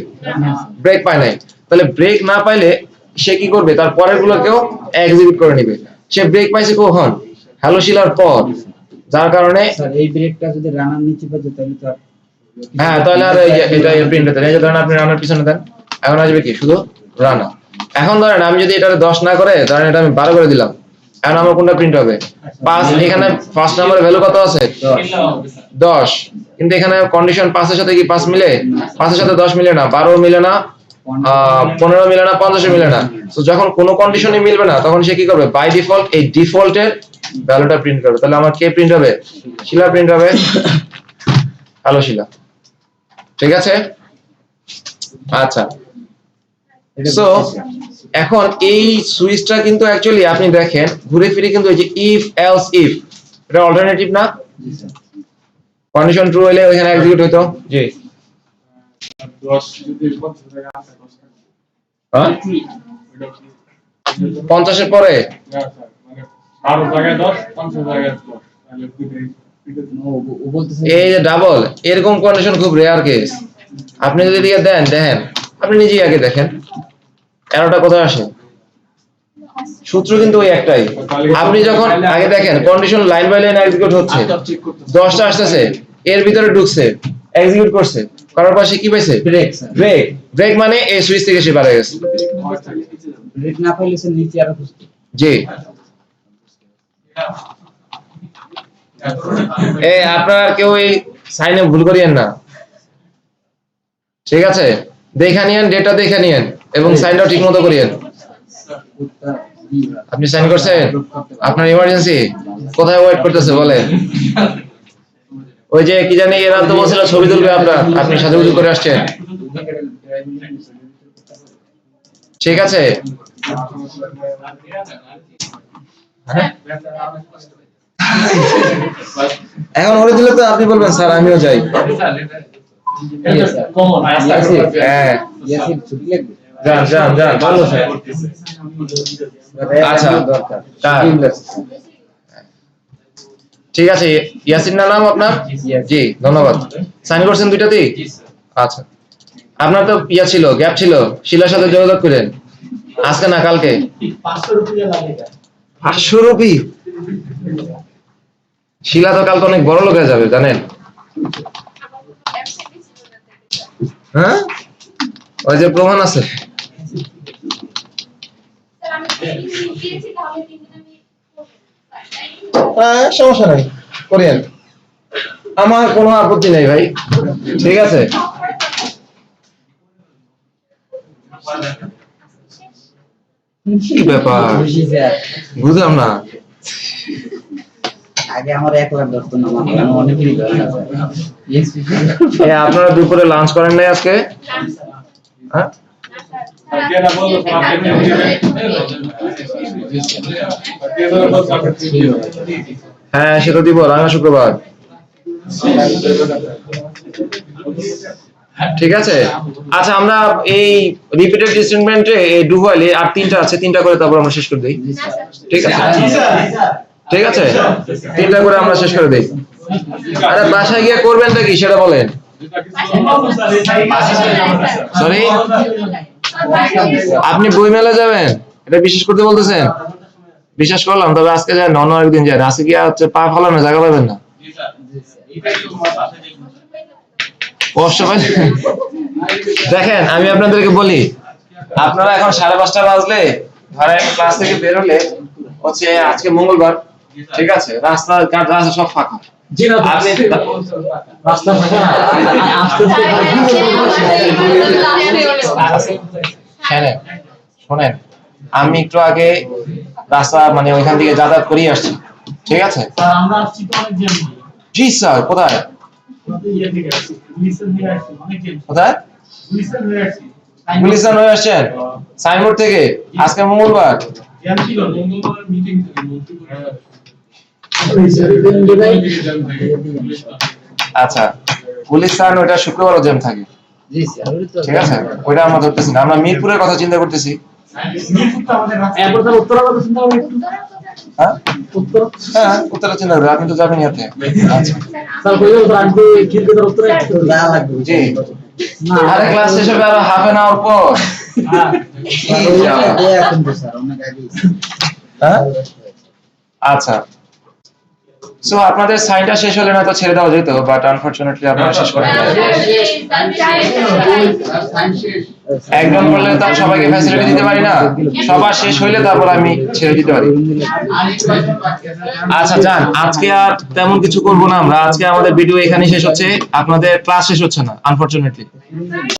ব্রেক পায় নাই। তাহলে ব্রেক না পাইলে সে কি করবে? তার পরের গুলোকেও এক্সিকিউট করে নিবে। সে ব্রেক পাইছে কখন? হ্যালো শিলার পর, যার কারণে স্যার এই ব্রেকটা যদি রানার নিচে পাই তাহলে তো হ্যাঁ, তাহলে আর এটা প্রিন্ট হতে, এই যে ধরেন আপনি রানার পিছনে দেন, এখন আসবে কি? শুধু রানা। এখন ধরেন আমি যদি এটা 10 না করে, ধরেন এটা আমি 12 করে দিলাম, এখন আমার কোনটা প্রিন্ট হবে? 5। এখানে ফার্স্ট নাম্বারের ভ্যালু কত আছে? 10। কিন্তু এখানে কন্ডিশন 5 এর সাথে কি 5 মিলে? 5 এর সাথে 10 মিলে না, 12 মিলে না, 15 মিলে না, 50 মিলে না। তো যখন কোনো কন্ডিশনই মিলবে না, তখন সে কি করবে? বাই ডিফল্ট এই ডিফল্টের ভ্যালুটা প্রিন্ট করবে। তাহলে আমার কে প্রিন্ট হবে? শিলা প্রিন্ট হবে। হ্যালো শিলা, ঠিক আছে? আচ্ছা, সো এখন এই সুইচটা কিন্তু অ্যাকচুয়ালি আপনি দেখেন ঘুরে ফিরে কিন্তু এই যে ইফ এলস ইফ, এটা অল্টারনেটিভ না? কন্ডিশন ট্রু হলে ওখানে এক্সিকিউট হতো। জি 10 যদি 50 টাকা আছে 10 টাকা হ্যাঁ 50 এর পরে মানে 12 জায়গায় 10 50 জায়গায় 10 তাহলে ও বলতেছে এই যে ডাবল, এরকম কন্ডিশন খুব রেয়ার কেস। আপনি যদি দিকে দেন, দেখেন আপনি নিজেই আগে দেখেন এরোটা কোথায় আসে। সূত্র কিন্তু ওই একটাই। আপনি যখন আগে দেখেন condition line by line execute হচ্ছে, 10টা আসতেছে, এর ভিতরে ঢুকছে, এক্সিকিউট করছে, করার পর সে কি পাইছে? ব্রেক মানে এই সুইচ থেকে সে বাইরে গেছে। ব্রেক না পাইলে স্যার নিচে আরো খুঁজতে। জি আপনারা কেউ এই সাইনে ভুল করিয়েন না, ঠিক আছে? দেখে নিয়েন, ডেটা দেখে নিয়েন এবং সাইনটাও ঠিক মতো করিয়েন। আপনি সাইন করছেন? আপনার ইমার্জেন্সি কোথায় ওয়েট করতেছে বলে? ওই যে কি জানি এরা তো বলছিল ছবি তুলবে আপনার, আপনি সাজুগুজু করে আসছেন। ঠিক আছে? হ্যাঁ? এখন ওরে দিলে তো আপনি বলবেন স্যার আমিও যাই। কমন হ্যাঁ ইয়াসির ছুটি লাগবে যান যান যান ভালো স্যার। আচ্ছা। দরকার কার? ছুটি লাগছে। ঠিক আছে, ইয়াসিন না নাম আপনার? জি ধন্যবাদ। সাইন করছেন দুইটাতেই? আচ্ছা, আপনার তো ইয়া ছিল, গ্যাপ ছিল, শিলার সাথে যোগাযোগ করেন আজকে না কালকে। 500 রুপিয়া লাগে 500 রুপি? শিলা তো কালকে অনেক বড় লোক হয়ে যাবে জানেন। হ্যাঁ ওই যে প্রমাণ আছে। স্যার আমি দিয়েছি তাহলে 3 দিন আমি হ্যাঁ সমস্যা নাই, করেন, আমার কোনো আপত্তি নেই ভাই। ঠিক আছে, কি ব্যাপার খুশি স্যার বুঝলাম না। আগে আমার 1 লাখ ধরতো না আমার অনেকেরই দরকার স্যার আপনারা দুপুরে লাঞ্চ করেন নাই আজকে? হ্যাঁ হ্যাঁ সেটা দিব, রাঙা শুক্রবার। ঠিক আছে, আচ্ছা আমরা এই রিপিটেড স্টেটমেন্টে এই ডুভালি আর 3টা আছে, 3টা করে তারপর আমরা শেষ করে দেই। ঠিক আছে, ঠিক আছে, 3টা করে আমরা শেষ করে দেই। আরে বাসায় গিয়ে করবেনটা কি সেটা বলেন। সরি, আপনি বই মেলা যাবেন এটা বিশ্বাস করতে বলতেছেন? বিশ্বাস করলাম, তবে আজকে যান, অন্য একদিন যান। আজকে গিয়ে হচ্ছে পা ফলানো জায়গা পাবেন না, কষ্ট পাই। দেখেন আমি আপনাদেরকে বলি, আপনারা এখন 5:30 বাজলে ধরেন ক্লাস থেকে বের হলে হচ্ছে আজকে মঙ্গলবার, ঠিক আছে, রাস্তাঘাট রাস্তা সব ফাঁকা। জি না আপনি রাস্তা থাকে না আস্তে শোনেন শোনেন, আমি একটু আগে রাস্তা মানে ওইখান থেকে যাতায়াত করিয়ে আসছি, ঠিক আছে? স্যার আমরা আসছি তো অনেক জ্যাম জি স্যার, কোথায় ইয়ে থেকে আসছি লিসেন হয়ে আসছি অনেক জ্যাম কোথায়? লিসেন হয়ে আসছি গুলিস্তান হয়ে আসছেন সাইনবোর্ড থেকে? আজকে মঙ্গলবার। জ্যাম ছিল মঙ্গলবার মিটিং ছিল মন্ত্রী আচ্ছা, গুলিস্তান ওটা শুক্রবারও জ্যাম থাকে, জি স্যার ঠিক আছে? ওইটা আমরা ধরতেছি না, আমরা মিরপুরের কথা চিন্তা করতেছি। এরপর তার উত্তরা কথা চিন্তা করবে একটু হ্যাঁ উত্তর হ্যাঁ উত্তরা চিন্তা করবে, আপনি তো যাবেন ইয়াতে। আচ্ছা স্যার কইলো তো আজকে কিরকেটের উত্তরে যা লাগবে জি, না আরে ক্লাস শেষ হবে আরো হাফ এন আওয়ার পর। এখন তো স্যার অনেক আগে হ্যাঁ আচ্ছা, সো আপনাদের সাইনটা শেষ হলে না তো ছেড়ে দেওয়া যেত, বাট আনফরচুনেটলি আপনারা শেষ করেন নাই। একজন বললে তো আর সবাইকে ফ্যাসিলিটি দিতে পারি না, সবার শেষ হইলে তারপর আমি ছেড়ে দিতে পারি। আচ্ছা যান, আজকে আর তেমন কিছু করবো না আমরা, আজকে আমাদের ভিডিও এখানেই শেষ হচ্ছে, আপনাদের ক্লাস শেষ হচ্ছে না আনফরচুনেটলি।